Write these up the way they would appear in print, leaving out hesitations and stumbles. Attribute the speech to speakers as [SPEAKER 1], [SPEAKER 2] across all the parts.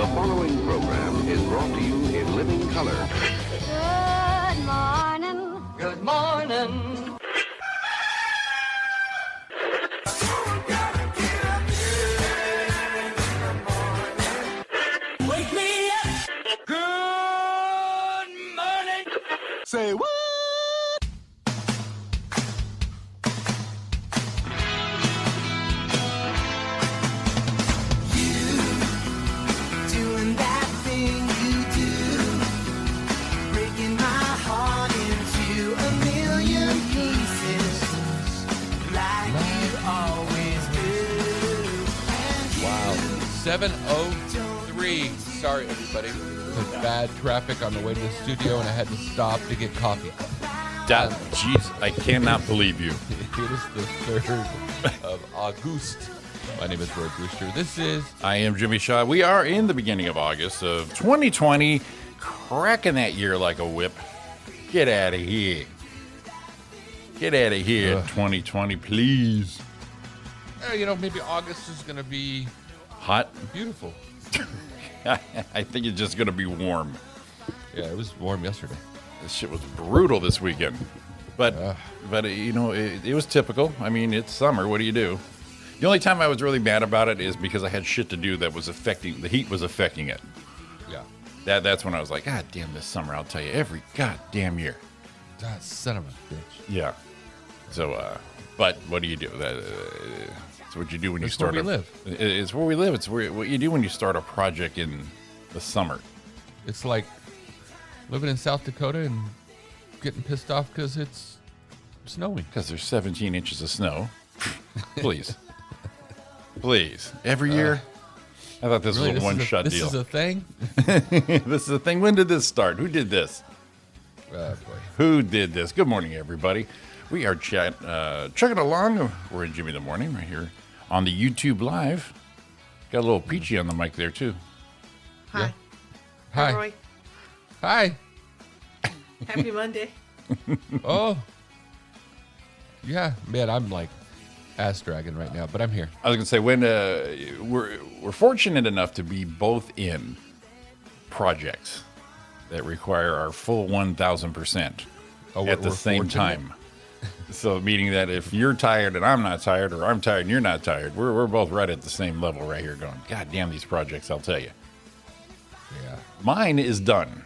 [SPEAKER 1] The following program is brought to you in living color.
[SPEAKER 2] Good morning.
[SPEAKER 3] Good morning. Wake me up. Good morning.
[SPEAKER 4] Say what?
[SPEAKER 5] Doing that thing you do, breaking my heart into a million pieces, like you always do.
[SPEAKER 6] Wow. 7:03. Sorry, everybody. It was bad traffic on the way to the studio, and I had to stop to get coffee.
[SPEAKER 7] Jeez, I cannot believe you.
[SPEAKER 6] It is the 3rd of August. My name is Roy Brewster. This is
[SPEAKER 7] I am Jimmy Shaw. We are in the beginning of August of 2020, cracking that year like a whip. Get out of here. Get out of here, 2020, please.
[SPEAKER 6] Maybe August is going to be
[SPEAKER 7] Hot?
[SPEAKER 6] beautiful.
[SPEAKER 7] I think it's just going to be warm.
[SPEAKER 6] Yeah, it was warm yesterday.
[SPEAKER 7] This shit was brutal this weekend. But it was typical. I mean, it's summer. What do you do? The only time I was really mad about it is because I had shit to do that was affecting, the heat was affecting it.
[SPEAKER 6] Yeah.
[SPEAKER 7] That's when I was like, God damn this summer, I'll tell you, every goddamn year.
[SPEAKER 6] God, son of a bitch.
[SPEAKER 7] Yeah. So, but what do you do? It's what you do when you
[SPEAKER 6] It's
[SPEAKER 7] start
[SPEAKER 6] where we live.
[SPEAKER 7] It's where we live. It's what you do when you start a project in the summer.
[SPEAKER 6] It's like living in South Dakota and getting pissed off because it's snowing.
[SPEAKER 7] Because there's 17 inches of snow. Please. Please. Every year? I thought this was a one-shot deal.
[SPEAKER 6] This is a thing?
[SPEAKER 7] This is a thing. When did this start? Who did this?
[SPEAKER 6] Boy.
[SPEAKER 7] Who did this? Good morning, everybody. We are chugging along. We're in Jimmy in the Morning right here on the YouTube Live. Got a little Peachy on the mic there, too.
[SPEAKER 8] Hi.
[SPEAKER 6] Hi.
[SPEAKER 8] Roy.
[SPEAKER 6] Hi.
[SPEAKER 8] Happy Monday.
[SPEAKER 6] Oh. Yeah, man, I'm like ass dragging right now, but I'm here.
[SPEAKER 7] I was gonna say when we're fortunate enough to be both in projects that require our full 1,000% at the same
[SPEAKER 6] fortunate.
[SPEAKER 7] time. So meaning that if you're tired and I'm not tired, or I'm tired and you're not tired, we're both right at the same level right here. Going, God damn these projects! I'll tell you.
[SPEAKER 6] Yeah.
[SPEAKER 7] Mine is done,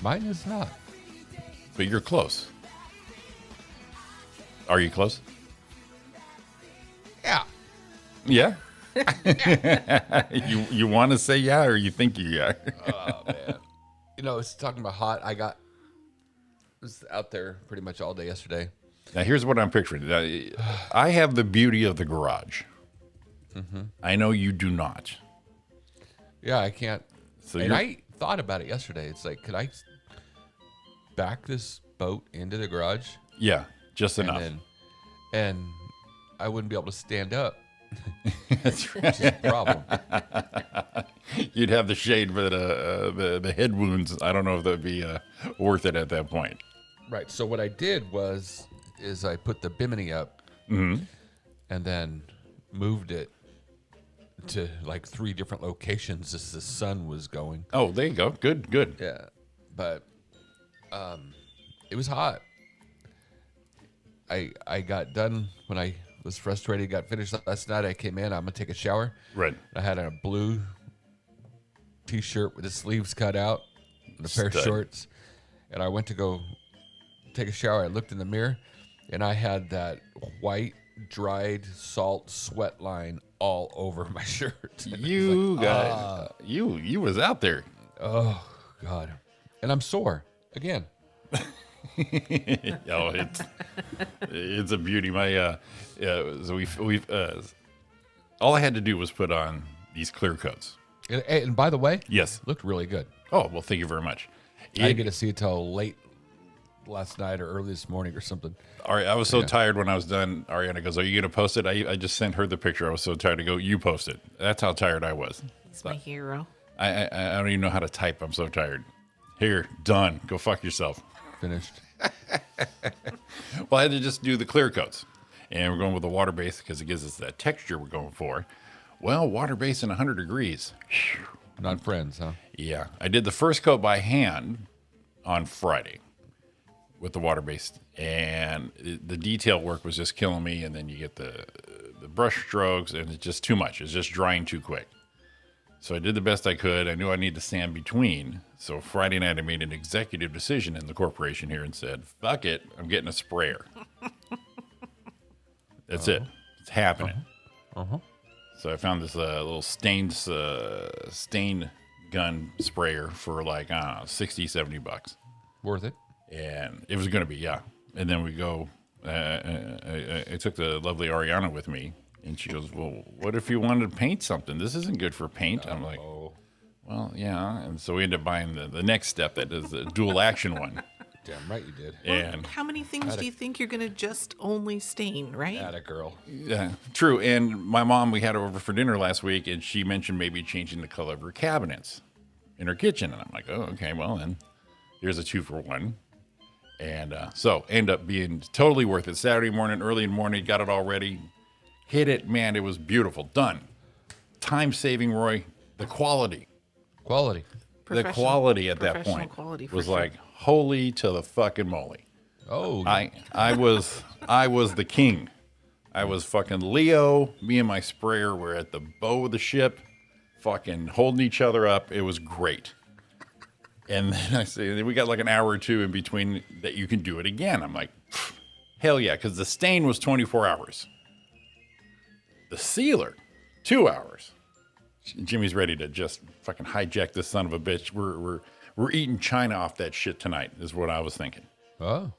[SPEAKER 6] Mine is not.
[SPEAKER 7] but you're close. Are you close?
[SPEAKER 6] Yeah.
[SPEAKER 7] Yeah. you want to say yeah, or you think you are?
[SPEAKER 6] Oh, man. It's talking about hot. I was out there pretty much all day yesterday.
[SPEAKER 7] Now, here's what I'm picturing. I have the beauty of the garage.
[SPEAKER 6] Mm-hmm.
[SPEAKER 7] I know you do not.
[SPEAKER 6] Yeah, I can't.
[SPEAKER 7] So
[SPEAKER 6] And
[SPEAKER 7] you're,
[SPEAKER 6] I thought about it yesterday. It's like, could I back this boat into the garage?
[SPEAKER 7] yeah, just enough.
[SPEAKER 6] And I wouldn't be able to stand up.
[SPEAKER 7] That's right.
[SPEAKER 6] Which is a problem.
[SPEAKER 7] You'd have the shade for the head wounds. I don't know if that'd be worth it at that point.
[SPEAKER 6] Right. So what I did is I put the bimini up
[SPEAKER 7] Mm-hmm.
[SPEAKER 6] and then moved it to like 3 different locations as the sun was going.
[SPEAKER 7] Oh, there you go. Good.
[SPEAKER 6] Yeah. But it was hot. I got done when I was frustrated, got finished last night. I came in, I'm gonna take a shower.
[SPEAKER 7] Right.
[SPEAKER 6] I had a blue t-shirt with the sleeves cut out and a pair of
[SPEAKER 7] Stud.
[SPEAKER 6] shorts. And I went to go take a shower. I looked in the mirror and I had that white dried salt sweat line all over my shirt.
[SPEAKER 7] You got you was out there.
[SPEAKER 6] Oh God. And I'm sore again.
[SPEAKER 7] Oh, it's a beauty. My so we've all I had to do was put on these clear coats.
[SPEAKER 6] And by the way,
[SPEAKER 7] Yes.
[SPEAKER 6] looked really good.
[SPEAKER 7] Oh, well, thank you very much.
[SPEAKER 6] I didn't get to see it till late last night or early this morning or something.
[SPEAKER 7] All right, I was so tired when I was done. Ariana goes, "Are you going to post it?" I just sent her the picture. I was so tired to go, "You post it." That's how tired I was.
[SPEAKER 8] He's my hero.
[SPEAKER 7] I don't even know how to type. I'm so tired. Here, done. Go fuck yourself.
[SPEAKER 6] Finished.
[SPEAKER 7] Well, I had to just do the clear coats. And we're going with the water base because it gives us that texture we're going for. Well, water base in 100 degrees.
[SPEAKER 6] Not friends, huh?
[SPEAKER 7] Yeah. I did the first coat by hand on Friday with the water base, and the detail work was just killing me. And then you get the brush strokes, and it's just too much. It's just drying too quick. So I did the best I could. I knew I need to sand between. So Friday night, I made an executive decision in the corporation here and said, fuck it, I'm getting a sprayer. That's it. It's happening. So I found this little stain gun sprayer for like, I don't know, 60, 70 bucks.
[SPEAKER 6] Worth it.
[SPEAKER 7] And it was going to be, yeah. And then we go, I took the lovely Ariana with me. And she goes, well, what if you wanted to paint something? This isn't good for paint. I'm like, well, yeah. And so we ended up buying the next step that is the dual action one.
[SPEAKER 6] Damn right you did.
[SPEAKER 7] And
[SPEAKER 8] How many things do you think you're going to just only stain, right?
[SPEAKER 6] Atta girl.
[SPEAKER 7] yeah, true. And my mom, we had her over for dinner last week, and she mentioned maybe changing the color of her cabinets in her kitchen. And I'm like, oh, okay, well, then here's a 2-for-1. And so ended up being totally worth it. Saturday morning, early in the morning, got it all ready. Hit it, man. It was beautiful. Done. Time saving, Roy. The quality.
[SPEAKER 6] Quality.
[SPEAKER 7] The quality at that
[SPEAKER 8] Professional
[SPEAKER 7] point
[SPEAKER 8] quality for
[SPEAKER 7] was
[SPEAKER 8] sure.
[SPEAKER 7] like holy to the fucking moly.
[SPEAKER 6] Oh,
[SPEAKER 7] I was the king. I was fucking Leo. Me and my sprayer were at the bow of the ship, fucking holding each other up. It was great. And then I say we got like an hour or two in between that you can do it again. I'm like, hell yeah, because the stain was 24 hours. The sealer, 2 hours. Jimmy's ready to just fucking hijack this son of a bitch. We're eating China off that shit tonight, is what I was thinking.
[SPEAKER 6] oh.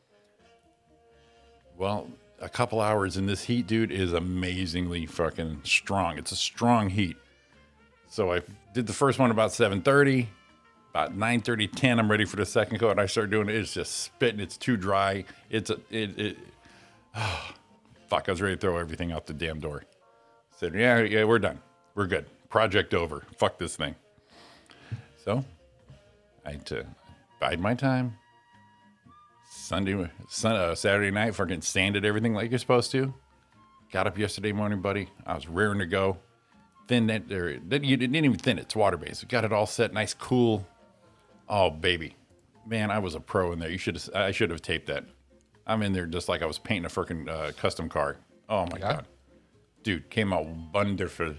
[SPEAKER 7] Well, a couple hours in this heat, dude, is amazingly fucking strong. It's a strong heat. So I did the first one about 7:30. About 9:30, 10, I'm ready for the second coat. I start doing it. It's just spitting. It's too dry. Fuck, I was ready to throw everything out the damn door. Said, yeah, we're done. We're good. Project over. Fuck this thing. So I had to bide my time. Saturday night, fucking sanded everything like you're supposed to. Got up yesterday morning, buddy. I was raring to go. Thin that there. You didn't even thin it. It's water based. Got it all set, nice, cool. Oh baby, man, I was a pro in there. I should have taped that. I'm in there just like I was painting a freaking custom car. Oh my god, dude, came out wonderful.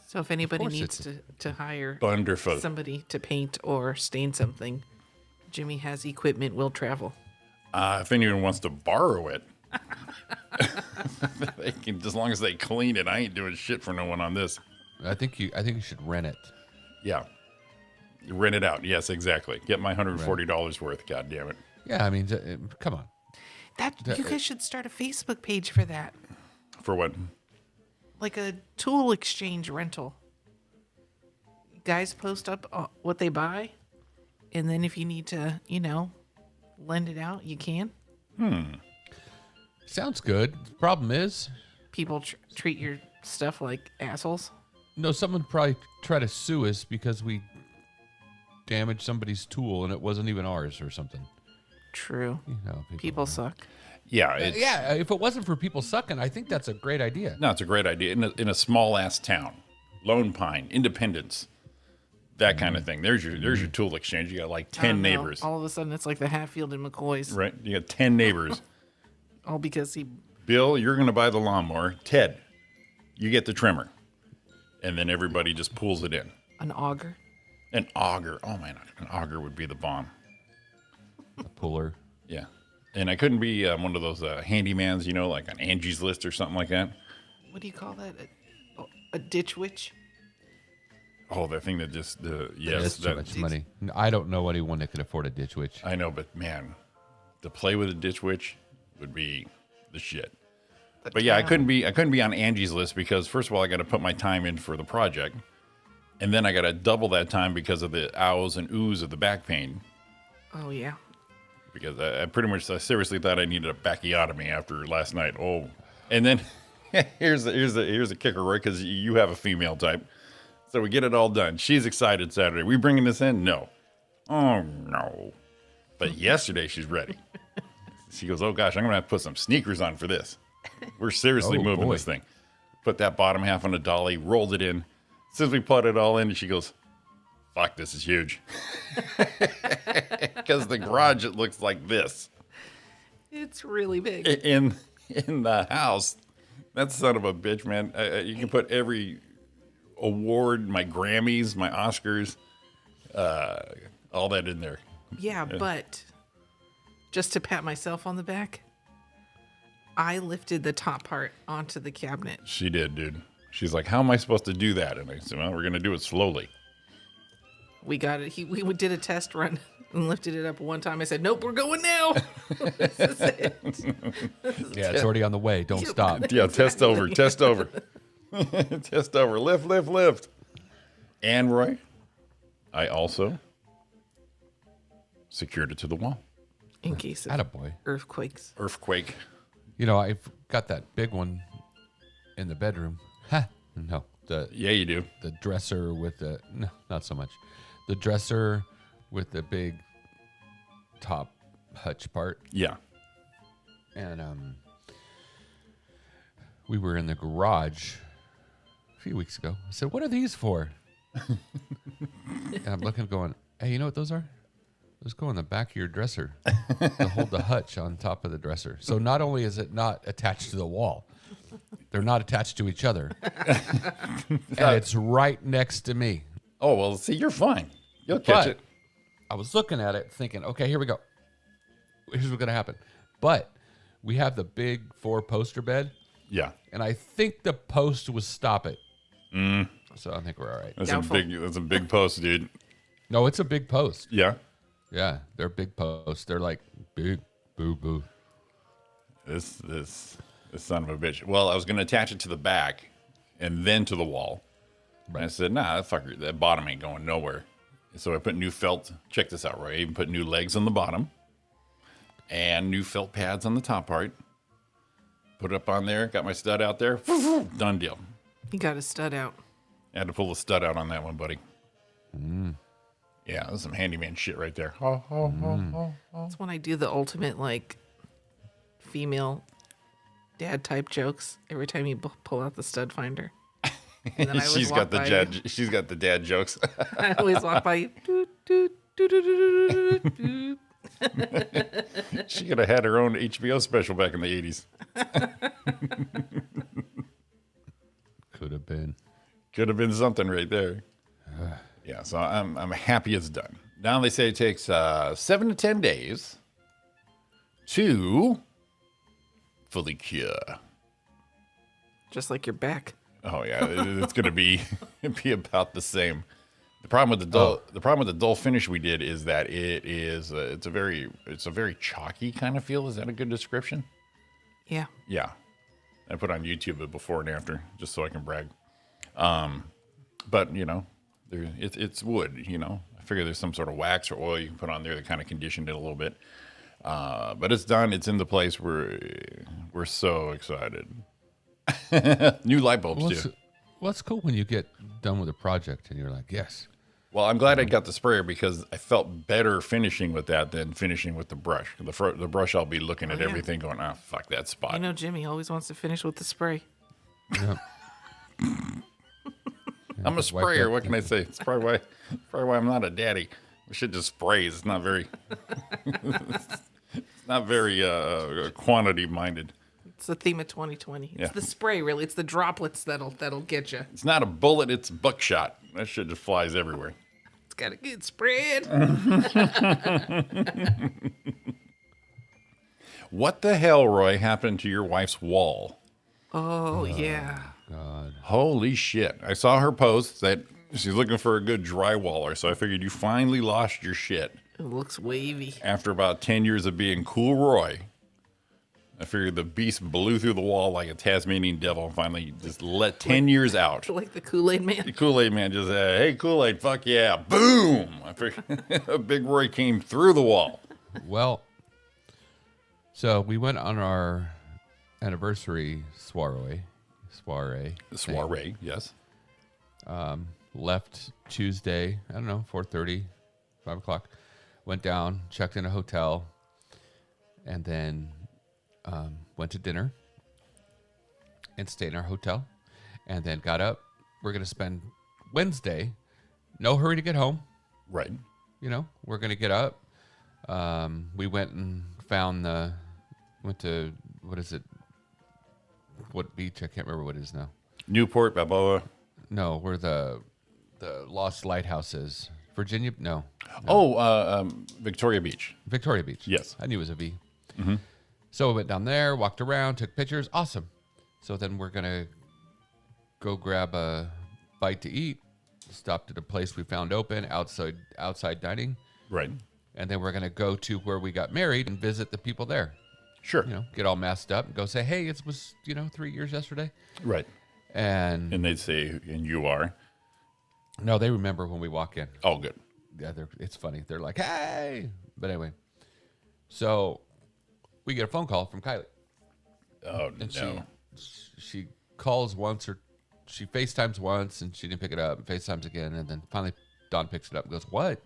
[SPEAKER 8] So if anybody
[SPEAKER 6] course
[SPEAKER 8] needs to hire
[SPEAKER 7] Wonderful.
[SPEAKER 8] somebody to paint or stain something, Jimmy has equipment, will travel.
[SPEAKER 7] If anyone wants to borrow it, they can, as long as they clean it. I ain't doing shit for no one on this.
[SPEAKER 6] I think you should rent it.
[SPEAKER 7] Yeah, you rent it out. Yes, exactly. Get my $140 worth. God damn it.
[SPEAKER 6] Yeah, I mean, come on.
[SPEAKER 8] You guys should start a Facebook page for that,
[SPEAKER 7] For what?
[SPEAKER 8] like a tool exchange rental. Guys post up what they buy, and then if you need to, lend it out, you can.
[SPEAKER 6] Sounds good. The problem is,
[SPEAKER 8] People treat your stuff like assholes.
[SPEAKER 6] no, someone probably try to sue us because we damaged somebody's tool and it wasn't even ours or something.
[SPEAKER 8] True. People suck.
[SPEAKER 7] Yeah, it's,
[SPEAKER 6] Yeah, if it wasn't for people sucking, I think that's a great idea.
[SPEAKER 7] No, it's a great idea. In a small ass town, Lone Pine, Independence, that kind of thing. There's your tool exchange. You got like 10
[SPEAKER 8] I don't know.
[SPEAKER 7] neighbors,
[SPEAKER 8] All of a sudden, it's like the Hatfield and McCoys.
[SPEAKER 7] right? You got 10 neighbors.
[SPEAKER 8] All because he.
[SPEAKER 7] Bill, you're going to buy the lawnmower. Ted, you get the trimmer, and then everybody just pulls it in.
[SPEAKER 8] An auger.
[SPEAKER 7] An auger. Oh man, an auger would be the bomb.
[SPEAKER 6] A puller.
[SPEAKER 7] Yeah, and I couldn't be one of those handymans, like on Angie's List or something like that.
[SPEAKER 8] What do you call that? A ditch witch?
[SPEAKER 7] Oh, that thing that just yes,
[SPEAKER 6] That's too
[SPEAKER 7] that,
[SPEAKER 6] much money. I don't know anyone that could afford a ditch witch.
[SPEAKER 7] I know, but man, to play with a ditch witch would be the shit. But yeah, I couldn't be on Angie's List because first of all, I got to put my time in for the project, and then I got to double that time because of the ows and oohs of the back pain.
[SPEAKER 8] Oh, yeah.
[SPEAKER 7] Because I seriously thought I needed a backiotomy after last night. Oh, and then here's the kicker, Roy, because you have a female type. So we get it all done. She's excited Saturday. We bringing this in? No. Oh no. But yesterday she's ready. She goes, oh gosh, I'm gonna have to put some sneakers on for this. We're seriously
[SPEAKER 6] Oh,
[SPEAKER 7] moving
[SPEAKER 6] boy.
[SPEAKER 7] this thing. put that bottom half on a dolly, rolled it in. Since we put it all in, she goes, fuck, this is huge. Because the garage, it looks like this.
[SPEAKER 8] It's really big.
[SPEAKER 7] In the house, that son of a bitch, man. You can put every award, my Grammys, my Oscars, all that in there.
[SPEAKER 8] Yeah, but just to pat myself on the back, I lifted the top part onto the cabinet.
[SPEAKER 7] She did, dude. She's like, how am I supposed to do that? And I said, well, we're going to do it slowly.
[SPEAKER 8] We got it. We did a test run and lifted it up one time. I said, nope, we're going now. This is it.
[SPEAKER 6] Yeah, it's already on the way. Don't stop.
[SPEAKER 7] Yeah, test over. Test over. Test over. Lift, lift, lift. And Roy, I also secured it to the wall.
[SPEAKER 8] In case of
[SPEAKER 6] Attaboy.
[SPEAKER 8] earthquakes.
[SPEAKER 7] Earthquake.
[SPEAKER 6] You know, I've got that big one in the bedroom. Ha! No,
[SPEAKER 7] Yeah, you do.
[SPEAKER 6] the dresser with the no, not so much. The dresser with the big top hutch part,
[SPEAKER 7] Yeah.
[SPEAKER 6] and we were in the garage a few weeks ago. I said, "What are these for?" And I'm looking, going, "Hey, you know what those are? Those go in the back of your dresser to hold the hutch on top of the dresser. So not only is it not attached to the wall, they're not attached to each other, and it's right next to me."
[SPEAKER 7] Oh, well, see, you're fine. You'll catch
[SPEAKER 6] But
[SPEAKER 7] it.
[SPEAKER 6] I was looking at it thinking, okay, here we go. Here's what's going to happen. But we have the big 4-poster bed,
[SPEAKER 7] Yeah.
[SPEAKER 6] and I think the post would stop it. So I think we're all right.
[SPEAKER 7] That's
[SPEAKER 8] Doubtful.
[SPEAKER 7] that's a big post, dude.
[SPEAKER 6] No, it's a big post.
[SPEAKER 7] Yeah.
[SPEAKER 6] Yeah, they're big posts. They're like big, boo, boo.
[SPEAKER 7] This son of a bitch. Well, I was going to attach it to the back and then to the wall. And I said, nah, that fucker, that bottom ain't going nowhere. So I put new felt. Check this out, Roy. I even put new legs on the bottom and new felt pads on the top part. Put it up on there. Got my stud out there. Done deal.
[SPEAKER 8] You got a stud out.
[SPEAKER 7] I had to pull the stud out on that one, buddy. Yeah, that's some handyman shit right there.
[SPEAKER 8] That's when I do the ultimate, like, female dad type jokes every time you pull out the stud finder. And then I always
[SPEAKER 7] She's
[SPEAKER 8] walk
[SPEAKER 7] got the
[SPEAKER 8] by
[SPEAKER 7] dad.
[SPEAKER 8] you.
[SPEAKER 7] She's got the dad jokes.
[SPEAKER 8] I always walk by you. Doot, doot, doot, doot, doot, doot, doot.
[SPEAKER 7] She could have had her own HBO special back in the 80s.
[SPEAKER 6] Could have been.
[SPEAKER 7] Could have been something right there. Yeah, so I'm happy it's done. Now they say it takes 7 to 10 days to fully cure.
[SPEAKER 8] Just like your back.
[SPEAKER 7] Oh yeah, it's gonna be about the same. The problem with the dull finish we did is that it's a very chalky kind of feel. Is that a good description?
[SPEAKER 8] Yeah.
[SPEAKER 7] Yeah, I put on YouTube a before and after just so I can brag. But you know, it's wood. You know, I figure there's some sort of wax or oil you can put on there that kind of conditioned it a little bit. But it's done. It's in the place. We're so excited. New light bulbs too.
[SPEAKER 6] Well, it's cool when you get done with a project and you're like, yes.
[SPEAKER 7] Well, I'm glad I got the sprayer because I felt better finishing with that than finishing with the brush. The brush, I'll be looking at
[SPEAKER 8] yeah.
[SPEAKER 7] everything going, ah, fuck that spot.
[SPEAKER 8] You know, Jimmy always wants to finish with the spray.
[SPEAKER 6] Yeah.
[SPEAKER 7] I'm a sprayer. What can I say? It's probably why I'm not a daddy. We should just spray. It's not very, quantity minded.
[SPEAKER 8] It's the theme of 2020. It's
[SPEAKER 7] Yeah.
[SPEAKER 8] the spray, really. It's the droplets that'll get you.
[SPEAKER 7] It's not a bullet. It's buckshot. That shit just flies everywhere.
[SPEAKER 8] It's got a good spread.
[SPEAKER 7] What the hell, Roy, happened to your wife's wall?
[SPEAKER 8] Oh, yeah.
[SPEAKER 6] God.
[SPEAKER 7] Holy shit. I saw her post that she's looking for a good drywaller, so I figured you finally lost your shit.
[SPEAKER 8] It looks wavy.
[SPEAKER 7] After about 10 years of being Cool Roy, I figured the beast blew through the wall like a Tasmanian devil and finally just let 10 years out.
[SPEAKER 8] Like the Kool-Aid man.
[SPEAKER 7] The Kool-Aid man just said, hey, Kool-Aid, fuck yeah, boom. I figured Big Roy came through the wall.
[SPEAKER 6] Well, so we went on our anniversary soiree.
[SPEAKER 7] Soiree, yes.
[SPEAKER 6] Left Tuesday, I don't know, 4:30, 5 o'clock. Went down, checked in a hotel, and then went to dinner and stayed in our hotel. and then got up. We're going to spend Wednesday, no hurry to get home.
[SPEAKER 7] Right.
[SPEAKER 6] You know, we're going to get up. We went and went to, what is it? What beach? I can't remember what it is now.
[SPEAKER 7] Newport, Balboa.
[SPEAKER 6] No, where the Lost Lighthouse is. Virginia? No.
[SPEAKER 7] Victoria Beach.
[SPEAKER 6] Victoria Beach.
[SPEAKER 7] Yes.
[SPEAKER 6] I knew it was a V. So we went down there, walked around, took pictures. Awesome. So then we're going to go grab a bite to eat. Stopped at a place we found open, outside dining.
[SPEAKER 7] Right.
[SPEAKER 6] And then we're going to go to where we got married and visit the people there.
[SPEAKER 7] Sure.
[SPEAKER 6] You know, get all masked up and go say, hey, it was, 3 years yesterday.
[SPEAKER 7] Right.
[SPEAKER 6] And
[SPEAKER 7] And they'd say, and you are.
[SPEAKER 6] no, they remember when we walk in.
[SPEAKER 7] Oh, good.
[SPEAKER 6] Yeah, it's funny. They're like, hey. But anyway, so we get a phone call from Kylie.
[SPEAKER 7] Oh,
[SPEAKER 6] And
[SPEAKER 7] no.
[SPEAKER 6] she calls once or she FaceTimes once and she didn't pick it up and FaceTimes again. And then finally Dawn picks it up and goes, what?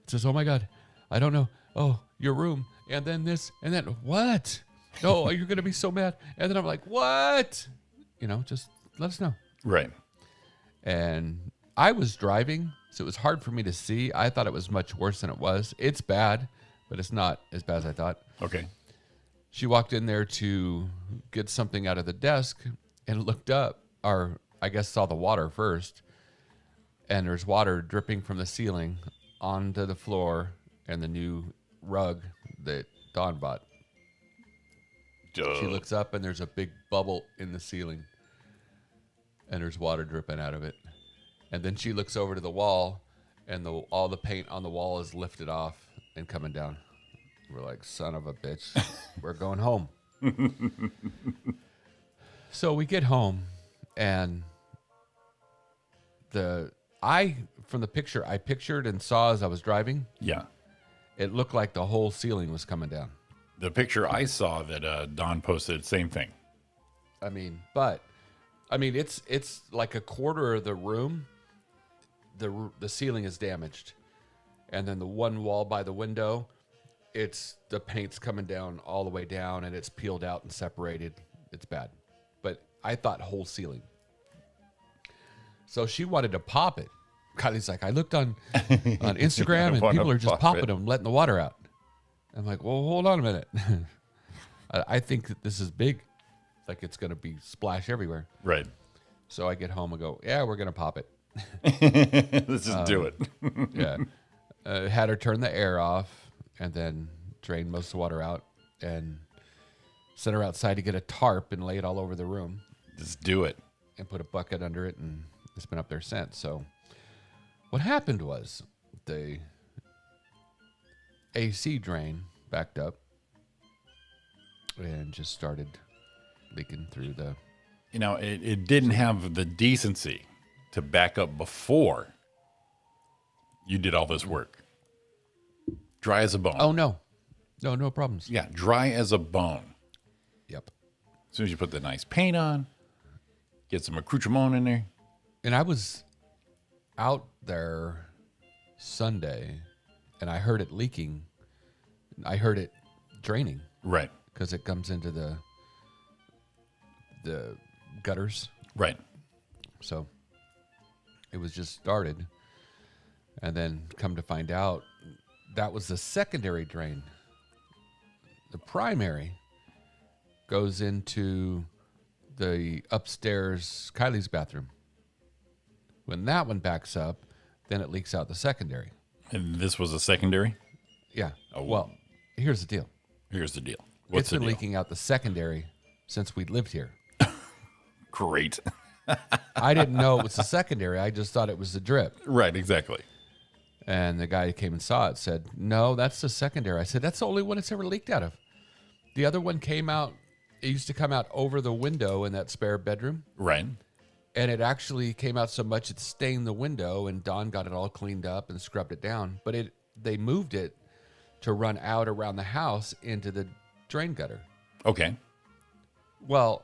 [SPEAKER 6] Says, oh my God, I don't know. Oh, your room. And then this and then what? No, you're going to be so mad. And then I'm like, what? Just let us know.
[SPEAKER 7] Right.
[SPEAKER 6] And I was driving, so it was hard for me to see. I thought it was much worse than it was. It's bad, but it's not as bad as I thought.
[SPEAKER 7] Okay.
[SPEAKER 6] She walked in there to get something out of the desk and looked up, or I guess saw the water first. And there's water dripping from the ceiling onto the floor and the new rug that Dawn bought.
[SPEAKER 7] Duh.
[SPEAKER 6] She looks up and there's a big bubble in the ceiling. And there's water dripping out of it. And then she looks over to the wall and all the paint on the wall is lifted off and coming down. We're like, son of a bitch, we're going home. So we get home and from the picture I pictured and saw as I was driving,
[SPEAKER 7] Yeah.
[SPEAKER 6] it looked like the whole ceiling was coming down.
[SPEAKER 7] The picture I saw that Don posted, same thing.
[SPEAKER 6] It's like a quarter of the room. The ceiling is damaged, and then the one wall by the window, the paint's coming down all the way down, and it's peeled out and separated. It's bad, but I thought whole ceiling. So she wanted to pop it. Kylie's like, I looked on Instagram, and
[SPEAKER 7] wanna
[SPEAKER 6] people are just
[SPEAKER 7] pop
[SPEAKER 6] popping
[SPEAKER 7] it.
[SPEAKER 6] them, letting the water out. I'm like, well, hold on a minute. I think that this is big, like it's going to be splash everywhere.
[SPEAKER 7] Right.
[SPEAKER 6] So I get home and go, yeah, we're going to pop it.
[SPEAKER 7] Let's just do it.
[SPEAKER 6] Yeah. Had her turn the air off and then drain most of the water out and sent her outside to get a tarp and lay it all over the room
[SPEAKER 7] Just do it.
[SPEAKER 6] and put a bucket under it, and it's been up there since. So what happened was the AC drain backed up and just started leaking through the...
[SPEAKER 7] It didn't have the decency to back up before you did all this work. Dry as a bone.
[SPEAKER 6] Oh, no. No problems.
[SPEAKER 7] Yeah, dry as a bone.
[SPEAKER 6] Yep.
[SPEAKER 7] As soon as you put the nice paint on, get some accoutrement in there.
[SPEAKER 6] And I was out there Sunday, and I heard it leaking. I heard it draining
[SPEAKER 7] Right.
[SPEAKER 6] because it comes into the gutters.
[SPEAKER 7] Right.
[SPEAKER 6] So it was just started. And then come to find out, that was the secondary drain. The primary goes into the upstairs Kylie's bathroom. When that one backs up, then it leaks out the secondary.
[SPEAKER 7] And this was a secondary?
[SPEAKER 6] Yeah.
[SPEAKER 7] Oh.
[SPEAKER 6] Well, here's the deal.
[SPEAKER 7] Here's the deal.
[SPEAKER 6] It's
[SPEAKER 7] What's the
[SPEAKER 6] been
[SPEAKER 7] deal?
[SPEAKER 6] leaking out the secondary since we lived here.
[SPEAKER 7] Great.
[SPEAKER 6] I didn't know it was the secondary. I just thought it was the drip.
[SPEAKER 7] Right, exactly.
[SPEAKER 6] And the guy who came and saw it said, no, that's the secondary. I said, that's the only one it's ever leaked out of. The other one came out, it used to come out over the window in that spare bedroom.
[SPEAKER 7] Right.
[SPEAKER 6] And it actually came out so much it stained the window, and Don got it all cleaned up and scrubbed it down. But they moved it to run out around the house into the drain gutter.
[SPEAKER 7] Okay.
[SPEAKER 6] Well,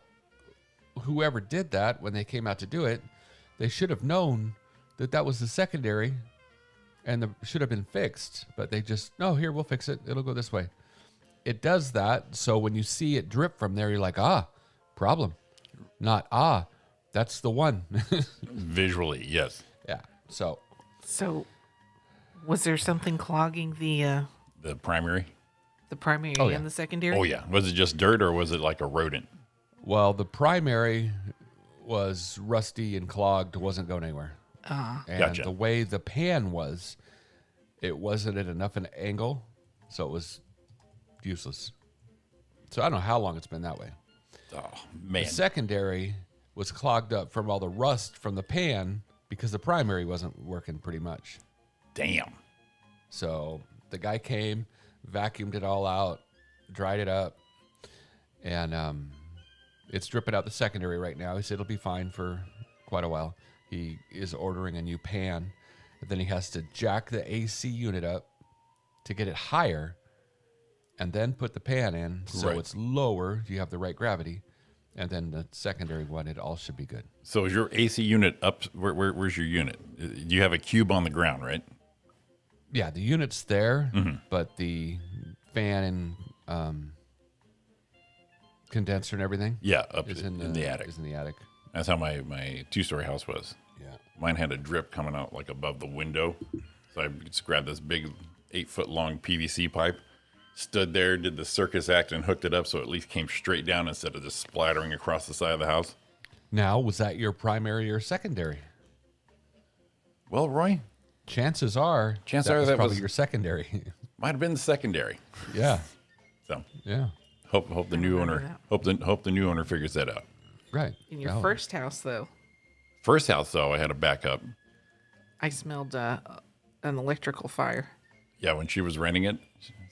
[SPEAKER 6] whoever did that, when they came out to do it, they should have known that that was the secondary and should have been fixed. But they just, no, here, we'll fix it. It'll go this way. It does that. So when you see it drip from there, you're like, problem. Not, That's the one.
[SPEAKER 7] Visually, yes.
[SPEAKER 6] Yeah. So
[SPEAKER 8] So, was there something clogging the
[SPEAKER 7] primary.
[SPEAKER 8] primary
[SPEAKER 6] Oh, yeah.
[SPEAKER 8] and the secondary?
[SPEAKER 7] Oh yeah. Was it just dirt or was it like a rodent?
[SPEAKER 6] well, the primary was rusty and clogged, wasn't going anywhere. And
[SPEAKER 7] Gotcha.
[SPEAKER 6] the way the pan was, it wasn't at enough an angle, so it was useless. So I don't know how long it's been that way.
[SPEAKER 7] Oh man.
[SPEAKER 6] The secondary was clogged up from all the rust from the pan because the primary wasn't working pretty much.
[SPEAKER 7] Damn.
[SPEAKER 6] So the guy came, vacuumed it all out, dried it up, and it's dripping out the secondary right now. He said it'll be fine for quite a while. He is ordering a new pan. And then he has to jack the AC unit up to get it higher and then put the pan in so
[SPEAKER 7] Right.
[SPEAKER 6] it's lower. You have the right gravity. And then the secondary one, it all should be good.
[SPEAKER 7] So is your AC unit up? Where's your unit? You have a cube on the ground, right?
[SPEAKER 6] Yeah, the unit's there, but the fan and condenser and everything
[SPEAKER 7] Yeah, up
[SPEAKER 6] is
[SPEAKER 7] in the attic.
[SPEAKER 6] Is in the attic.
[SPEAKER 7] That's how my 2-story house was.
[SPEAKER 6] Yeah.
[SPEAKER 7] Mine had a drip coming out like above the window. So I just grabbed this big 8-foot long PVC pipe, stood there, did the circus act, and hooked it up so it at least came straight down instead of just splattering across the side of the house.
[SPEAKER 6] Now, was that your primary or secondary?
[SPEAKER 7] Well, Roy,
[SPEAKER 6] Chances are,
[SPEAKER 7] Chances are
[SPEAKER 6] was
[SPEAKER 7] that
[SPEAKER 6] probably
[SPEAKER 7] was-
[SPEAKER 6] your secondary.
[SPEAKER 7] might have been the secondary.
[SPEAKER 6] Yeah,
[SPEAKER 7] So
[SPEAKER 6] yeah,
[SPEAKER 7] hope the new
[SPEAKER 8] remember
[SPEAKER 7] owner hope the new owner figures that out.
[SPEAKER 6] right.
[SPEAKER 8] In your
[SPEAKER 6] Oh,
[SPEAKER 8] first house, though,
[SPEAKER 7] First house though, I had a backup.
[SPEAKER 8] I smelled an electrical fire.
[SPEAKER 7] Yeah, when she was renting it,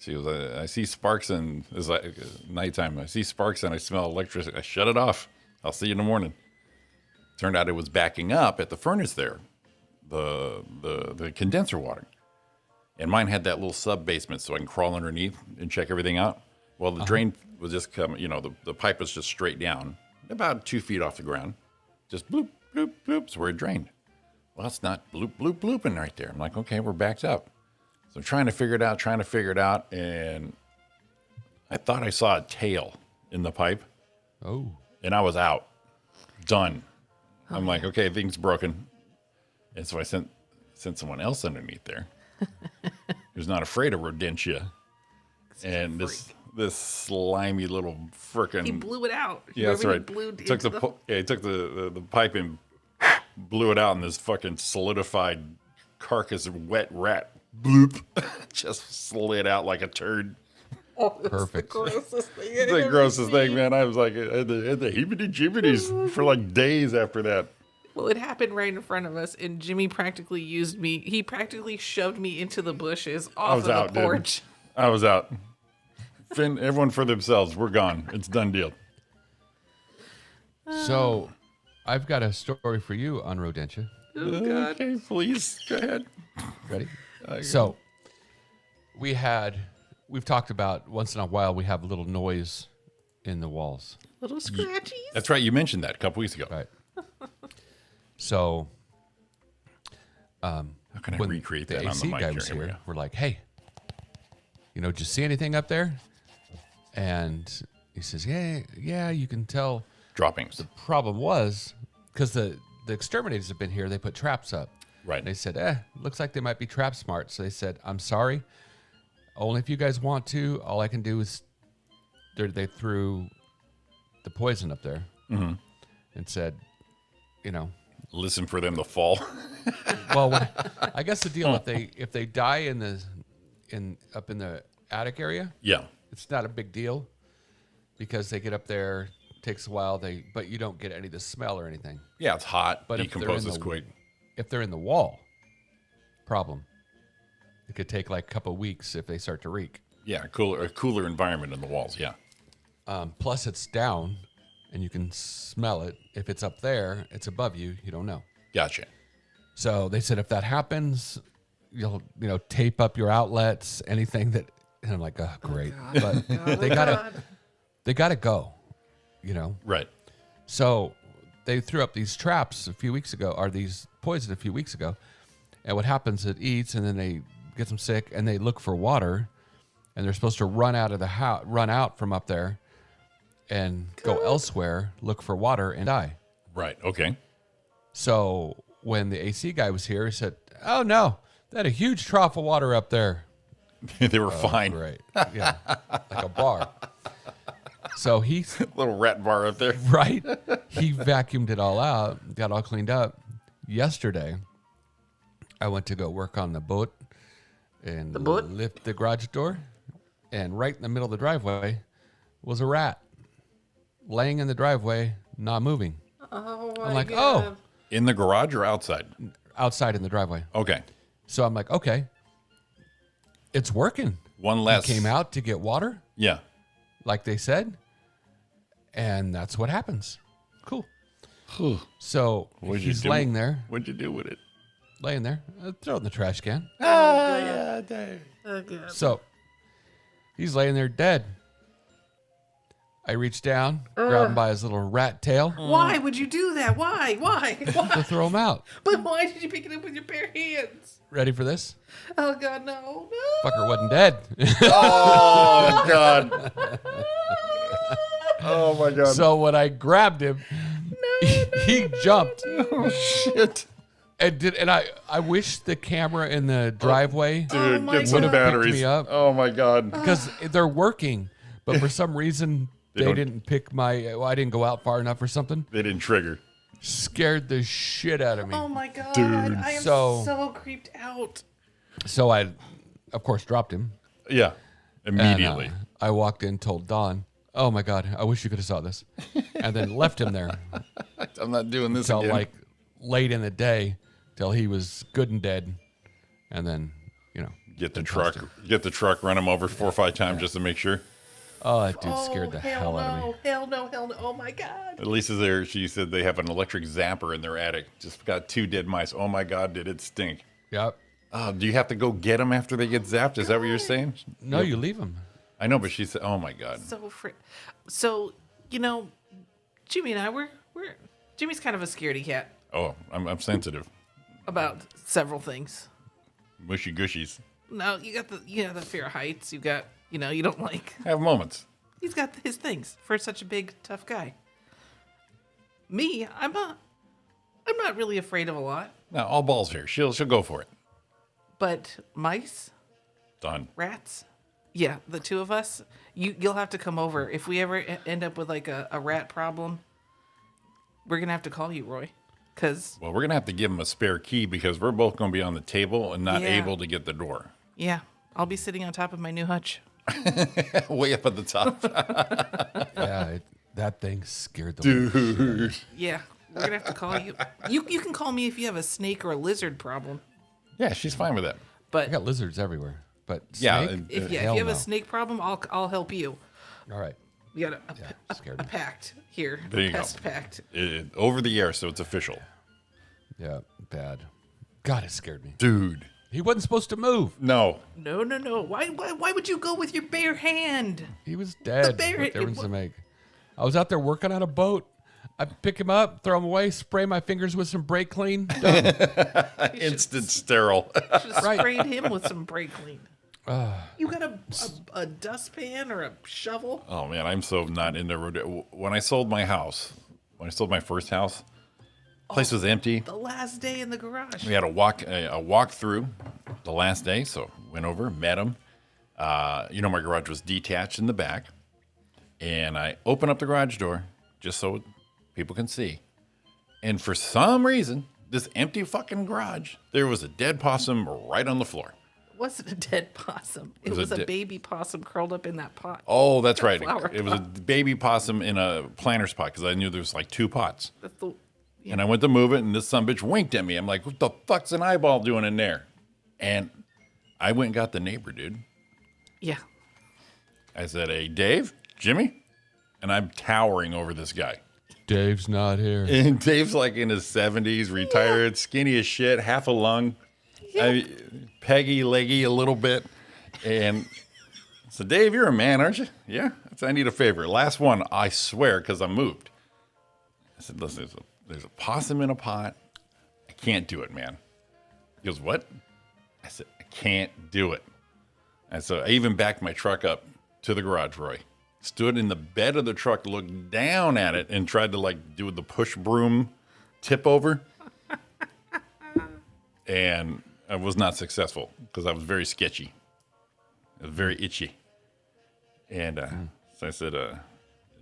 [SPEAKER 7] she was. I see sparks and it's like nighttime. I see sparks and I smell electricity. I shut it off. I'll see you in the morning. Turned out it was backing up at the furnace there, the condenser water, and mine had that little sub basement so I can crawl underneath and check everything out. Well, the drain was just coming. You know, the pipe was just straight down, about 2 feet off the ground, just bloop bloop bloop. So where it drained. Well, it's not bloop bloop blooping right there. I'm like, okay, we're backed up. So I'm trying to figure it out, and I thought I saw a tail in the pipe,
[SPEAKER 6] Oh,
[SPEAKER 7] and I was out, done. I'm like, okay, thing's broken, and so I sent someone else underneath there, who's not afraid of rodentia, and this slimy little frickin'
[SPEAKER 8] He blew it out.
[SPEAKER 7] yeah, that's
[SPEAKER 8] Remember
[SPEAKER 7] right.
[SPEAKER 8] He blew
[SPEAKER 7] Took
[SPEAKER 8] into
[SPEAKER 7] he took the pipe and blew it out, and this fucking solidified carcass of wet rat bloop just slid out like a turd.
[SPEAKER 6] perfect.
[SPEAKER 8] grossest thing.
[SPEAKER 7] It's the grossest thing, man. I was like, at the heebie-jibbities for like days after that.
[SPEAKER 8] Well, it happened right in front of us, and Jimmy practically used me. He practically shoved me into the bushes off
[SPEAKER 7] was
[SPEAKER 8] of
[SPEAKER 7] out,
[SPEAKER 8] the
[SPEAKER 7] dude.
[SPEAKER 8] porch.
[SPEAKER 7] I was out. Finn, everyone for themselves. We're gone. It's done deal.
[SPEAKER 6] So, I've got a story for you on rodentia.
[SPEAKER 8] Oh, God.
[SPEAKER 7] Okay, please go ahead.
[SPEAKER 6] Ready? So, we've talked about once in a while we have a little noise in the walls,
[SPEAKER 8] Little scratchies.
[SPEAKER 7] That's right. You mentioned that a couple weeks ago.
[SPEAKER 6] right? So,
[SPEAKER 7] How can I
[SPEAKER 6] when
[SPEAKER 7] recreate
[SPEAKER 6] the
[SPEAKER 7] that on the
[SPEAKER 6] AC
[SPEAKER 7] mic
[SPEAKER 6] guy
[SPEAKER 7] here?
[SPEAKER 6] was
[SPEAKER 7] Here we
[SPEAKER 6] here,
[SPEAKER 7] go.
[SPEAKER 6] we're like, hey, did you see anything up there? And he says, yeah, you can tell.
[SPEAKER 7] Droppings.
[SPEAKER 6] Problem was, because the exterminators have been here, they put traps up.
[SPEAKER 7] Right.
[SPEAKER 6] And they said, looks like they might be trap smart. So they said, I'm sorry. Only if you guys want to. All I can do is they threw the poison up there and said,
[SPEAKER 7] Listen for them to fall.
[SPEAKER 6] well, I guess the deal if they die up in the attic area,
[SPEAKER 7] Yeah.
[SPEAKER 6] it's not a big deal because they get up there, takes a while. But you don't get any of the smell or anything.
[SPEAKER 7] Yeah, it's hot.
[SPEAKER 6] But if they're in
[SPEAKER 7] decomposes
[SPEAKER 6] the-
[SPEAKER 7] quick.
[SPEAKER 6] If they're in the wall, problem. It could take like a couple of weeks if they start to reek.
[SPEAKER 7] Yeah, a cooler environment in the walls. Yeah.
[SPEAKER 6] Plus, it's down, and you can smell it. If it's up there, it's above you. You don't know.
[SPEAKER 7] Gotcha.
[SPEAKER 6] So they said if that happens, you'll tape up your outlets, anything that. And I'm like, oh, great, but they gotta go.
[SPEAKER 7] Right.
[SPEAKER 6] So they threw up these traps a few weeks ago, or these poison a few weeks ago. And what happens, it eats, and then they get them sick, and they look for water, and they're supposed to run out of the house, run out from up there, and go elsewhere, look for water, and die.
[SPEAKER 7] Right. Okay.
[SPEAKER 6] So when the AC guy was here, he said, "Oh no, they had a huge trough of water up there."
[SPEAKER 7] They were fine.
[SPEAKER 6] Great, yeah, like a bar. So he,
[SPEAKER 7] Little rat bar up there.
[SPEAKER 6] right, he vacuumed it all out, got all cleaned up. Yesterday, I went to go work on the boat and lift the garage door, and right in the middle of the driveway was a rat laying in the driveway, not moving.
[SPEAKER 8] Oh,
[SPEAKER 6] I'm like, oh,
[SPEAKER 7] In the garage or outside?
[SPEAKER 6] outside in the driveway.
[SPEAKER 7] Okay.
[SPEAKER 6] So I'm like, okay, it's working.
[SPEAKER 7] One less.
[SPEAKER 6] He came out to get water,
[SPEAKER 7] Yeah.
[SPEAKER 6] like they said, and that's what happens. Cool. So
[SPEAKER 7] What'd you
[SPEAKER 6] he's
[SPEAKER 7] do?
[SPEAKER 6] laying there,
[SPEAKER 7] What'd you do with it?
[SPEAKER 6] laying there. Throw it in the trash can.
[SPEAKER 7] Yeah, Dave.
[SPEAKER 6] So he's laying there dead. I reached down, grabbed him by his little rat tail
[SPEAKER 8] Why would you do that? Why? Why?
[SPEAKER 6] to
[SPEAKER 8] Why?
[SPEAKER 6] throw him out.
[SPEAKER 8] But why did you pick it up with your bare hands?
[SPEAKER 6] Ready for this?
[SPEAKER 8] Oh God, no, no.
[SPEAKER 6] Fucker wasn't dead.
[SPEAKER 7] Oh, God. Oh, my God.
[SPEAKER 6] So when I grabbed him, he jumped.
[SPEAKER 7] Oh, shit.
[SPEAKER 6] And I wish the camera in the driveway
[SPEAKER 7] Dude,
[SPEAKER 8] my
[SPEAKER 7] get some
[SPEAKER 8] God.
[SPEAKER 7] batteries.
[SPEAKER 6] Picked me up.
[SPEAKER 7] Oh, my God.
[SPEAKER 6] because they're working, but for some reason
[SPEAKER 7] They
[SPEAKER 6] they
[SPEAKER 7] don't-
[SPEAKER 6] didn't pick my. I didn't go out far enough or something.
[SPEAKER 7] They didn't trigger.
[SPEAKER 6] Scared the shit out of me.
[SPEAKER 8] Oh my God,
[SPEAKER 7] Dude.
[SPEAKER 8] I am
[SPEAKER 6] So-
[SPEAKER 8] so creeped out.
[SPEAKER 6] So I, of course, dropped him.
[SPEAKER 7] Yeah.
[SPEAKER 6] And,
[SPEAKER 7] Immediately.
[SPEAKER 6] I walked in, told Dawn, "Oh my God, I wish you could have saw this," and then left him there
[SPEAKER 7] I'm not doing this
[SPEAKER 6] till
[SPEAKER 7] again.
[SPEAKER 6] like late in the day, till he was good and dead, and then
[SPEAKER 7] Get the truck, run him over 4 or 5 times just to make sure.
[SPEAKER 6] Oh, that dude scared the
[SPEAKER 8] hell
[SPEAKER 6] hell
[SPEAKER 8] no,
[SPEAKER 6] out of me.
[SPEAKER 8] Hell no, hell no. Oh my God.
[SPEAKER 7] At least there, she said they have an electric zapper in their attic. Just got 2 dead mice. Oh my God, did it stink?
[SPEAKER 6] Yep.
[SPEAKER 7] Do you have to go get them after they get zapped? Is that what you're saying?
[SPEAKER 6] No, you leave him.
[SPEAKER 7] I know, but she said, "Oh my God."
[SPEAKER 8] So Jimmy and I we're Jimmy's kind of a scaredy cat
[SPEAKER 7] Oh, I'm sensitive.
[SPEAKER 8] about several things.
[SPEAKER 7] Mushy gushies.
[SPEAKER 8] No, you got the fear of heights. You got you don't like.
[SPEAKER 7] Have moments.
[SPEAKER 8] He's got his things for such a big tough guy. Me, I'm not really afraid of a lot,
[SPEAKER 7] Now all balls here. She'll go for it.
[SPEAKER 8] but mice,
[SPEAKER 7] Done.
[SPEAKER 8] rats. Yeah, the two of us. You'll have to come over if we ever end up with like a rat problem. We're gonna have to call you, Roy, because
[SPEAKER 7] Well, we're gonna have to give him a spare key because we're both gonna be on the table and not
[SPEAKER 8] Yeah.
[SPEAKER 7] able to get the door.
[SPEAKER 8] yeah, I'll be sitting on top of my new hutch.
[SPEAKER 7] Way up at the top.
[SPEAKER 6] Yeah, that thing scared the living shit out of me.
[SPEAKER 8] Yeah, we're gonna have to call you. You can call me if you have a snake or a lizard problem.
[SPEAKER 7] Yeah, she's fine with that.
[SPEAKER 6] I
[SPEAKER 8] But
[SPEAKER 6] got lizards everywhere, but
[SPEAKER 7] Yeah,
[SPEAKER 6] snake?
[SPEAKER 8] if
[SPEAKER 6] Hell
[SPEAKER 8] you have
[SPEAKER 6] no.
[SPEAKER 8] a snake problem, I'll help you.
[SPEAKER 6] All right.
[SPEAKER 8] We got
[SPEAKER 6] scared
[SPEAKER 8] a
[SPEAKER 6] me.
[SPEAKER 8] pact here.
[SPEAKER 7] There you
[SPEAKER 8] a
[SPEAKER 7] go.
[SPEAKER 8] pest pact.
[SPEAKER 7] Over the air, so it's official.
[SPEAKER 6] Yeah, bad. God, it scared me.
[SPEAKER 7] Dude.
[SPEAKER 6] He wasn't supposed to move.
[SPEAKER 7] No.
[SPEAKER 8] No. Why would you go with your bare hand?
[SPEAKER 6] He was dead.
[SPEAKER 8] bear-
[SPEAKER 6] What difference does it make? I was out there working on a boat. I pick him up, throw him away, spray my fingers with some brake clean. Done.
[SPEAKER 7] Instant sterile.
[SPEAKER 8] Should have
[SPEAKER 6] Right.
[SPEAKER 8] sprayed him with some brake clean. You got a dustpan or a shovel?
[SPEAKER 7] Oh man, I'm so not in the road. When I sold my house, when I sold my first house, place was empty.
[SPEAKER 8] The last day in the garage.
[SPEAKER 7] We had a walk through the last day, so went over, met him. My garage was detached in the back, and I open up the garage door just so people can see. And for some reason, this empty fucking garage, there was a dead possum right on the floor.
[SPEAKER 8] It wasn't a dead possum. It
[SPEAKER 7] was
[SPEAKER 8] was
[SPEAKER 7] a
[SPEAKER 8] a
[SPEAKER 7] de-
[SPEAKER 8] baby possum curled up in that pot.
[SPEAKER 7] Oh, that's right.
[SPEAKER 8] flower
[SPEAKER 7] It was a baby possum in a planter's pot because I knew there was like 2 pots.
[SPEAKER 8] That's the
[SPEAKER 7] And I went to move it, and this son bitch winked at me. I'm like, what the fuck's an eyeball doing in there? And I went and got the neighbor, dude.
[SPEAKER 8] yeah.
[SPEAKER 7] I said, hey, Dave, Jimmy? And I'm towering over this guy.
[SPEAKER 6] Dave's not here.
[SPEAKER 7] And Dave's like in his 70s, retired, skinny as shit, half a lung, peggy, leggy a little bit. And so, Dave, you're a man, aren't you? Yeah. I said, I need a favor. Last one, I swear, because I'm moved. I said, listen, there's a possum in a pot. I can't do it, man. He goes, what? I said, I can't do it. And so I even backed my truck up to the garage, Roy. stood in the bed of the truck, looked down at it, and tried to like do the push broom tip over. And I was not successful because I was very sketchy. I was very itchy. And so I said,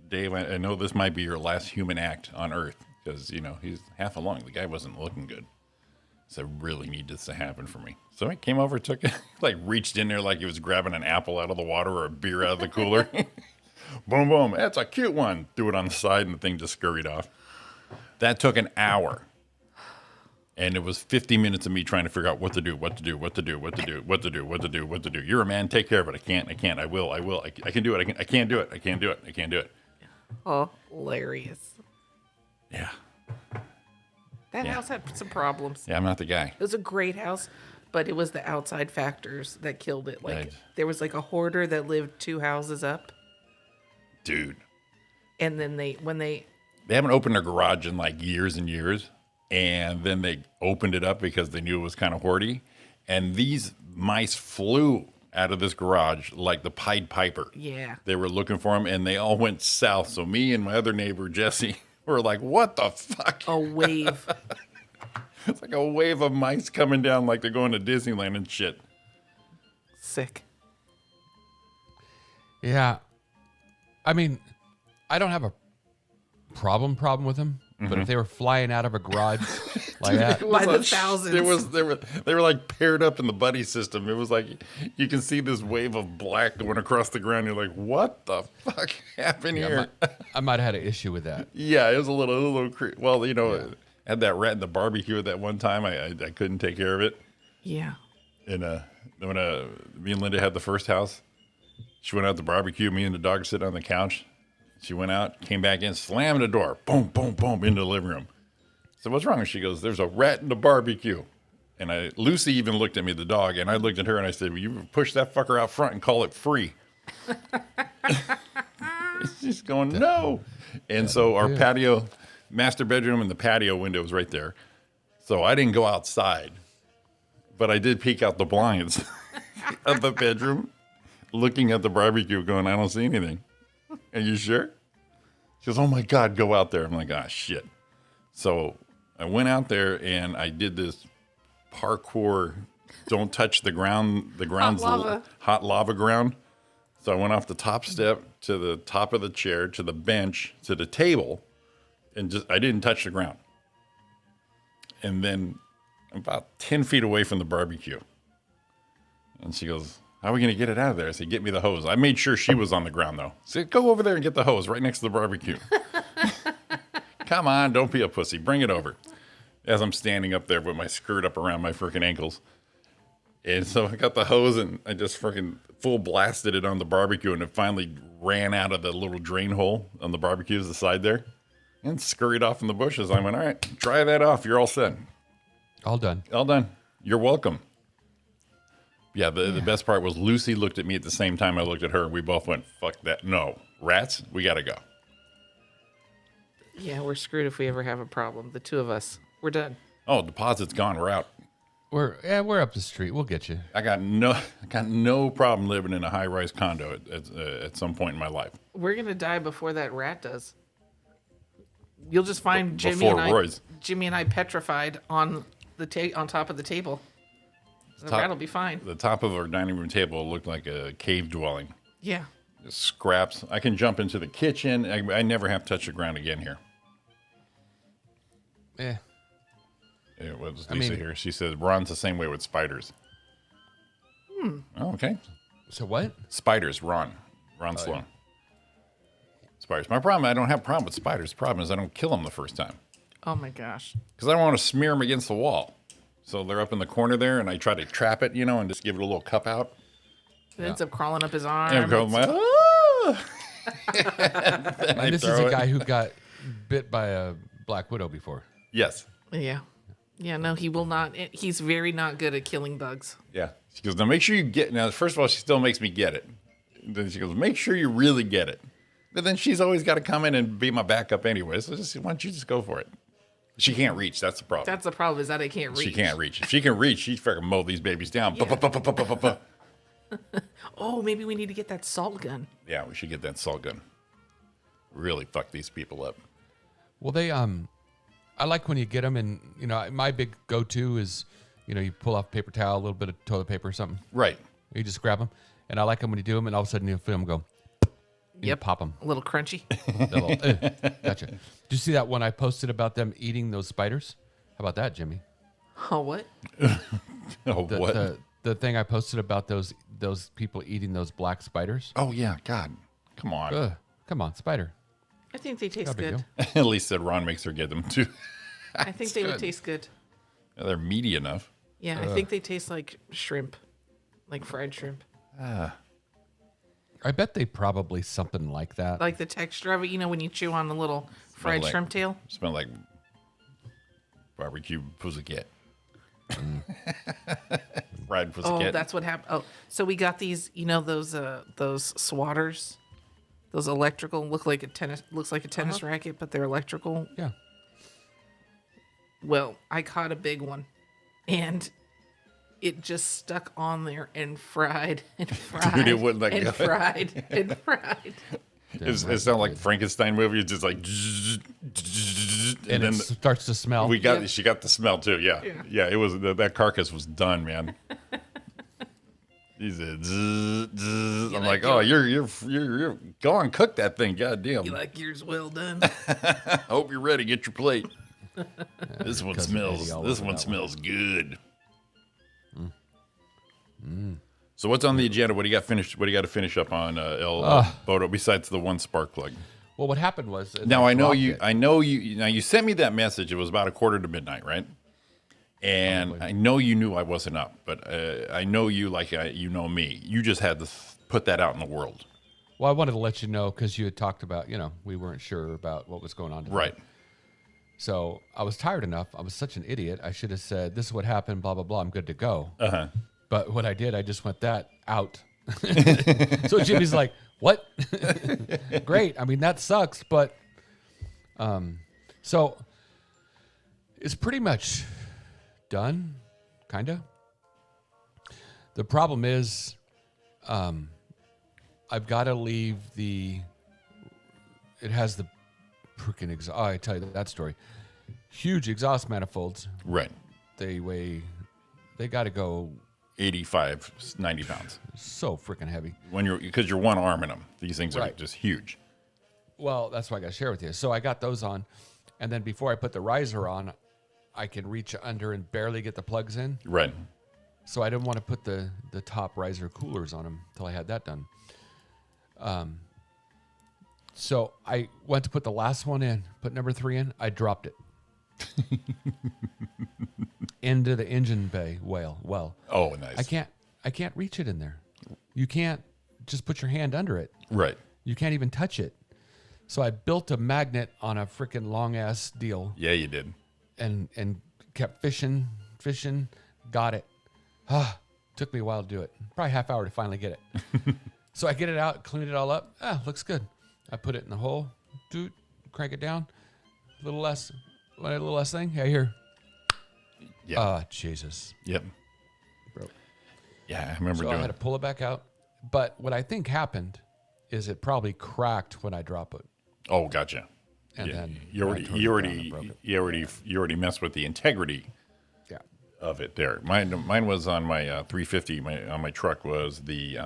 [SPEAKER 7] Dave, I know this might be your last human act on Earth because, you know, he's half a lung. The guy wasn't looking good. So I really need this to happen for me. So I came over, took it, like reached in there like he was grabbing an apple out of the water or a beer out of the cooler. Boom, boom. That's a cute one. Threw it on the side and the thing just scurried off. That took an hour. And it was 50 minutes of me trying to figure out what to do. You're a man. Take care of it. I can't. I will. I can do it. I can't do it. I can't do it.
[SPEAKER 8] Oh, hilarious.
[SPEAKER 7] Yeah.
[SPEAKER 8] That house had some problems.
[SPEAKER 7] Yeah, I'm not the guy.
[SPEAKER 8] It was a great house, but it was the outside factors that killed it. Like
[SPEAKER 7] Right.
[SPEAKER 8] there was like a hoarder that lived 2 houses up,
[SPEAKER 7] Dude.
[SPEAKER 8] and then they
[SPEAKER 7] Haven't opened their garage in like years and years. And then they opened it up because they knew it was kind of hoardy. And these mice flew out of this garage like the Pied Piper.
[SPEAKER 8] Yeah.
[SPEAKER 7] They were looking for them, and they all went south. So me and my other neighbor, Jesse, were like, what the fuck?
[SPEAKER 8] a wave.
[SPEAKER 7] It's like a wave of mice coming down like they're going to Disneyland and shit.
[SPEAKER 8] Sick.
[SPEAKER 6] Yeah. I mean, I don't have a problem with them, but if they were flying out of a garage like that,
[SPEAKER 8] By the thousands.
[SPEAKER 7] They were like paired up in the buddy system. It was like you can see this wave of black going across the ground. You're like, what the fuck happened here?
[SPEAKER 6] I might have had an issue with that.
[SPEAKER 7] Yeah, it was a little well, you know, I had that rat in the barbecue at that one time. I couldn't take care of it.
[SPEAKER 8] Yeah.
[SPEAKER 7] And when me and Linda had the first house, she went out to barbecue. Me and the dog sitting on the couch. She went out, came back in, slammed the door, boom, boom, boom, into the living room. So what's wrong? She goes, there's a rat in the barbecue. And Lucy even looked at me, the dog, and I looked at her and I said, well, you push that fucker out front and call it free. She's going, no. And so our patio, master bedroom and the patio window was right there. So I didn't go outside, but I did peek out the blinds of the bedroom, looking at the barbecue going, I don't see anything. Are you sure? She goes, oh my God, go out there. I'm like, ah, shit. So I went out there and I did this parkour, don't touch the ground. The ground's hot lava ground. So I went off the top step to the top of the chair, to the bench, to the table, and I didn't touch the ground. And then I'm about 10 feet away from the barbecue. And she goes, how are we going to get it out of there? I said, get me the hose. I made sure she was on the ground, though. I said, go over there and get the hose right next to the barbecue. Come on, don't be a pussy. Bring it over. As I'm standing up there with my skirt up around my freaking ankles. And so I got the hose and I just freaking full blasted it on the barbecue, and it finally ran out of the little drain hole on the barbecue to the side there and scurried off in the bushes. I went, all right, try that off. You're all set.
[SPEAKER 6] All done.
[SPEAKER 7] All done. You're welcome. Yeah, the best part was Lucy looked at me at the same time I looked at her. We both went, fuck that. No. Rats, we got to go.
[SPEAKER 8] Yeah, we're screwed if we ever have a problem. The two of us. We're done.
[SPEAKER 7] Oh, deposit's gone. We're out.
[SPEAKER 6] We're up the street. We'll get you.
[SPEAKER 7] I got no problem living in a high-rise condo at some point in my life.
[SPEAKER 8] We're going to die before that rat does. You'll just find Jimmy
[SPEAKER 7] Before
[SPEAKER 8] and
[SPEAKER 7] Roy's.
[SPEAKER 8] I petrified on on top of the table. The rat will be fine.
[SPEAKER 7] The top of our dining room table looked like a cave dwelling.
[SPEAKER 8] Yeah.
[SPEAKER 7] Just scraps. I can jump into the kitchen. I never have to touch the ground again here.
[SPEAKER 6] Yeah.
[SPEAKER 7] What does Lisa here? She says, Ron's the same way with spiders. Oh, okay.
[SPEAKER 6] So what?
[SPEAKER 7] Spiders, Ron Sloan. Yeah. Spiders. My problem, I don't have a problem with spiders. The problem is I don't kill them the first time.
[SPEAKER 8] Oh, my gosh.
[SPEAKER 7] Because I don't want to smear them against the wall. So they're up in the corner there, and I try to trap it, and just give it a little cup out.
[SPEAKER 8] It ends up crawling up his arm.
[SPEAKER 7] And go,
[SPEAKER 6] And this is a guy who got bit by a black widow before.
[SPEAKER 7] Yes.
[SPEAKER 8] Yeah. Yeah, no, he will not. He's very not good at killing bugs.
[SPEAKER 7] Yeah. She goes, now make sure you get. Now, first of all, she still makes me get it. Then she goes, make sure you really get it. But then she's always got to come in and be my backup anyway. So why don't you just go for it? She can't reach. That's the problem.
[SPEAKER 8] That's the problem, is that I can't reach.
[SPEAKER 7] She can't reach. If she can reach, she'd freaking mow these babies down.
[SPEAKER 8] Yeah. Oh, maybe we need to get that salt gun.
[SPEAKER 7] Yeah, we should get that salt gun. Really fuck these people up.
[SPEAKER 6] Well, they I like when you get them, and my big go-to is, you pull off paper towel, a little bit of toilet paper or something.
[SPEAKER 7] Right.
[SPEAKER 6] You just grab them, and I like them when you do them, and all of a sudden you feel them go. You
[SPEAKER 8] Yep.
[SPEAKER 6] pop them.
[SPEAKER 8] A little crunchy.
[SPEAKER 6] Gotcha. Did you see that one I posted about them eating those spiders? How about that, Jimmy?
[SPEAKER 8] Oh, what?
[SPEAKER 7] Oh,
[SPEAKER 6] The,
[SPEAKER 7] what?
[SPEAKER 6] the thing I posted about those people eating those black spiders?
[SPEAKER 7] Oh, yeah. God. Come on.
[SPEAKER 6] Ugh, come on, spider.
[SPEAKER 8] I think they taste
[SPEAKER 6] Not a big
[SPEAKER 8] good.
[SPEAKER 6] deal.
[SPEAKER 7] At least that Ron makes her get them, too.
[SPEAKER 8] I think they would taste good.
[SPEAKER 7] They're meaty enough.
[SPEAKER 8] Yeah, I think they taste like shrimp, like fried shrimp.
[SPEAKER 6] I bet they probably something like that.
[SPEAKER 8] Like the texture of it, when you chew on the little fried
[SPEAKER 7] like-
[SPEAKER 8] shrimp tail.
[SPEAKER 7] Smell like barbecue pussycat. Fried
[SPEAKER 8] Oh,
[SPEAKER 7] pussycat.
[SPEAKER 8] that's what happened. Oh, so we got these, those swatters, those electrical looks like a tennis racket, but they're electrical.
[SPEAKER 6] Yeah.
[SPEAKER 8] Well, I caught a big one, and it just stuck on there and fried and fried
[SPEAKER 7] it wouldn't let
[SPEAKER 8] and
[SPEAKER 7] go.
[SPEAKER 8] fried and fried.
[SPEAKER 7] It sounded like Frankenstein movie. It's just like,
[SPEAKER 6] And
[SPEAKER 7] then
[SPEAKER 6] it starts to smell.
[SPEAKER 7] she got the smell too. Yeah, yeah. It was that carcass was done, man. He said, zzz, zzz. I'm like, oh, you're go on, cook that thing. God damn.
[SPEAKER 8] You like yours well done?
[SPEAKER 7] I hope you're ready. Get your plate. This one
[SPEAKER 6] Cousin
[SPEAKER 7] smells.
[SPEAKER 6] Eddie all
[SPEAKER 7] This
[SPEAKER 6] over
[SPEAKER 7] one
[SPEAKER 6] that
[SPEAKER 7] smells good. So what's on the agenda? What do you got finished? What do you got to finish up on El Bodo besides the one spark plug?
[SPEAKER 6] Well, what happened was
[SPEAKER 7] Now I know
[SPEAKER 6] dropped
[SPEAKER 7] you.
[SPEAKER 6] it.
[SPEAKER 7] I know you. Now you sent me that message. It was about 1:45, right? And I know you knew I wasn't up, but I know you like you know me. You just had to put that out in the world,
[SPEAKER 6] Well, I wanted to let you know because you had talked about, we weren't sure about what was going on today.
[SPEAKER 7] right?
[SPEAKER 6] So I was tired enough. I was such an idiot. I should have said, this is what happened, blah, blah, blah. I'm good to go.
[SPEAKER 7] Uh-huh.
[SPEAKER 6] But what I did, I just went that out. So Jimmy's like, what? Great. I mean, that sucks. But so it's pretty much done, kind of. The problem is I've got to leave it has the freaking exhaust. Oh, I tell you that story. Huge exhaust manifolds.
[SPEAKER 7] Right.
[SPEAKER 6] They got to go
[SPEAKER 7] 85, 90 pounds.
[SPEAKER 6] so freaking heavy.
[SPEAKER 7] Because you're one arm in them. These things are
[SPEAKER 6] Right.
[SPEAKER 7] just huge.
[SPEAKER 6] Well, that's what I got to share with you. So I got those on, and then before I put the riser on, I can reach under and barely get the plugs in.
[SPEAKER 7] Right.
[SPEAKER 6] So I didn't want to put the top riser coolers on them until I had that done. So I went to put the last one in, put number 3 in. I dropped it into the engine bay well.
[SPEAKER 7] Oh, nice.
[SPEAKER 6] I can't reach it in there. You can't just put your hand under it.
[SPEAKER 7] Right.
[SPEAKER 6] You can't even touch it. So I built a magnet on a freaking long ass deal
[SPEAKER 7] Yeah, you did.
[SPEAKER 6] and kept fishing, got it. Took me a while to do it. Probably half hour to finally get it. So I get it out, clean it all up. Looks good. I put it in the hole, crank it down. A little less thing. Yeah, here.
[SPEAKER 7] Yeah.
[SPEAKER 6] Jesus.
[SPEAKER 7] Yep.
[SPEAKER 6] Broke.
[SPEAKER 7] Yeah, I remember
[SPEAKER 6] So I
[SPEAKER 7] doing
[SPEAKER 6] had to pull it back out. But what I think happened is it probably cracked when I drop it.
[SPEAKER 7] Oh, gotcha.
[SPEAKER 6] And
[SPEAKER 7] Yeah,
[SPEAKER 6] then
[SPEAKER 7] you
[SPEAKER 6] when I turned it down, it broke it.
[SPEAKER 7] you already messed with the integrity
[SPEAKER 6] Yeah.
[SPEAKER 7] of it there. Mine was on my 350. On my truck was the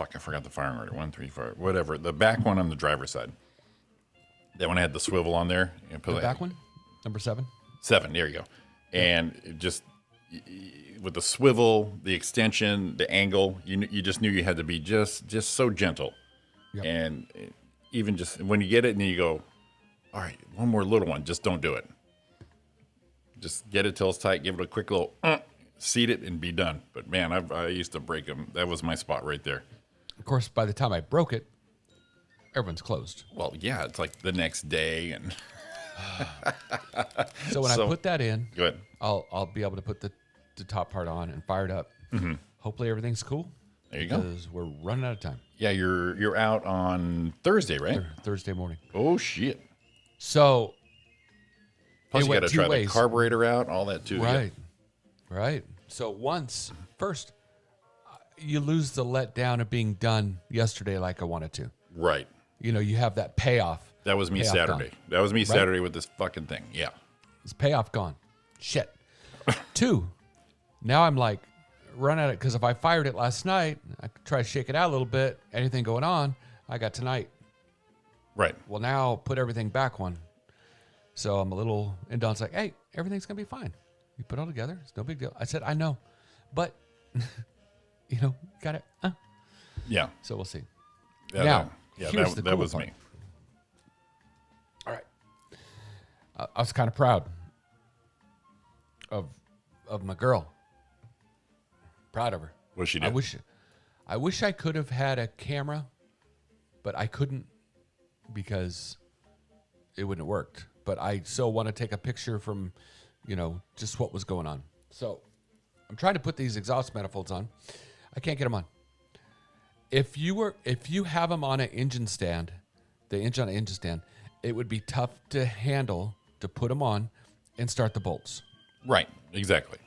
[SPEAKER 7] I forgot the firing order. 134, whatever. The back one on the driver's side. That one had the swivel on there. And put
[SPEAKER 6] The back one, number 7.
[SPEAKER 7] 7. There you go. And it just with the swivel, the extension, the angle, you just knew you had to be just so gentle.
[SPEAKER 6] Yep.
[SPEAKER 7] And even just when you get it and you go, all right, one more little one, just don't do it. Just get it till it's tight, give it a quick little seat it and be done. But man, I used to break them. That was my spot right there.
[SPEAKER 6] Of course, by the time I broke it, everyone's closed.
[SPEAKER 7] Well, yeah, it's like the next day and
[SPEAKER 6] So when I put that in,
[SPEAKER 7] good.
[SPEAKER 6] I'll be able to put the top part on and fire it up. Hopefully everything's cool.
[SPEAKER 7] There you go.
[SPEAKER 6] Because we're running out of time.
[SPEAKER 7] Yeah, you're out on Thursday, right?
[SPEAKER 6] Thursday morning.
[SPEAKER 7] Oh shit.
[SPEAKER 6] So
[SPEAKER 7] Plus
[SPEAKER 6] it
[SPEAKER 7] you
[SPEAKER 6] went
[SPEAKER 7] got to
[SPEAKER 6] two
[SPEAKER 7] try
[SPEAKER 6] ways.
[SPEAKER 7] the carburetor out, all that too.
[SPEAKER 6] Right. So you lose the letdown of being done yesterday like I wanted to.
[SPEAKER 7] Right.
[SPEAKER 6] You know, you have that payoff.
[SPEAKER 7] That was me
[SPEAKER 6] Payoff
[SPEAKER 7] Saturday.
[SPEAKER 6] gone.
[SPEAKER 7] That was me Saturday with this fucking thing. Yeah.
[SPEAKER 6] It's payoff gone. Shit. 2, now I'm like, run at it, because if I fired it last night, I could try to shake it out a little bit. Anything going on, I got tonight.
[SPEAKER 7] Right.
[SPEAKER 6] Well, now put everything back one. So I'm a little, and Don's like, hey, everything's going to be fine. You put it all together. It's no big deal. I said, I know, but, you know, got it.
[SPEAKER 7] Yeah.
[SPEAKER 6] So we'll see.
[SPEAKER 7] Yeah,
[SPEAKER 6] Now,
[SPEAKER 7] that,
[SPEAKER 6] here's the
[SPEAKER 7] that
[SPEAKER 6] cool
[SPEAKER 7] was
[SPEAKER 6] part.
[SPEAKER 7] me.
[SPEAKER 6] All right. I was kind of proud of my girl. Proud of her.
[SPEAKER 7] What she
[SPEAKER 6] I
[SPEAKER 7] did?
[SPEAKER 6] wish I could have had a camera, but I couldn't because it wouldn't have worked. But I so want to take a picture from, you know, just what was going on. So I'm trying to put these exhaust manifolds on. I can't get them on. If you have them on an engine stand, the engine on an engine stand, it would be tough to handle to put them on and start the bolts.
[SPEAKER 7] Right. Exactly.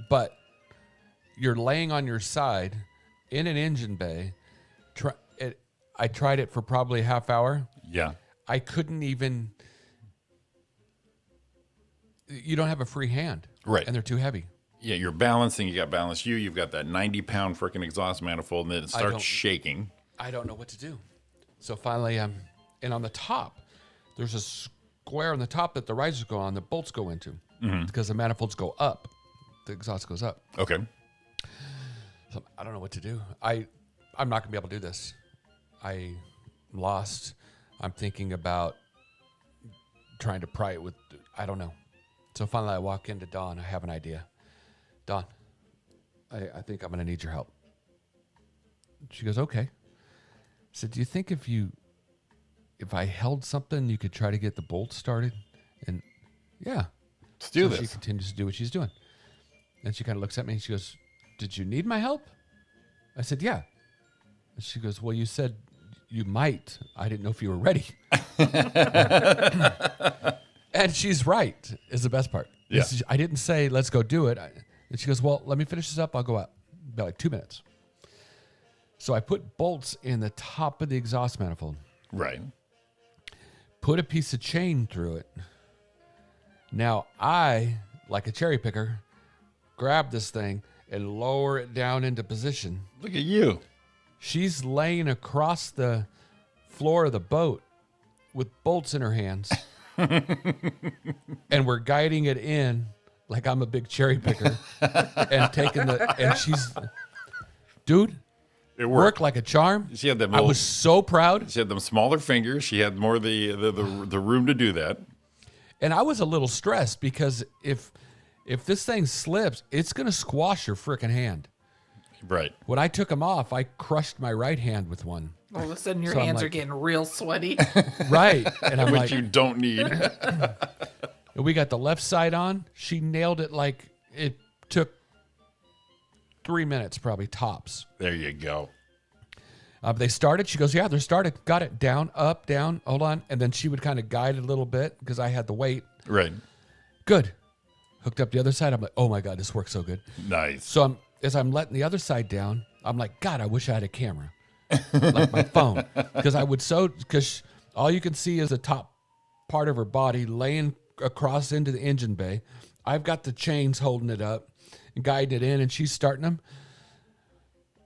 [SPEAKER 6] But you're laying on your side in an engine bay. I tried it for probably a half hour.
[SPEAKER 7] Yeah.
[SPEAKER 6] I couldn't even. You don't have a free hand,
[SPEAKER 7] Right.
[SPEAKER 6] And they're too heavy.
[SPEAKER 7] Yeah, you're balancing. You got balance you. You've got that 90-pound freaking exhaust manifold, and then it
[SPEAKER 6] don't-
[SPEAKER 7] starts shaking.
[SPEAKER 6] I don't know what to do. So finally, and on the top, there's a square on the top that the risers go on, the bolts go into, because the manifolds go up, the exhaust goes up.
[SPEAKER 7] Okay.
[SPEAKER 6] So I don't know what to do. I'm not gonna be able to do this. I'm lost. I'm thinking about trying to pry it with. I don't know. So finally, I walk into Dawn. I have an idea. Dawn, I think I'm gonna need your help. She goes, okay. I said, do you think if I held something, you could try to get the bolts started? And yeah.
[SPEAKER 7] Let's do
[SPEAKER 6] So she
[SPEAKER 7] this.
[SPEAKER 6] continues to do what she's doing. And she kind of looks at me and she goes, did you need my help? I said, yeah. And she goes, well, you said you might. I didn't know if you were ready. And she's right, is the best part.
[SPEAKER 7] Yeah.
[SPEAKER 6] I didn't say, let's go do it. And she goes, well, let me finish this up. I'll go out. About like 2 minutes. So I put bolts in the top of the exhaust manifold,
[SPEAKER 7] Right.
[SPEAKER 6] put a piece of chain through it. Now I, like a cherry picker, grab this thing and lower it down into position.
[SPEAKER 7] Look at you.
[SPEAKER 6] She's laying across the floor of the boat with bolts in her hands. And we're guiding it in like I'm a big cherry picker and taking and she's, dude,
[SPEAKER 7] It
[SPEAKER 6] worked like a charm.
[SPEAKER 7] She had that
[SPEAKER 6] I
[SPEAKER 7] little-
[SPEAKER 6] was so proud.
[SPEAKER 7] She had them smaller fingers. She had more the room to do that.
[SPEAKER 6] And I was a little stressed because if this thing slips, it's going to squash your freaking hand.
[SPEAKER 7] Right.
[SPEAKER 6] When I took them off, I crushed my right hand with one.
[SPEAKER 8] All of a sudden, your
[SPEAKER 6] So I'm
[SPEAKER 8] hands are
[SPEAKER 6] like-
[SPEAKER 8] getting real sweaty.
[SPEAKER 6] Right. And I'm
[SPEAKER 7] Which
[SPEAKER 6] like,
[SPEAKER 7] you don't need.
[SPEAKER 6] and we got the left side on. She nailed it like it took 3 minutes, probably tops.
[SPEAKER 7] There you go.
[SPEAKER 6] They started. She goes, yeah, they're started. Got it. Down, up, down. Hold on. And then she would kind of guide it a little bit because I had the weight.
[SPEAKER 7] Right.
[SPEAKER 6] Good. Hooked up the other side. I'm like, oh my God, this works so good.
[SPEAKER 7] Nice.
[SPEAKER 6] So as I'm letting the other side down, I'm like, God, I wish I had a camera, like my phone, because because all you can see is the top part of her body laying across into the engine bay. I've got the chains holding it up and guiding it in, and she's starting them.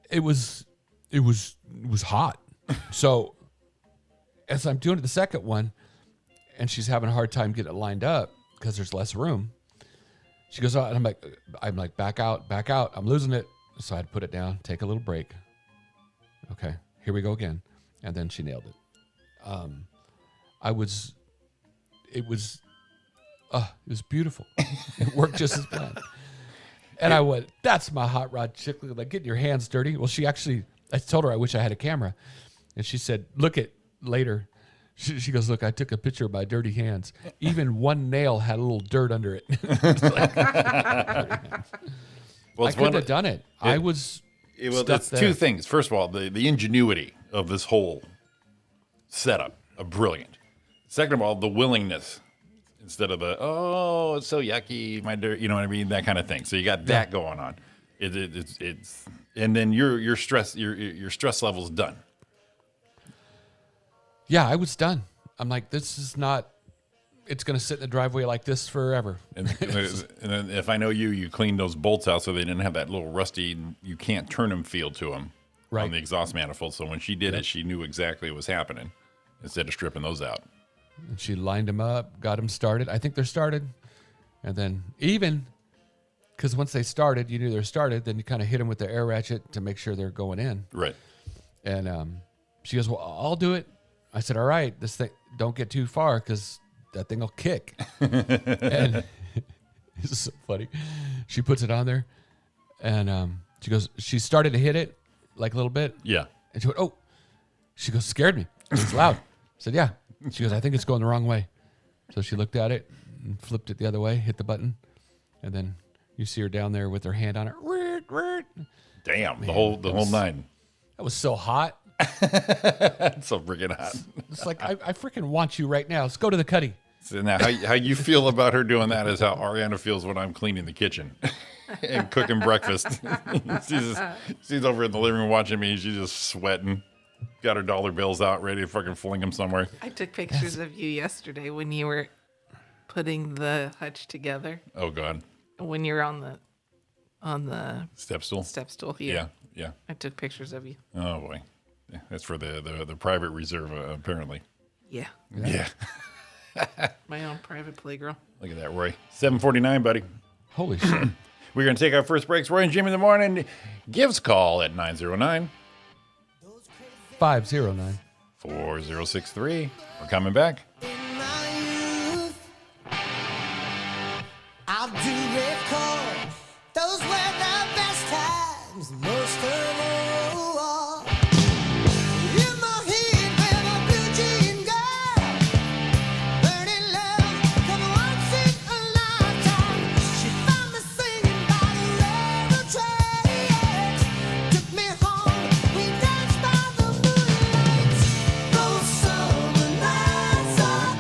[SPEAKER 6] It was hot. So as I'm doing the second one, and she's having a hard time getting it lined up because there's less room. She goes out, and I'm like, back out. I'm losing it. So I'd put it down, take a little break. Okay, here we go again. And then she nailed it. It was beautiful. It worked just as planned. And I went, that's my hot rod chick. Like, getting your hands dirty. Well, I told her I wish I had a camera. And she said, look at later. She goes, look, I took a picture of my dirty hands. Even one nail had a little dirt under it. It's like,
[SPEAKER 7] Well,
[SPEAKER 6] I
[SPEAKER 7] it's
[SPEAKER 6] couldn't have done it. I was stuck
[SPEAKER 7] it's
[SPEAKER 6] there.
[SPEAKER 7] two things. First of all, the ingenuity of this whole setup, brilliant. Second of all, the willingness instead of the, oh, it's so yucky, my dirt, you know what I mean, that kind of thing. So you got that going on. It's And then your stress level's done.
[SPEAKER 6] Yeah, I was done. I'm like, this is not. It's going to sit in the driveway like this forever.
[SPEAKER 7] And then if I know you cleaned those bolts out so they didn't have that little rusty, you can't turn them feel to them
[SPEAKER 6] Right.
[SPEAKER 7] on the exhaust manifold. So when she did it, she knew exactly what was happening instead of stripping those out.
[SPEAKER 6] And she lined them up, got them started. I think they're started. And then even because once they started, you knew they're started. Then you kind of hit them with the air ratchet to make sure they're going in.
[SPEAKER 7] Right.
[SPEAKER 6] And she goes, "Well, I'll do it." I said, "All right, this thing, don't get too far because that thing will kick." And it's so funny. She puts it on there, and she goes, she started to hit it like a little bit.
[SPEAKER 7] Yeah.
[SPEAKER 6] And she went, "Oh," she goes, "Scared me. It's loud." I said, "Yeah." She goes, "I think it's going the wrong way." So she looked at it and flipped it the other way, hit the button, and then you see her down there with her hand on it.
[SPEAKER 7] Damn, the whole nine.
[SPEAKER 6] That was so hot.
[SPEAKER 7] That's so freaking hot.
[SPEAKER 6] It's like, I freaking want you right now. Let's go to the cutty.
[SPEAKER 7] So now, how you feel about her doing that is how Ariana feels when I'm cleaning the kitchen and cooking breakfast. she's over in the living room watching me. She's just sweating. Got her dollar bills out, ready to fucking fling them somewhere.
[SPEAKER 8] I took pictures of you yesterday when you were putting the hutch together.
[SPEAKER 7] Oh God,
[SPEAKER 8] When you're on the
[SPEAKER 7] step stool.
[SPEAKER 8] step stool here.
[SPEAKER 7] Yeah.
[SPEAKER 8] I took pictures of you.
[SPEAKER 7] Oh boy, yeah, that's for the private reserve apparently.
[SPEAKER 8] Yeah.
[SPEAKER 7] Yeah.
[SPEAKER 8] My own private playgirl.
[SPEAKER 7] Look at that, Roy. 7:49, buddy.
[SPEAKER 6] Holy shit.
[SPEAKER 7] We're going to take our first breaks. Roy and Jimmy in the morning. Give us a call at 909
[SPEAKER 6] 509.
[SPEAKER 7] 4063. We're coming back.
[SPEAKER 5] In my youth, I'll do recall. Those were the best times, most of all. In my head, where a blue jean girl, burning love, come once in a lifetime. She found me singing by the railroad tracks, took me home, we danced by the moonlight. Those summer nights are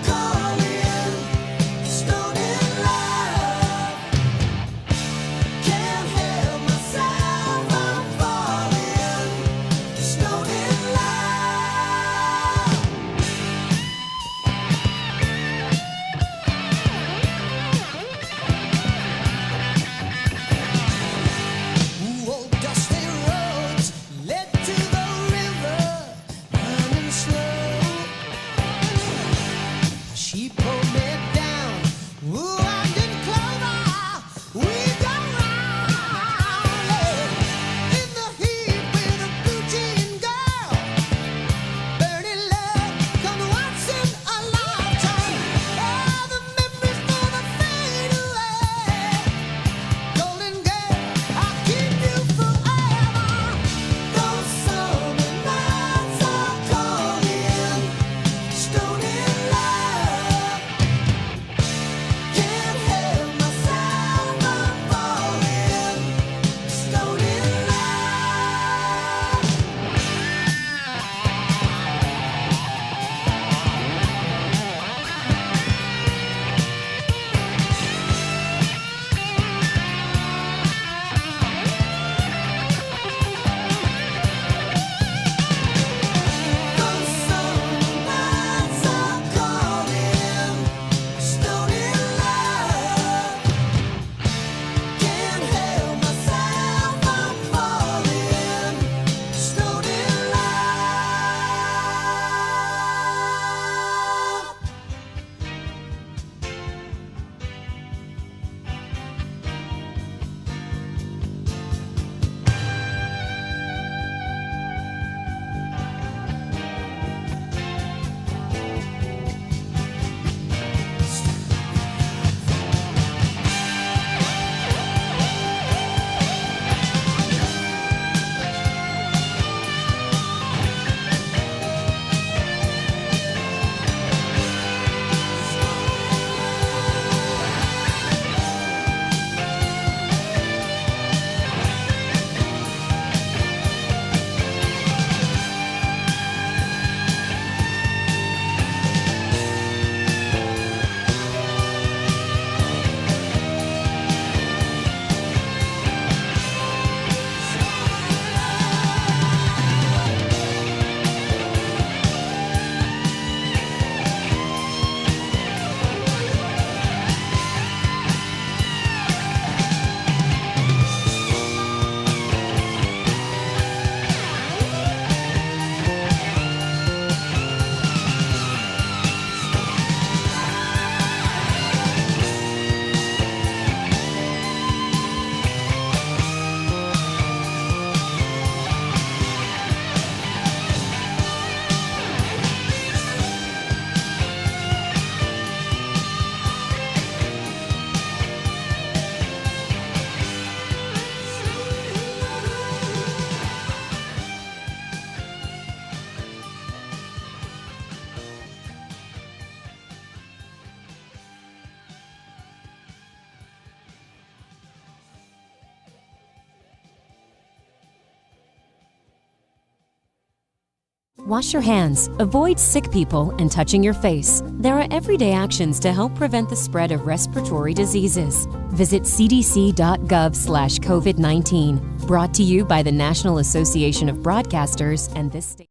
[SPEAKER 4] Wash your hands, avoid sick people, and touching your face. There are everyday actions to help prevent the spread of respiratory diseases. Visit cdc.gov/COVID-19. Brought to you by the National Association of Broadcasters and this state.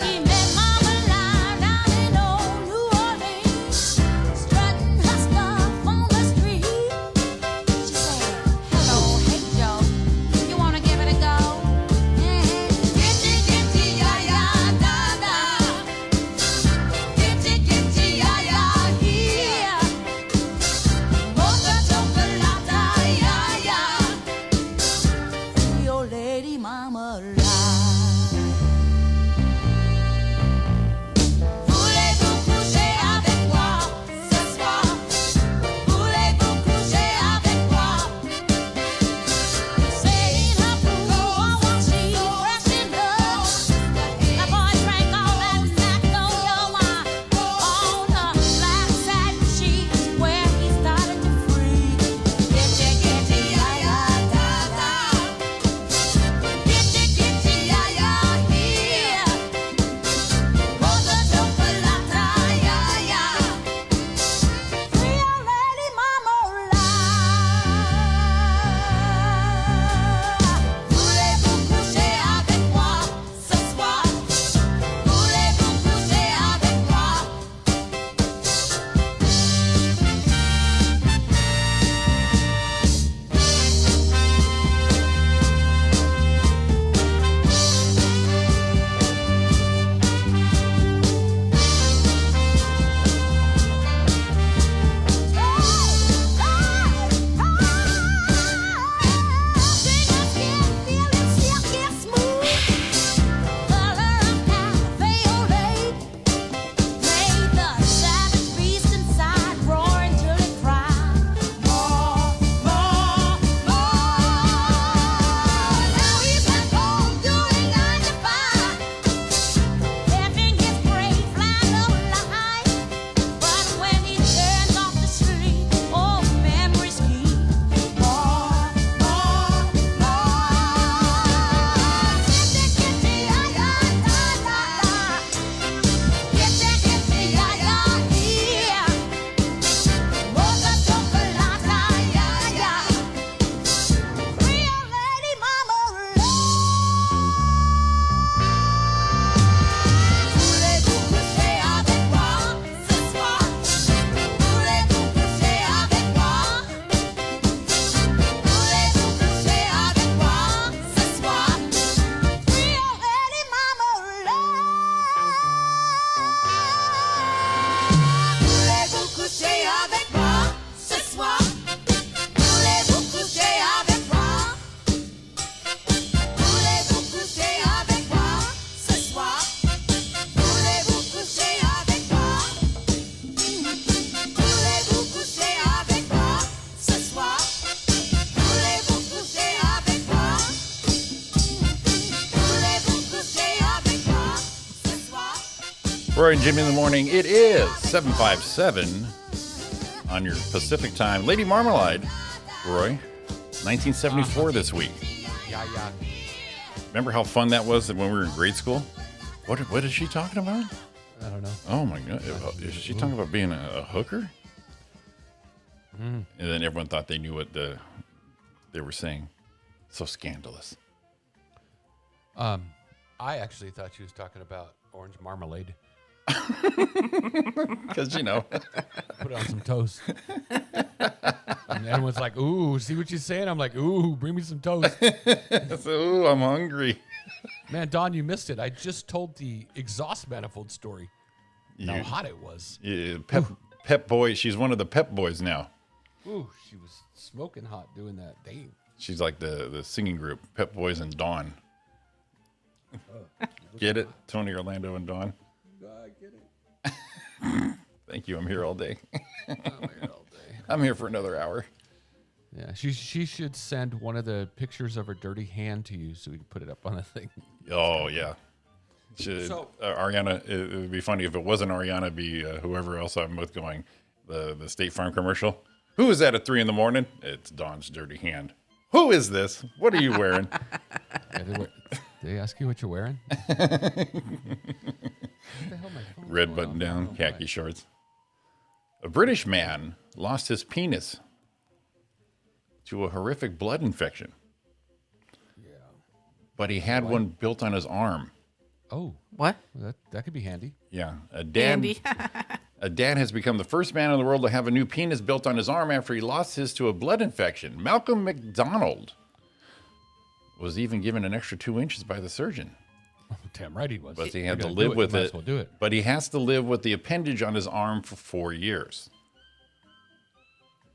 [SPEAKER 2] He met Mama Lime down in old New Orleans, strutting her stuff on the street. She said, "Hello, hey Joe, you wanna give it a go?" Gitty gitty ya ya da da, gitty gitty ya ya here, mocha chocolate ya ya, your lady Mama Lime. Voulez-vous coucher avec moi ce soir? Voulez-vous coucher avec moi? Saying her fool when she's fresh in love. That boy drank all that Magnolia wine on the black satin sheets where he started to freak. Gitty gitty ya ya da da, gitty gitty ya ya here. Mocha chocolate ya ya, Creole lady Mama Lime. Voulez-vous coucher avec moi ce soir? Voulez-vous coucher avec moi? But when he turns off the street, oh, memories keep more. Gitty gitty ya ya da da, gitty gitty ya ya here, mocha chocolate ya ya, Creole lady Mama Lime. Voulez-vous coucher avec moi ce soir? Voulez-vous coucher avec moi? Voulez-vous coucher avec moi ce soir? Creole lady Mama Lime. Voulez-vous coucher avec moi ce soir? Voulez-vous coucher avec moi? Voulez-vous coucher avec moi ce soir? Voulez-vous coucher avec moi? Voulez-vous coucher avec moi ce soir? Voulez-vous coucher avec moi? Voulez-vous coucher avec moi ce soir?
[SPEAKER 7] Roy and Jimmy in the morning. It is 7:57 on your Pacific time. Lady Marmalade, Roy, 1974 this week.
[SPEAKER 6] Yeah, yeah.
[SPEAKER 7] Remember how fun that was when we were in grade school? What is she talking about?
[SPEAKER 6] I don't know.
[SPEAKER 7] Oh my God. Is she talking about being a hooker? And then everyone thought they knew what they were saying. So scandalous.
[SPEAKER 6] I actually thought she was talking about orange marmalade.
[SPEAKER 7] Because, you know.
[SPEAKER 6] Put it on some toast. And everyone's like, ooh, see what you're saying? I'm like, ooh, bring me some toast.
[SPEAKER 7] Ooh, I'm hungry.
[SPEAKER 6] Man, Don, you missed it. I just told the exhaust manifold story. How hot it was.
[SPEAKER 7] Yeah, Pep Boy. She's one of the Pep Boys now.
[SPEAKER 6] Ooh, she was smoking hot doing that. Dang.
[SPEAKER 7] She's like the singing group, Pep Boys and Dawn. Get it? Tony Orlando and Dawn.
[SPEAKER 6] I get it.
[SPEAKER 7] Thank you. I'm here all day.
[SPEAKER 6] I'm here all day.
[SPEAKER 7] I'm here for another hour.
[SPEAKER 6] Yeah, she should send one of the pictures of her dirty hand to you so we can put it up on the thing.
[SPEAKER 7] Oh yeah. Should,
[SPEAKER 6] So-
[SPEAKER 7] Ariana, it would be funny if it wasn't Ariana, it'd be whoever else I'm with going. The State Farm commercial. Who is that at 3 a.m? It's Dawn's dirty hand. Who is this? What are you wearing?
[SPEAKER 6] Yeah, they ask you what you're wearing?
[SPEAKER 7] Red button down, khaki shorts. A British man lost his penis to a horrific blood infection. Yeah. But he had one built on his arm.
[SPEAKER 6] Oh,
[SPEAKER 8] What?
[SPEAKER 6] well, that could be handy.
[SPEAKER 7] Yeah. A dad has become the first man in the world to have a new penis built on his arm after he lost his to a blood infection. Malcolm McDonald was even given an extra 2 inches by the surgeon.
[SPEAKER 6] Damn right he was.
[SPEAKER 7] But he
[SPEAKER 6] You're
[SPEAKER 7] had to
[SPEAKER 6] gonna
[SPEAKER 7] live
[SPEAKER 6] do
[SPEAKER 7] with
[SPEAKER 6] you might
[SPEAKER 7] it.
[SPEAKER 6] as well do it.
[SPEAKER 7] But he has to live with the appendage on his arm for 4 years.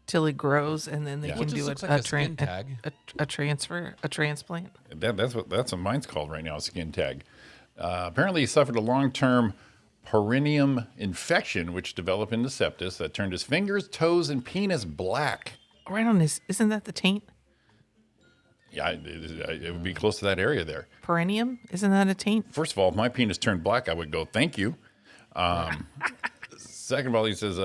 [SPEAKER 8] Till it grows, and then they
[SPEAKER 7] Yeah.
[SPEAKER 8] can
[SPEAKER 7] Well,
[SPEAKER 6] it
[SPEAKER 8] do
[SPEAKER 6] just
[SPEAKER 8] a,
[SPEAKER 6] looks like
[SPEAKER 8] a,
[SPEAKER 6] a skin tag.
[SPEAKER 8] a transfer, a transplant.
[SPEAKER 7] That's what mine's called right now, a skin tag. Apparently, he suffered a long-term perineum infection, which developed into sepsis that turned his fingers, toes, and penis black.
[SPEAKER 8] Right on his, isn't that the taint?
[SPEAKER 7] Yeah, it would be close to that area there.
[SPEAKER 8] Perineum? Isn't that a taint?
[SPEAKER 7] First of all, if my penis turned black, I would go, thank you. Second of all, he says,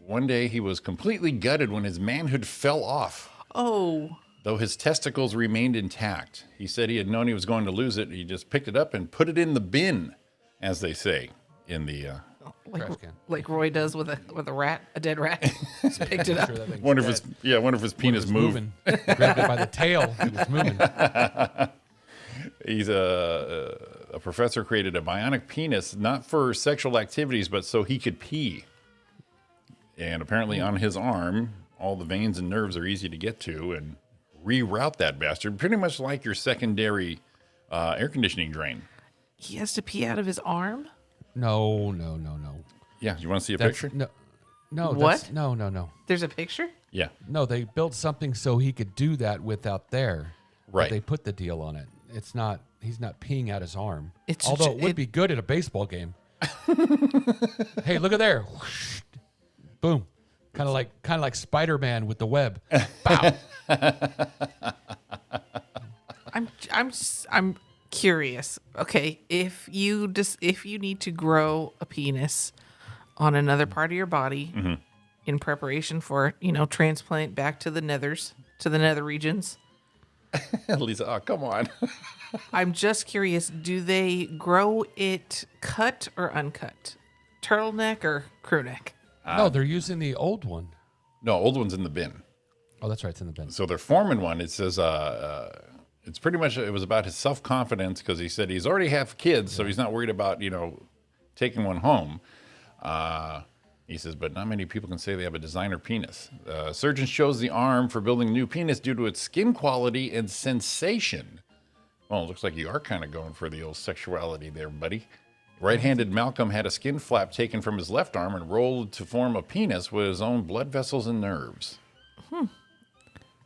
[SPEAKER 7] one day he was completely gutted when his manhood fell off,
[SPEAKER 8] Oh,
[SPEAKER 7] though his testicles remained intact. He said he had known he was going to lose it. He just picked it up and put it in the bin, as they say in the...
[SPEAKER 8] like,
[SPEAKER 6] Trash can.
[SPEAKER 8] like Roy does with a rat, a dead rat. Just picked it up.
[SPEAKER 6] Sure that thing's
[SPEAKER 7] wonder if
[SPEAKER 6] dead.
[SPEAKER 7] his penis moved.
[SPEAKER 6] moving. Grabbed it by the tail. He was moving.
[SPEAKER 7] He's a professor created a bionic penis, not for sexual activities, but so he could pee. And apparently on his arm, all the veins and nerves are easy to get to and reroute that bastard, pretty much like your secondary air conditioning drain.
[SPEAKER 8] He has to pee out of his arm?
[SPEAKER 6] No.
[SPEAKER 7] Yeah, you want to see a
[SPEAKER 6] That's,
[SPEAKER 7] picture?
[SPEAKER 6] No.
[SPEAKER 8] What?
[SPEAKER 6] That's, no.
[SPEAKER 8] There's a picture?
[SPEAKER 7] Yeah,
[SPEAKER 6] No, they built something so he could do that without there. But
[SPEAKER 7] Right.
[SPEAKER 6] they put the deal on it. It's not. He's not peeing out his arm.
[SPEAKER 8] It's
[SPEAKER 6] Although
[SPEAKER 8] ju-
[SPEAKER 6] it would
[SPEAKER 8] it-
[SPEAKER 6] be good at a baseball game. Hey, look at there. Whoosh. Boom. Kind of like Spider-Man with the web. Bow.
[SPEAKER 8] I'm curious. Okay, if you need to grow a penis on another part of your body in preparation for, transplant back to the nethers, to the nether regions,
[SPEAKER 7] Lisa, oh, come on.
[SPEAKER 8] I'm just curious, do they grow it cut or uncut? Turtleneck or crew neck?
[SPEAKER 6] No, they're using the old one.
[SPEAKER 7] No, old one's in the bin.
[SPEAKER 6] Oh, that's right. It's in the bin.
[SPEAKER 7] So they're forming one. It says it's pretty much, it was about his self-confidence because he said he's already have kids, so he's not worried about, taking one home. He says, but not many people can say they have a designer penis. Surgeons chose the arm for building a new penis due to its skin quality and sensation. Well, it looks like you are kind of going for the old sexuality there, buddy. Right-handed Malcolm had a skin flap taken from his left arm and rolled to form a penis with his own blood vessels and nerves.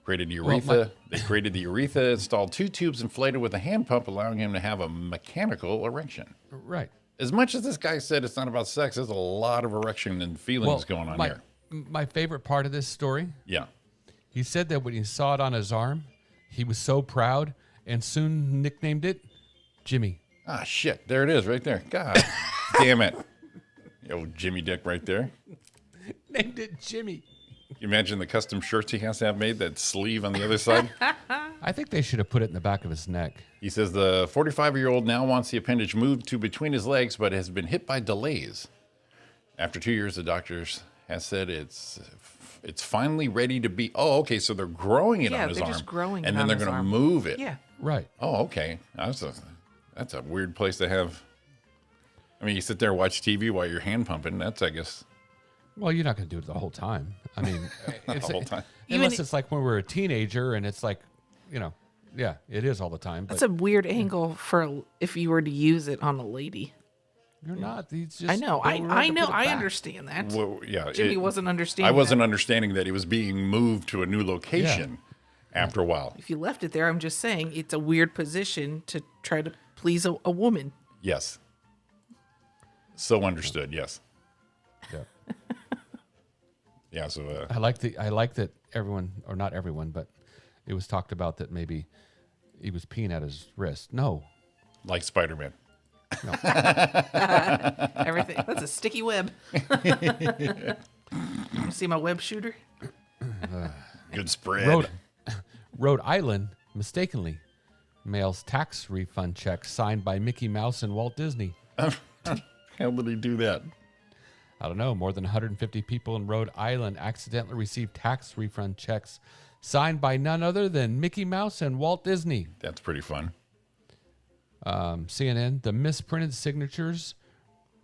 [SPEAKER 7] Created urethra. They created the urethra, installed 2 tubes inflated with a hand pump, allowing him to have a mechanical erection.
[SPEAKER 6] Right.
[SPEAKER 7] As much as this guy said it's not about sex, there's a lot of erection and feelings going on here.
[SPEAKER 6] My favorite part of this story,
[SPEAKER 7] Yeah.
[SPEAKER 6] he said that when he saw it on his arm, he was so proud and soon nicknamed it Jimmy.
[SPEAKER 7] Ah, shit. There it is right there. God damn it. Yo, Jimmy Dick right there.
[SPEAKER 6] Named it Jimmy.
[SPEAKER 7] You imagine the custom shirts he has to have made, that sleeve on the other side?
[SPEAKER 6] I think they should have put it in the back of his neck.
[SPEAKER 7] He says the 45-year-old now wants the appendage moved to between his legs, but has been hit by delays. After 2 years, the doctors has said it's finally ready to be. Oh, okay. So they're growing it
[SPEAKER 8] Yeah,
[SPEAKER 7] on his
[SPEAKER 8] they're
[SPEAKER 7] arm,
[SPEAKER 8] just growing
[SPEAKER 7] and
[SPEAKER 8] it
[SPEAKER 7] then
[SPEAKER 8] on
[SPEAKER 7] they're
[SPEAKER 8] his
[SPEAKER 7] going to
[SPEAKER 8] arm.
[SPEAKER 7] move it.
[SPEAKER 8] Yeah.
[SPEAKER 6] Right.
[SPEAKER 7] Oh, okay. That's a weird place to have. I mean, you sit there and watch TV while you're hand pumping. That's, I guess.
[SPEAKER 6] Well, you're not going to do it the whole time. I mean, it's,
[SPEAKER 7] The whole time.
[SPEAKER 6] unless
[SPEAKER 8] Even-
[SPEAKER 6] it's like when we're a teenager and it's like, yeah, it is all the time. But
[SPEAKER 8] That's a weird angle for if you were to use it on a lady.
[SPEAKER 6] you're not. It's just
[SPEAKER 8] I know.
[SPEAKER 6] don't remember
[SPEAKER 8] I
[SPEAKER 6] to
[SPEAKER 8] know.
[SPEAKER 6] put it
[SPEAKER 8] I
[SPEAKER 6] back.
[SPEAKER 8] understand that.
[SPEAKER 7] Well, yeah.
[SPEAKER 8] Jimmy wasn't understanding.
[SPEAKER 7] I wasn't
[SPEAKER 8] that.
[SPEAKER 7] understanding that he was being moved to a new location after a while.
[SPEAKER 8] If you left it there, I'm just saying it's a weird position to try to please a woman.
[SPEAKER 7] Yes. So understood. Yes.
[SPEAKER 6] Yeah.
[SPEAKER 7] Yeah. So
[SPEAKER 6] I like that everyone, or not everyone, but it was talked about that maybe he was peeing at his wrist. No.
[SPEAKER 7] Like Spider-Man.
[SPEAKER 8] Everything. That's a sticky web. You see my web shooter?
[SPEAKER 7] Good spread.
[SPEAKER 6] Rhode Island mistakenly mails tax refund checks signed by Mickey Mouse and Walt Disney.
[SPEAKER 7] How did he do that?
[SPEAKER 6] I don't know. More than 150 people in Rhode Island accidentally received tax refund checks signed by none other than Mickey Mouse and Walt Disney.
[SPEAKER 7] That's pretty fun.
[SPEAKER 6] CNN, the misprinted signatures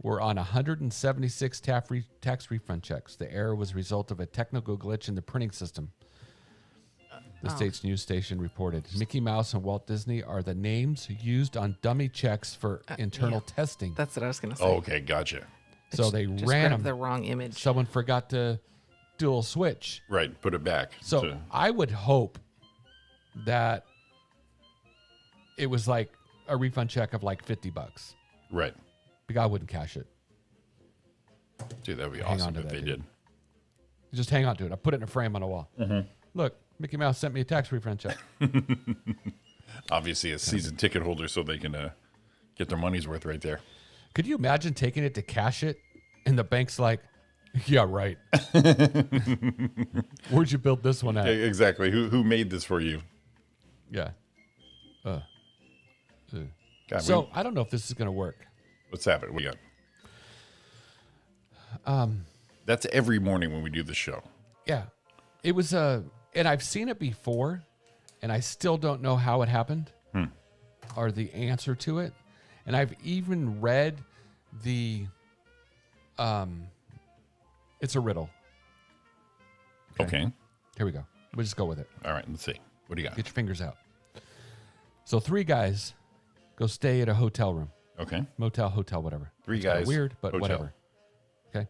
[SPEAKER 6] were on 176 tax refund checks. The error was a result of a technical glitch in the printing system. The state's news station reported Mickey Mouse and Walt Disney are the names used on dummy checks for internal testing.
[SPEAKER 8] That's what I was going to say.
[SPEAKER 7] Oh, okay, gotcha.
[SPEAKER 6] So they
[SPEAKER 8] Just
[SPEAKER 6] ran
[SPEAKER 8] grabbed
[SPEAKER 6] them.
[SPEAKER 8] the wrong image.
[SPEAKER 6] Someone forgot to dual switch.
[SPEAKER 7] Right, put it back.
[SPEAKER 6] So I would hope that it was like a refund check of like $50.
[SPEAKER 7] Right.
[SPEAKER 6] Because I wouldn't cash it.
[SPEAKER 7] Dude, that would be
[SPEAKER 6] Hang
[SPEAKER 7] awesome
[SPEAKER 6] on to
[SPEAKER 7] if
[SPEAKER 6] that,
[SPEAKER 7] they
[SPEAKER 6] dude.
[SPEAKER 7] did.
[SPEAKER 6] Just hang on to it. I put it in a frame on a wall. Look, Mickey Mouse sent me a tax refund check.
[SPEAKER 7] Obviously, a season ticket holder so they can get their money's worth right there.
[SPEAKER 6] Could you imagine taking it to cash it and the bank's like, yeah, right. Where'd you build this one at?
[SPEAKER 7] Exactly. Who made this for you?
[SPEAKER 6] Yeah.
[SPEAKER 7] God,
[SPEAKER 6] So I don't know if this is going to work.
[SPEAKER 7] what's happening? What do you got? That's every morning when we do the show.
[SPEAKER 6] Yeah. It was and I've seen it before, and I still don't know how it happened or the answer to it. And I've even read the it's a riddle.
[SPEAKER 7] Okay.
[SPEAKER 6] Here we go. We'll just go with it.
[SPEAKER 7] All right, let's see. What do you got?
[SPEAKER 6] Get your fingers out. So 3 guys go stay at a hotel room.
[SPEAKER 7] Okay.
[SPEAKER 6] Motel, hotel, whatever.
[SPEAKER 7] Three
[SPEAKER 6] It's kinda
[SPEAKER 7] guys,
[SPEAKER 6] weird, but
[SPEAKER 7] hotel.
[SPEAKER 6] whatever. Okay.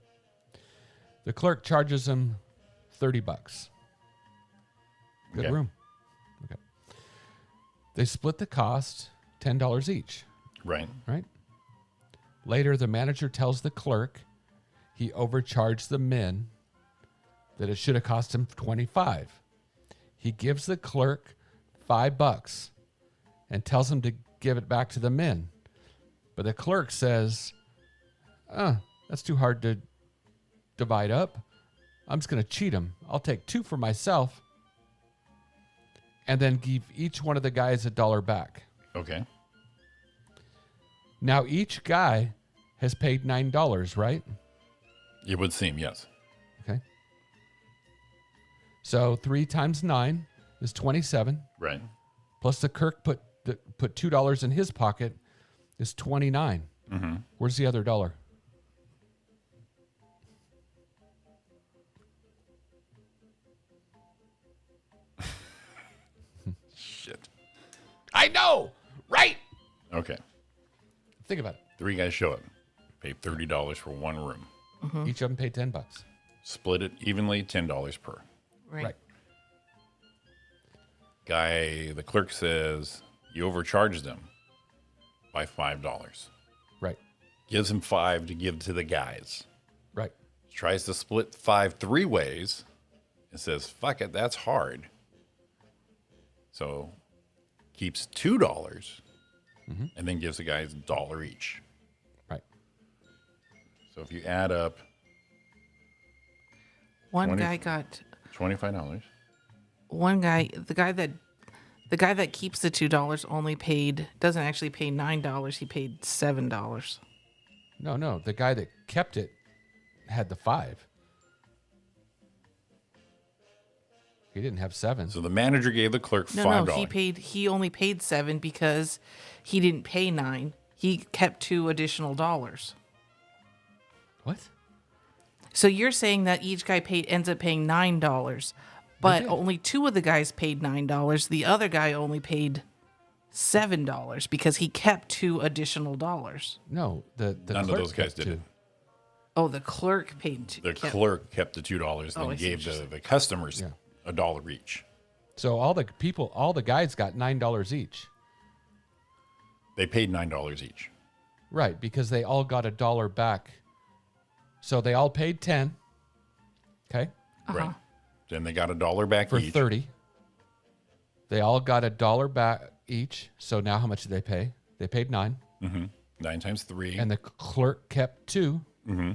[SPEAKER 6] The clerk charges them $30. Good
[SPEAKER 7] Okay.
[SPEAKER 6] room. Okay. They split the cost, $10 each,
[SPEAKER 7] Right.
[SPEAKER 6] right? Later, the manager tells the clerk he overcharged the men, that it should have cost him $25. He gives the clerk $5 and tells him to give it back to the men. But the clerk says, that's too hard to divide up. I'm just going to cheat him. I'll take 2 for myself and then give each one of the guys $1 back.
[SPEAKER 7] Okay.
[SPEAKER 6] Now, each guy has paid $9, right?
[SPEAKER 7] It would seem, yes.
[SPEAKER 6] Okay. So 3 times 9 is 27.
[SPEAKER 7] Right.
[SPEAKER 6] Plus the clerk put $2 in his pocket is 29.
[SPEAKER 7] Mm-hmm.
[SPEAKER 6] Where's the other $1?
[SPEAKER 7] Shit.
[SPEAKER 6] I know, right?
[SPEAKER 7] Okay.
[SPEAKER 6] Think about it.
[SPEAKER 7] 3 guys show up. Pay $30 for one room.
[SPEAKER 6] Each of them paid $10.
[SPEAKER 7] Split it evenly, $10 per.
[SPEAKER 8] Right.
[SPEAKER 7] Guy, the clerk says you overcharged them by $5.
[SPEAKER 6] Right.
[SPEAKER 7] Gives him 5 to give to the guys.
[SPEAKER 6] Right.
[SPEAKER 7] Tries to split 5 3 ways and says, fuck it, that's hard. So keeps $2 and then gives the guys $1 each.
[SPEAKER 6] Right.
[SPEAKER 7] So if you add up
[SPEAKER 8] One
[SPEAKER 7] 20
[SPEAKER 8] guy got
[SPEAKER 7] $25,
[SPEAKER 8] the guy that keeps the $2 only doesn't actually pay $9. He paid $7.
[SPEAKER 6] No. The guy that kept it had the 5. He didn't have 7.
[SPEAKER 7] so the manager gave the clerk
[SPEAKER 8] No,
[SPEAKER 7] $5.
[SPEAKER 8] he only paid $7 because he didn't pay $9. He kept $2 additional dollars.
[SPEAKER 6] What?
[SPEAKER 8] So you're saying that each guy ends up paying $9, but
[SPEAKER 6] did.
[SPEAKER 8] only 2 of the guys paid $9. The other guy only paid $7 because he kept $2 additional dollars.
[SPEAKER 6] No, the
[SPEAKER 7] None of
[SPEAKER 6] clerk
[SPEAKER 7] those guys
[SPEAKER 6] kept
[SPEAKER 7] did
[SPEAKER 6] 2.
[SPEAKER 7] it.
[SPEAKER 8] Oh, the clerk paid
[SPEAKER 7] The clerk kept the $2
[SPEAKER 8] Oh, I
[SPEAKER 7] and
[SPEAKER 8] see
[SPEAKER 7] gave
[SPEAKER 8] what you're
[SPEAKER 7] the customers
[SPEAKER 6] Yeah.
[SPEAKER 7] $1 each.
[SPEAKER 6] So all the guys got $9 each.
[SPEAKER 7] They paid $9 each.
[SPEAKER 6] Right, because they all got $1 back. So they all paid 10. Okay?
[SPEAKER 7] Right. Then they got $1 back
[SPEAKER 6] for
[SPEAKER 7] each.
[SPEAKER 6] 30. They all got $1 back each. So now how much did they pay? They paid 9.
[SPEAKER 7] 9 times 3.
[SPEAKER 6] And the clerk kept 2.
[SPEAKER 7] Mm-hmm.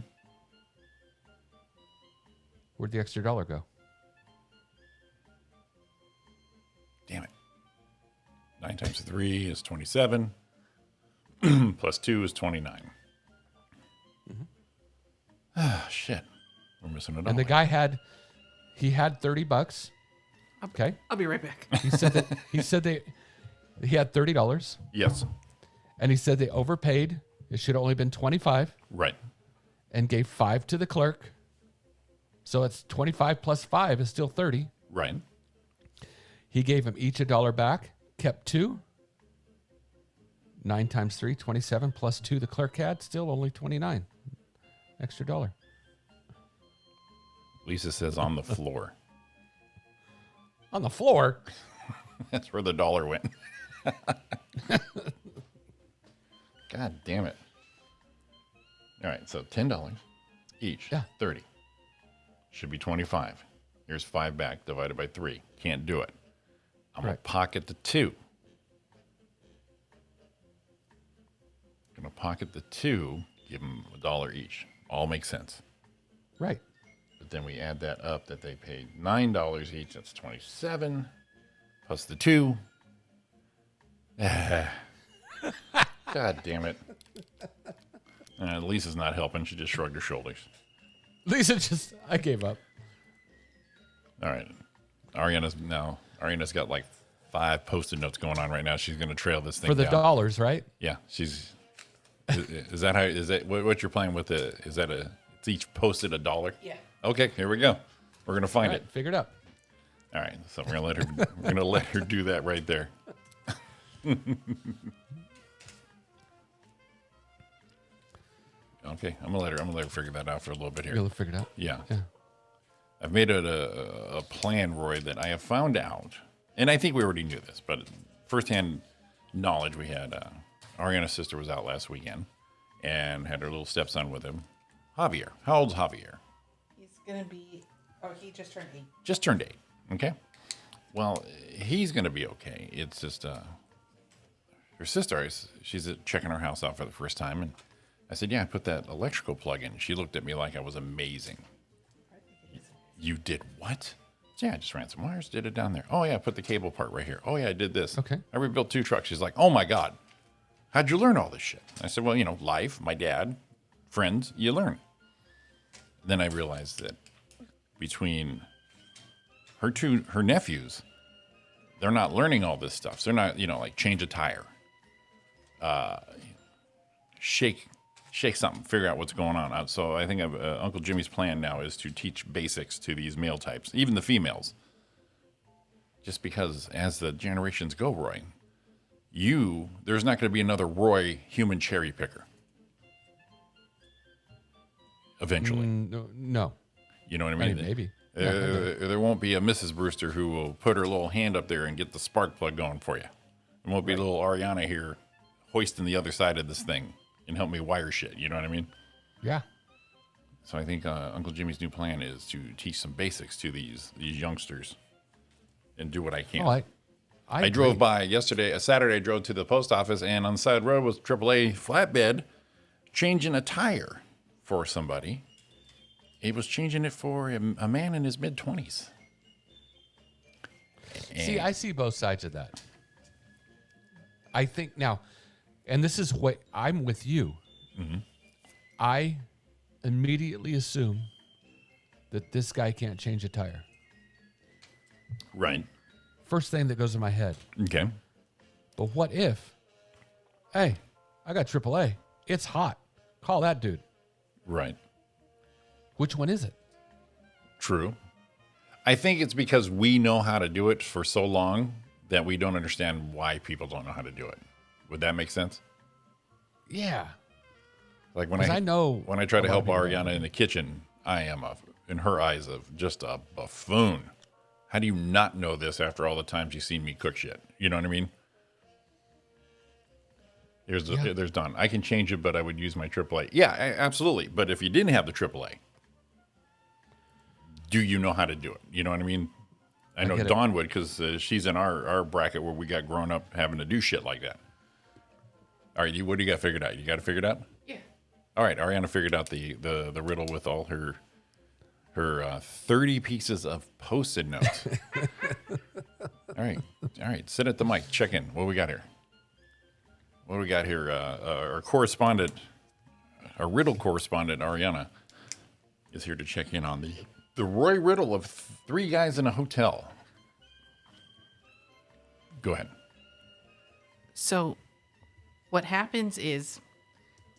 [SPEAKER 6] Where'd the extra $1 go?
[SPEAKER 7] Damn it. 9 times 3 is 27. Plus 2 is 29. Ah, shit. We're missing $1.
[SPEAKER 6] And the guy had 30 bucks. Okay.
[SPEAKER 8] I'll be right back.
[SPEAKER 6] He said he had $30,
[SPEAKER 7] Yes.
[SPEAKER 6] and he said they overpaid. It should have only been 25,
[SPEAKER 7] Right.
[SPEAKER 6] and gave 5 to the clerk. So it's 25 plus 5 is still 30.
[SPEAKER 7] Right.
[SPEAKER 6] He gave them each $1 back, kept 2. 9 times 3, 27 plus 2 the clerk had, still only 29. Extra $1.
[SPEAKER 7] Lisa says on the floor.
[SPEAKER 6] On the floor.
[SPEAKER 7] That's where the $1 went. God damn it. All right, so $10 each.
[SPEAKER 6] Yeah.
[SPEAKER 7] 30. Should be 25. Here's 5 back divided by 3. Can't do it. I'm going to
[SPEAKER 6] Right.
[SPEAKER 7] pocket the 2. Going to pocket the 2, give them $1 each. All makes sense.
[SPEAKER 6] Right.
[SPEAKER 7] But then we add that up that they paid $9 each. That's 27 plus the 2. God damn it. Lisa's not helping. She just shrugged her shoulders.
[SPEAKER 6] Lisa I gave up.
[SPEAKER 7] All right. Ariana's got like 5 Post-it notes going on right now. She's going to trail this thing
[SPEAKER 6] For the
[SPEAKER 7] down.
[SPEAKER 6] dollars, right?
[SPEAKER 7] Yeah. Is that what you're playing with? Is that it's each posted $1?
[SPEAKER 8] Yeah.
[SPEAKER 7] Okay, here we go. We're going to find
[SPEAKER 6] Right,
[SPEAKER 7] it.
[SPEAKER 6] figured out.
[SPEAKER 7] All right, so we're gonna let her do that right there. Okay, I'm gonna let her figure that out for a little bit here.
[SPEAKER 6] You'll figure it out.
[SPEAKER 7] Yeah.
[SPEAKER 6] Yeah.
[SPEAKER 7] I've made it a plan, Roy, that I have found out, and I think we already knew this, but firsthand knowledge we had. Ariana's sister was out last weekend and had her little stepson with him, Javier. How old's Javier?
[SPEAKER 8] He's going to be, he just turned 8.
[SPEAKER 7] Just turned 8. Okay. Well, he's going to be okay. It's just her sister, she's checking her house out for the first time. And I said, yeah, I put that electrical plug in. She looked at me like I was amazing. You did what? Yeah, I just ran some wires, did it down there. Oh, yeah, I put the cable part right here. Oh, yeah, I did this.
[SPEAKER 6] Okay.
[SPEAKER 7] I rebuilt 2 trucks. She's like, oh, my God. How'd you learn all this shit? I said, well, life, my dad, friends, you learn. Then I realized that between her nephews, they're not learning all this stuff. So they're not, like change a tire, shake something, figure out what's going on. So I think Uncle Jimmy's plan now is to teach basics to these male types, even the females. Just because as the generations go, Roy, there's not going to be another Roy human cherry picker. Eventually.
[SPEAKER 6] No.
[SPEAKER 7] You know what I mean?
[SPEAKER 6] Maybe.
[SPEAKER 7] There won't be a Mrs. Brewster who will put her little hand up there and get the spark plug going for you. There won't be little Ariana here hoisting the other side of this thing and help me wire shit. You know what I mean?
[SPEAKER 6] Yeah.
[SPEAKER 7] So I think Uncle Jimmy's new plan is to teach some basics to these youngsters and do what I can.
[SPEAKER 6] Oh,
[SPEAKER 7] I drove by yesterday, Saturday, I drove to the post office, and on the side of the road was AAA flatbed changing a tire for somebody. He was changing it for a man in his mid-20s.
[SPEAKER 6] See, I see both sides of that. I think now, and this is what I'm with you.
[SPEAKER 7] Mm-hmm.
[SPEAKER 6] I immediately assume that this guy can't change a tire.
[SPEAKER 7] Right.
[SPEAKER 6] First thing that goes in my head.
[SPEAKER 7] Okay.
[SPEAKER 6] But what if, hey, I got AAA. It's hot. Call that dude.
[SPEAKER 7] Right.
[SPEAKER 6] Which one is it?
[SPEAKER 7] True. I think it's because we know how to do it for so long that we don't understand why people don't know how to do it. Would that make sense?
[SPEAKER 6] Yeah.
[SPEAKER 7] Like when
[SPEAKER 6] 'Cause I know
[SPEAKER 7] when I try
[SPEAKER 6] a
[SPEAKER 7] to
[SPEAKER 6] lot of
[SPEAKER 7] help
[SPEAKER 6] people
[SPEAKER 7] Ariana in the kitchen, I am in her eyes just a buffoon. How do you not know this after all the times you've seen me cook shit? You know what I mean? There's Don. I can change it, but I would use my AAA. Yeah, absolutely. But if you didn't have the AAA, do you know how to do it? You know what I mean? I know
[SPEAKER 6] get it.
[SPEAKER 7] Dawn would because she's in our bracket where we got grown up having to do shit like that. All right, what do you got figured out? You got it figured out?
[SPEAKER 8] Yeah.
[SPEAKER 7] All right, Ariana figured out the riddle with all her 30 pieces of Post-it notes. All right. Sit at the mic. Check in. What do we got here? Our correspondent, our riddle correspondent, Ariana, is here to check in on the Roy riddle of 3 guys in a hotel. Go ahead.
[SPEAKER 8] So, what happens is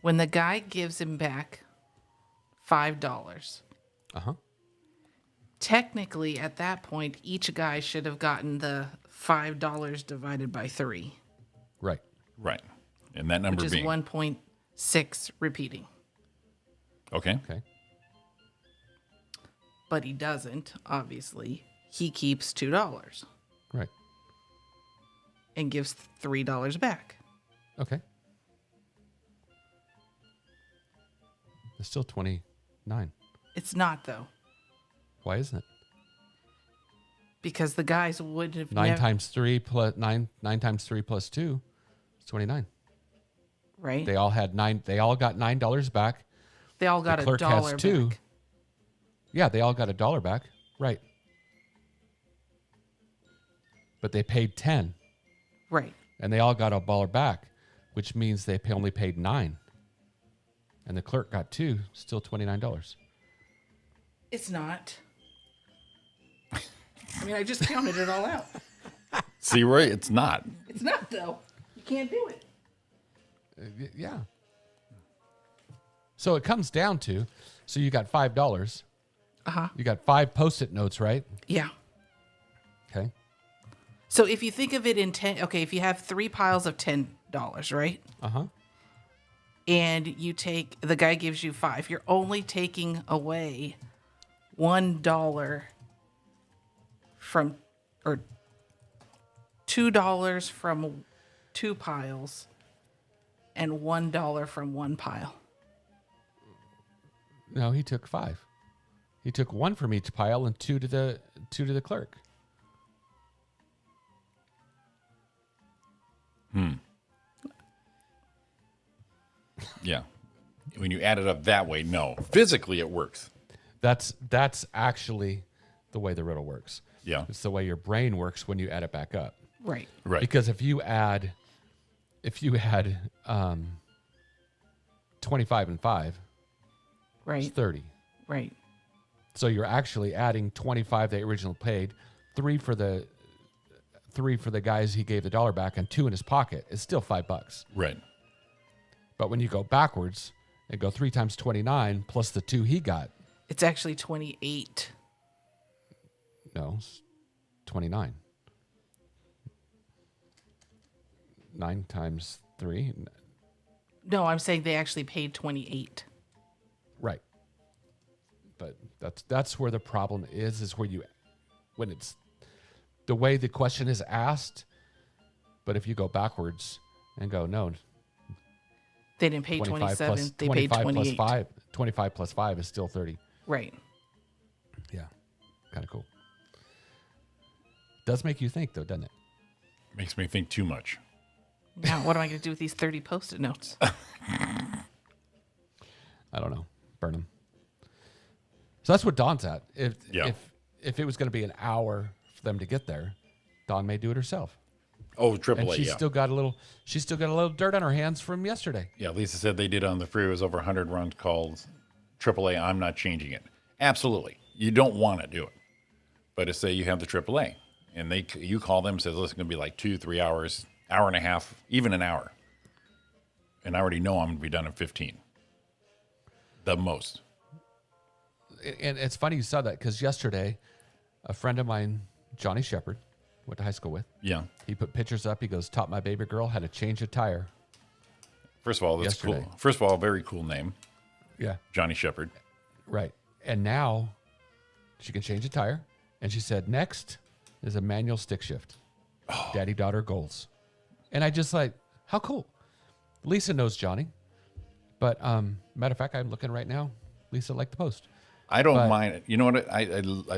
[SPEAKER 8] when the guy gives him back $5, technically at that point, each guy should have gotten the $5 divided by 3,
[SPEAKER 6] Right.
[SPEAKER 7] Right. And that number
[SPEAKER 8] which is
[SPEAKER 7] being
[SPEAKER 8] 1.6 repeating.
[SPEAKER 7] Okay.
[SPEAKER 6] Okay.
[SPEAKER 8] But he doesn't, obviously. He keeps $2
[SPEAKER 6] Right.
[SPEAKER 8] and gives $3 back.
[SPEAKER 6] Okay. It's still 29.
[SPEAKER 8] It's not, though,
[SPEAKER 6] Why isn't it?
[SPEAKER 8] because the guys would have
[SPEAKER 6] 9
[SPEAKER 8] never,
[SPEAKER 6] times 3 plus 9 times 3 plus 2 is 29.
[SPEAKER 8] right?
[SPEAKER 6] They all had 9. They all got $9 back.
[SPEAKER 8] They all got
[SPEAKER 6] clerk has
[SPEAKER 8] $1
[SPEAKER 6] 2.
[SPEAKER 8] back.
[SPEAKER 6] Yeah, they all got $1 back. Right. But they paid 10,
[SPEAKER 8] Right.
[SPEAKER 6] and they all got $1 back, which means they only paid 9. And the clerk got 2, still $29.
[SPEAKER 8] It's not. I mean, I just counted it all out.
[SPEAKER 7] See, Roy, it's not.
[SPEAKER 8] It's not, though. You can't do it.
[SPEAKER 6] Yeah. So it comes down to, so you got $5. You got 5 Post-it notes, right?
[SPEAKER 8] Yeah.
[SPEAKER 6] Okay.
[SPEAKER 8] So if you think of it in 10, okay, if you have 3 piles of $10, right? And you take, the guy gives you 5, you're only taking away $1 from, or $2 from 2 piles and $1 from 1 pile.
[SPEAKER 6] No, he took 5. He took 1 from each pile and 2 to the clerk.
[SPEAKER 7] Yeah. When you add it up that way, no. Physically, it works.
[SPEAKER 6] That's actually the way the riddle works.
[SPEAKER 7] Yeah.
[SPEAKER 6] It's the way your brain works when you add it back up.
[SPEAKER 8] Right.
[SPEAKER 7] Right.
[SPEAKER 6] Because if you had 25 and 5,
[SPEAKER 8] Right.
[SPEAKER 6] it's 30.
[SPEAKER 8] Right.
[SPEAKER 6] So you're actually adding 25 they originally paid, 3 for the guys he gave the $1 back, and 2 in his pocket. It's still $5.
[SPEAKER 7] Right.
[SPEAKER 6] But when you go backwards and go 3 times 29 plus the 2 he got,
[SPEAKER 8] It's actually 28.
[SPEAKER 6] no, it's 29. 9 times 3,
[SPEAKER 8] No, I'm saying they actually paid 28.
[SPEAKER 6] right. But that's where the problem is where when it's the way the question is asked. But if you go backwards and go, no,
[SPEAKER 8] They didn't pay
[SPEAKER 6] 25
[SPEAKER 8] 27.
[SPEAKER 6] plus
[SPEAKER 8] They paid
[SPEAKER 6] 25
[SPEAKER 8] 28.
[SPEAKER 6] plus 5, 25 plus 5 is still 30.
[SPEAKER 8] Right.
[SPEAKER 6] Yeah, kind of cool. Does make you think though, doesn't it?
[SPEAKER 7] Makes me think too much.
[SPEAKER 8] Now, what am I going to do with these 30 Post-it notes?
[SPEAKER 6] I don't know. Burn them. So that's what Dawn's at. If it was going to be an hour for them to get there, Dawn may do it herself.
[SPEAKER 7] Oh,
[SPEAKER 6] And
[SPEAKER 7] AAA,
[SPEAKER 6] she's
[SPEAKER 7] yeah.
[SPEAKER 6] still got a little dirt on her hands from yesterday.
[SPEAKER 7] Yeah, Lisa said they did on the freeway. It was over 100 runs called AAA. I'm not changing it. Absolutely. You don't want to do it. But say you have the AAA, and you call them and says, listen, it's going to be like 2-3 hours, hour and a half, even an hour. And I already know I'm going to be done in 15. The most.
[SPEAKER 6] And it's funny you saw that because yesterday, a friend of mine, Johnny Shepard, went to high school with.
[SPEAKER 7] Yeah.
[SPEAKER 6] He put pictures up. He goes, taught my baby girl how to change a tire.
[SPEAKER 7] First of all, that's
[SPEAKER 6] Yesterday.
[SPEAKER 7] cool. First of all, very cool name,
[SPEAKER 6] Yeah.
[SPEAKER 7] Johnny Shepard.
[SPEAKER 6] Right. And now she can change a tire. And she said, next is a manual stick shift. Daddy-daughter goals. And I just like, how cool. Lisa knows Johnny. But matter of fact, I'm looking right now. Lisa liked the post.
[SPEAKER 7] I don't
[SPEAKER 6] But-
[SPEAKER 7] mind it. You know what? I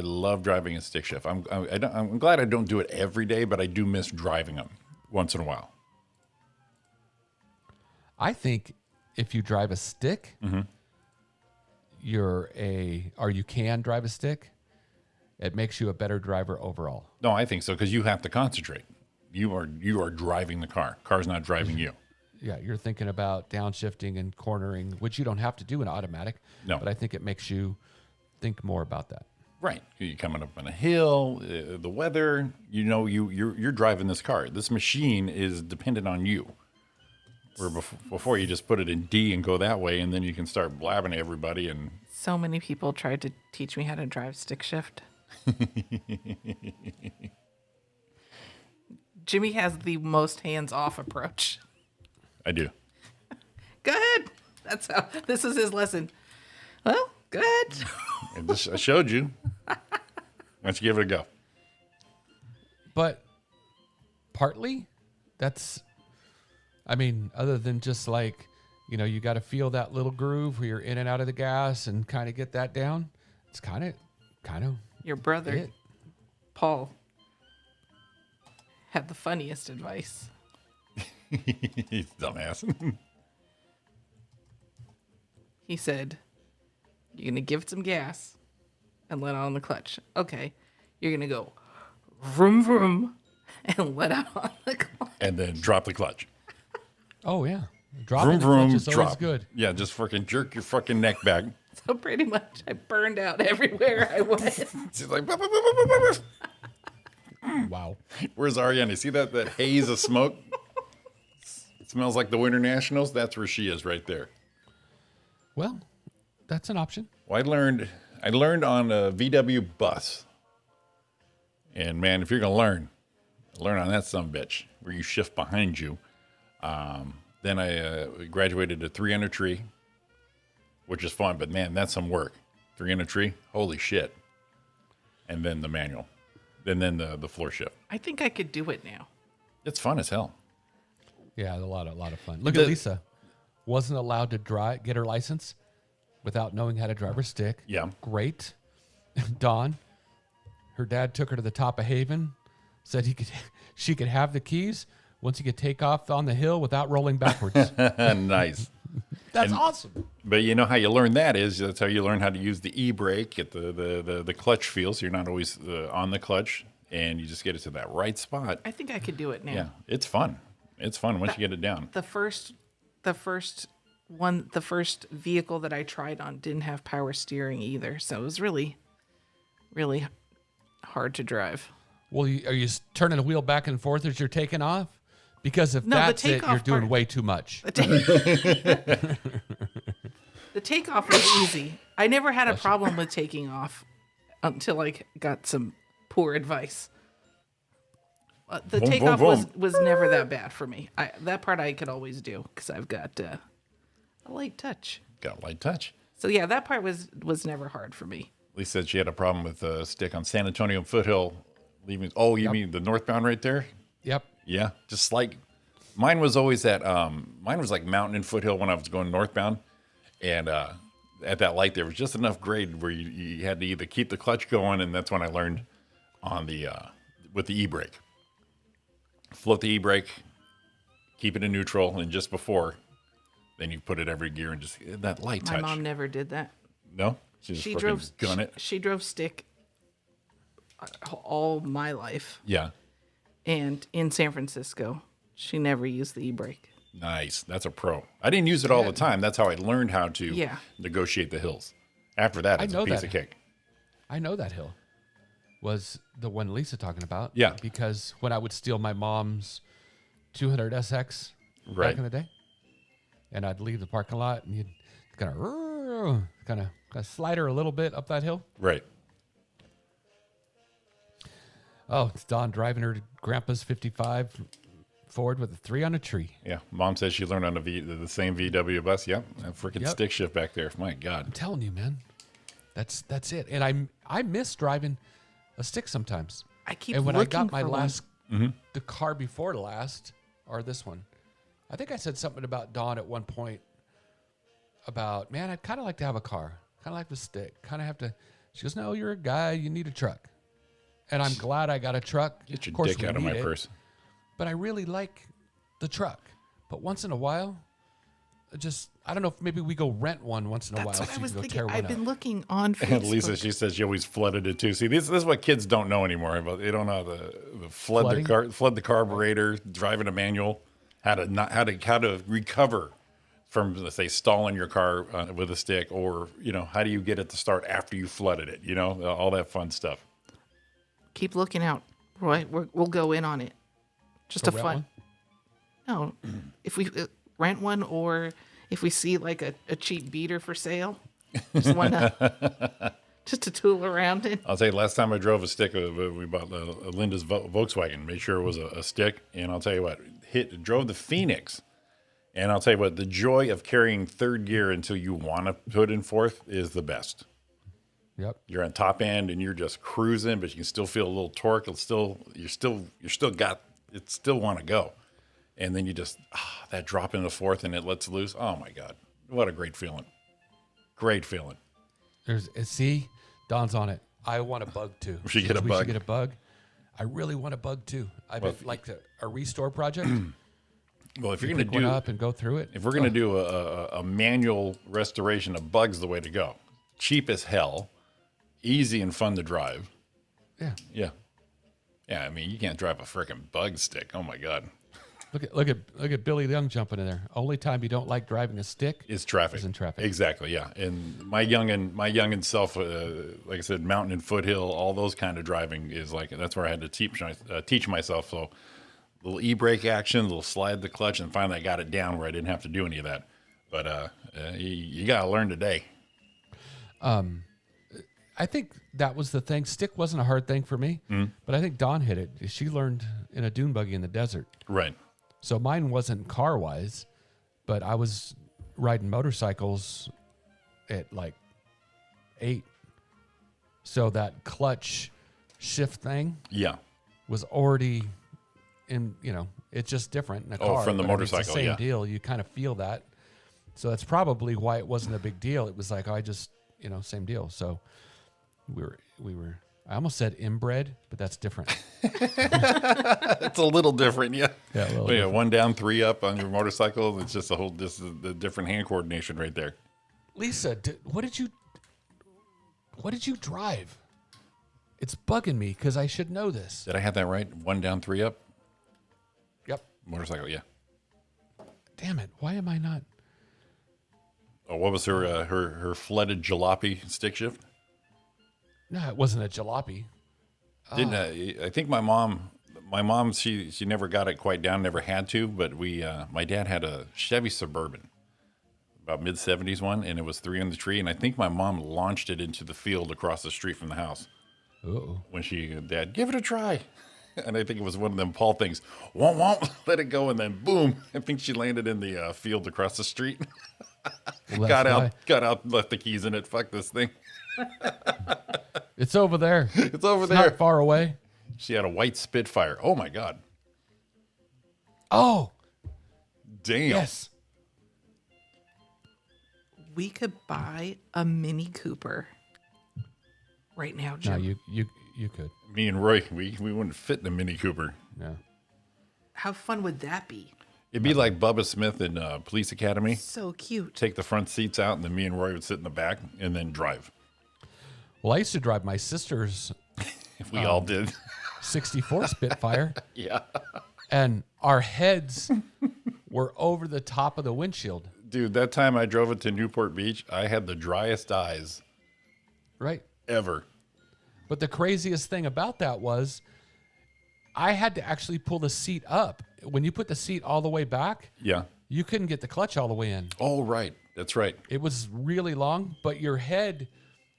[SPEAKER 7] love driving a stick shift. I'm glad I don't do it every day, but I do miss driving them once in a while.
[SPEAKER 6] I think if you drive a stick, you can drive a stick. It makes you a better driver overall.
[SPEAKER 7] No, I think so because you have to concentrate. You are driving the car. Car's not driving you.
[SPEAKER 6] Yeah, you're thinking about downshifting and cornering, which you don't have to do in automatic.
[SPEAKER 7] No.
[SPEAKER 6] But I think it makes you think more about that.
[SPEAKER 7] Right. You're coming up on a hill, the weather. You know, you're driving this car. This machine is dependent on you. Where before you just put it in D and go that way, and then you can start blabbing to everybody. And
[SPEAKER 8] So many people tried to teach me how to drive stick shift. Jimmy has the most hands-off approach.
[SPEAKER 7] I do.
[SPEAKER 8] Go ahead. This is his lesson. Well, go ahead.
[SPEAKER 7] I showed you. Why don't you give it a go?
[SPEAKER 6] But partly, other than just like, you got to feel that little groove where you're in and out of the gas and kind of get that down. It's kind of
[SPEAKER 8] Your brother,
[SPEAKER 6] it.
[SPEAKER 8] Paul, had the funniest advice.
[SPEAKER 7] He's a dumbass.
[SPEAKER 8] He said, you're going to give it some gas and let out on the clutch. Okay. You're going to go vroom, vroom, and let out on the clutch.
[SPEAKER 7] And then drop the clutch.
[SPEAKER 6] Oh yeah, dropping
[SPEAKER 7] Vroom,
[SPEAKER 6] the clutch
[SPEAKER 7] vroom,
[SPEAKER 6] is always
[SPEAKER 7] drop.
[SPEAKER 6] good.
[SPEAKER 7] Yeah, just fucking jerk your fucking neck back.
[SPEAKER 8] So pretty much I burned out everywhere I went.
[SPEAKER 7] She's like, "Bup, bup, bup, bup, bup, bup."
[SPEAKER 6] Wow.
[SPEAKER 7] Where's Ariana? See that haze of smoke? It smells like the Winter Nationals. That's where she is right there.
[SPEAKER 6] Well, that's an option.
[SPEAKER 7] Well, I learned on a VW bus. And man, if you're gonna learn on that sumbitch where you shift behind you. Then I graduated to 3 under tree, which is fun, but man, that's some work. 3 under tree, holy shit. And then the manual, and then the floor shift.
[SPEAKER 8] I think I could do it now.
[SPEAKER 7] It's fun as hell.
[SPEAKER 6] Yeah, a lot of fun. Look at Lisa. Wasn't allowed to get her license without knowing how to drive her stick.
[SPEAKER 7] Yeah.
[SPEAKER 6] Great. Dawn, her dad took her to the top of Haven, said she could have the keys once he could take off on the hill without rolling backwards.
[SPEAKER 7] Nice.
[SPEAKER 6] That's awesome.
[SPEAKER 7] But you know how you learn that's how you learn how to use the e-brake, get the clutch feel, so you're not always on the clutch, and you just get it to that right spot.
[SPEAKER 8] I think I could do it now.
[SPEAKER 7] Yeah, it's fun. It's fun once you get it down.
[SPEAKER 8] The first vehicle that I tried on didn't have power steering either, so it was really, really hard to drive.
[SPEAKER 6] Well, are you turning the wheel back and forth as you're taking off? Because if
[SPEAKER 8] No, the
[SPEAKER 6] that's it, you're
[SPEAKER 8] takeoff
[SPEAKER 6] doing
[SPEAKER 8] part-
[SPEAKER 6] way too much.
[SPEAKER 8] The takeoff was easy. I never had a problem with taking off until I got some poor advice. The
[SPEAKER 7] Boom,
[SPEAKER 8] takeoff
[SPEAKER 7] boom, boom.
[SPEAKER 8] was never that bad for me. That part I could always do because I've got a light touch.
[SPEAKER 7] Got a light touch.
[SPEAKER 8] So yeah, that part was never hard for me.
[SPEAKER 7] Lisa said she had a problem with a stick on San Antonio Foothill leaving. Oh, you mean the northbound right there?
[SPEAKER 6] Yep.
[SPEAKER 7] Yeah, just like mine was always at mine was like mountain and foothill when I was going northbound, and at that light there was just enough grade where you had to either keep the clutch going, and that's when I learned on the with the e-brake. Float the e-brake, keep it in neutral, and just before, then you put it every gear and just that light
[SPEAKER 8] My
[SPEAKER 7] touch.
[SPEAKER 8] mom never did that.
[SPEAKER 7] No, she just
[SPEAKER 8] She
[SPEAKER 7] fucking
[SPEAKER 8] drove
[SPEAKER 7] gun it.
[SPEAKER 8] She drove stick all my life,
[SPEAKER 7] Yeah,
[SPEAKER 8] and in San Francisco, she never used the e-brake.
[SPEAKER 7] nice. That's a pro. I didn't use it all the time. That's how I learned how to
[SPEAKER 8] Yeah.
[SPEAKER 7] negotiate the hills. After that, it's a
[SPEAKER 6] know
[SPEAKER 7] piece
[SPEAKER 6] that.
[SPEAKER 7] of cake.
[SPEAKER 6] I know that hill was the one Lisa talking about.
[SPEAKER 7] Yeah.
[SPEAKER 6] Because when I would steal my mom's 200 SX
[SPEAKER 7] Right.
[SPEAKER 6] back in the day, and I'd leave the parking lot, and you'd kind of slide her a little bit up that hill.
[SPEAKER 7] Right.
[SPEAKER 6] Oh, it's Dawn driving her to Grandpa's 55 Ford with a 3 on a tree.
[SPEAKER 7] Yeah, Mom says she learned on the same VW bus. Yep, that freaking
[SPEAKER 6] Yep.
[SPEAKER 7] stick shift back there. My God.
[SPEAKER 6] I'm telling you, man, that's it. And I miss driving a stick sometimes.
[SPEAKER 8] I keep
[SPEAKER 6] And when I
[SPEAKER 8] looking
[SPEAKER 6] got my
[SPEAKER 8] for one.
[SPEAKER 6] last, the car before last, or this one, I think I said something about Dawn at one point about, man, I'd kind of like to have a car. Kind of like the stick. Kind of have to. She goes, no, you're a guy. You need a truck. And I'm glad I got a truck.
[SPEAKER 7] Get your
[SPEAKER 6] Of course,
[SPEAKER 7] dick
[SPEAKER 6] we
[SPEAKER 7] out of my
[SPEAKER 6] need it,
[SPEAKER 7] purse.
[SPEAKER 6] But I really like the truck. But once in a while, I don't know if maybe we go rent one once in a while.
[SPEAKER 8] That's what
[SPEAKER 6] So
[SPEAKER 8] I
[SPEAKER 6] you
[SPEAKER 8] was
[SPEAKER 6] can go
[SPEAKER 8] thinking.
[SPEAKER 6] tear one
[SPEAKER 8] I've
[SPEAKER 6] up.
[SPEAKER 8] been looking on Facebook.
[SPEAKER 7] And Lisa, she says she always flooded it too. See, this is what kids don't know anymore. About they don't know the
[SPEAKER 6] Flooding?
[SPEAKER 7] flood the carburetor, driving a manual, how to recover from, let's say, stalling your car with a stick, or how do you get it to start after you flooded it? All that fun stuff.
[SPEAKER 8] Keep looking out, Roy. We'll go in on it. Just
[SPEAKER 6] Go
[SPEAKER 8] a
[SPEAKER 6] rent
[SPEAKER 8] fun.
[SPEAKER 6] one?
[SPEAKER 8] No, if we rent one, or if we see like a cheap beater for sale, just one just to tool around in.
[SPEAKER 7] I'll tell you, last time I drove a stick, we bought Linda's Volkswagen. Made sure it was a stick, and I'll tell you what, drove the Phoenix, and I'll tell you what, the joy of carrying third gear until you want to put in fourth is the best.
[SPEAKER 6] Yep.
[SPEAKER 7] You're on top end and you're just cruising, but you can still feel a little torque. You still want to go, and then you just that drop in the fourth and it lets loose. Oh my God, what a great feeling! Great feeling.
[SPEAKER 6] See, Don's on it. I want a bug too.
[SPEAKER 7] We should get a
[SPEAKER 6] We
[SPEAKER 7] bug.
[SPEAKER 6] should get a bug. I really want a bug too. I've been like a restore project.
[SPEAKER 7] Well, if you're
[SPEAKER 6] You
[SPEAKER 7] going
[SPEAKER 6] pick
[SPEAKER 7] to do
[SPEAKER 6] one up and go through it.
[SPEAKER 7] If we're going to do a manual restoration of bugs, the way to go. Cheap as hell, easy and fun to drive.
[SPEAKER 6] Yeah.
[SPEAKER 7] Yeah. Yeah, I mean, you can't drive a freaking bug stick. Oh my God.
[SPEAKER 6] Look at Billy Young jumping in there. Only time you don't like driving a stick
[SPEAKER 7] It's traffic.
[SPEAKER 6] is in traffic.
[SPEAKER 7] Exactly, yeah. And my youngin self, like I said, mountain and foothill, all those kind of driving is like, that's where I had to teach myself. So little e-brake action, little slide the clutch, and finally I got it down where I didn't have to do any of that. But you got to learn today.
[SPEAKER 6] I think that was the thing. Stick wasn't a hard thing for me, but I think Dawn hit it. She learned in a dune buggy in the desert.
[SPEAKER 7] Right.
[SPEAKER 6] So mine wasn't car wise, but I was riding motorcycles at like 8. So that clutch shift thing
[SPEAKER 7] Yeah.
[SPEAKER 6] was already in, it's just different in a car.
[SPEAKER 7] from the
[SPEAKER 6] but I mean,
[SPEAKER 7] motorcycle,
[SPEAKER 6] it's the same
[SPEAKER 7] yeah.
[SPEAKER 6] deal. You kind of feel that. So that's probably why it wasn't a big deal. It was like, I just, same deal. So we were, I almost said inbred, but that's different.
[SPEAKER 7] It's a little different, yeah.
[SPEAKER 6] Yeah, a little
[SPEAKER 7] Well, yeah,
[SPEAKER 6] different.
[SPEAKER 7] 1 down, 3 up on your motorcycle. It's just this is the different hand coordination right there.
[SPEAKER 6] Lisa, what did you drive? It's bugging me because I should know this.
[SPEAKER 7] Did I have that right? 1 down, 3 up?
[SPEAKER 6] Yep.
[SPEAKER 7] Motorcycle, yeah.
[SPEAKER 6] Damn it. Why am I not?
[SPEAKER 7] Oh, what was her flooded jalopy stick shift?
[SPEAKER 6] No, it wasn't a jalopy.
[SPEAKER 7] Didn't I think my mom she never got it quite down, never had to, but my dad had a Chevy Suburban, about mid-70s one, and it was 3 in the tree, and I think my mom launched it into the field across the street from the house.
[SPEAKER 6] Uh-oh.
[SPEAKER 7] When Dad, give it a try. And I think it was one of them Paul things, won't let it go, and then boom, I think she landed in the field across the street.
[SPEAKER 6] Well,
[SPEAKER 7] got
[SPEAKER 6] that's why.
[SPEAKER 7] out, left the keys in it. Fuck this thing.
[SPEAKER 6] It's over there.
[SPEAKER 7] It's over
[SPEAKER 6] It's
[SPEAKER 7] there.
[SPEAKER 6] not far away.
[SPEAKER 7] She had a white Spitfire. Oh my God.
[SPEAKER 6] Oh,
[SPEAKER 7] Damn.
[SPEAKER 6] yes.
[SPEAKER 8] We could buy a Mini Cooper right now, Jim.
[SPEAKER 6] No, you could.
[SPEAKER 7] Me and Roy, we wouldn't fit in a Mini Cooper.
[SPEAKER 6] No.
[SPEAKER 8] How fun would that be?
[SPEAKER 7] It'd be like Bubba Smith in Police Academy.
[SPEAKER 8] So cute.
[SPEAKER 7] Take the front seats out, and then me and Roy would sit in the back and then drive.
[SPEAKER 6] Well, I used to drive my sister's
[SPEAKER 7] If we all did.
[SPEAKER 6] 64 Spitfire,
[SPEAKER 7] Yeah.
[SPEAKER 6] and our heads were over the top of the windshield.
[SPEAKER 7] Dude, that time I drove it to Newport Beach, I had the driest eyes
[SPEAKER 6] Right.
[SPEAKER 7] ever.
[SPEAKER 6] But the craziest thing about that was I had to actually pull the seat up. When you put the seat all the way back,
[SPEAKER 7] Yeah.
[SPEAKER 6] you couldn't get the clutch all the way in.
[SPEAKER 7] Oh, right. That's right.
[SPEAKER 6] It was really long, but your head,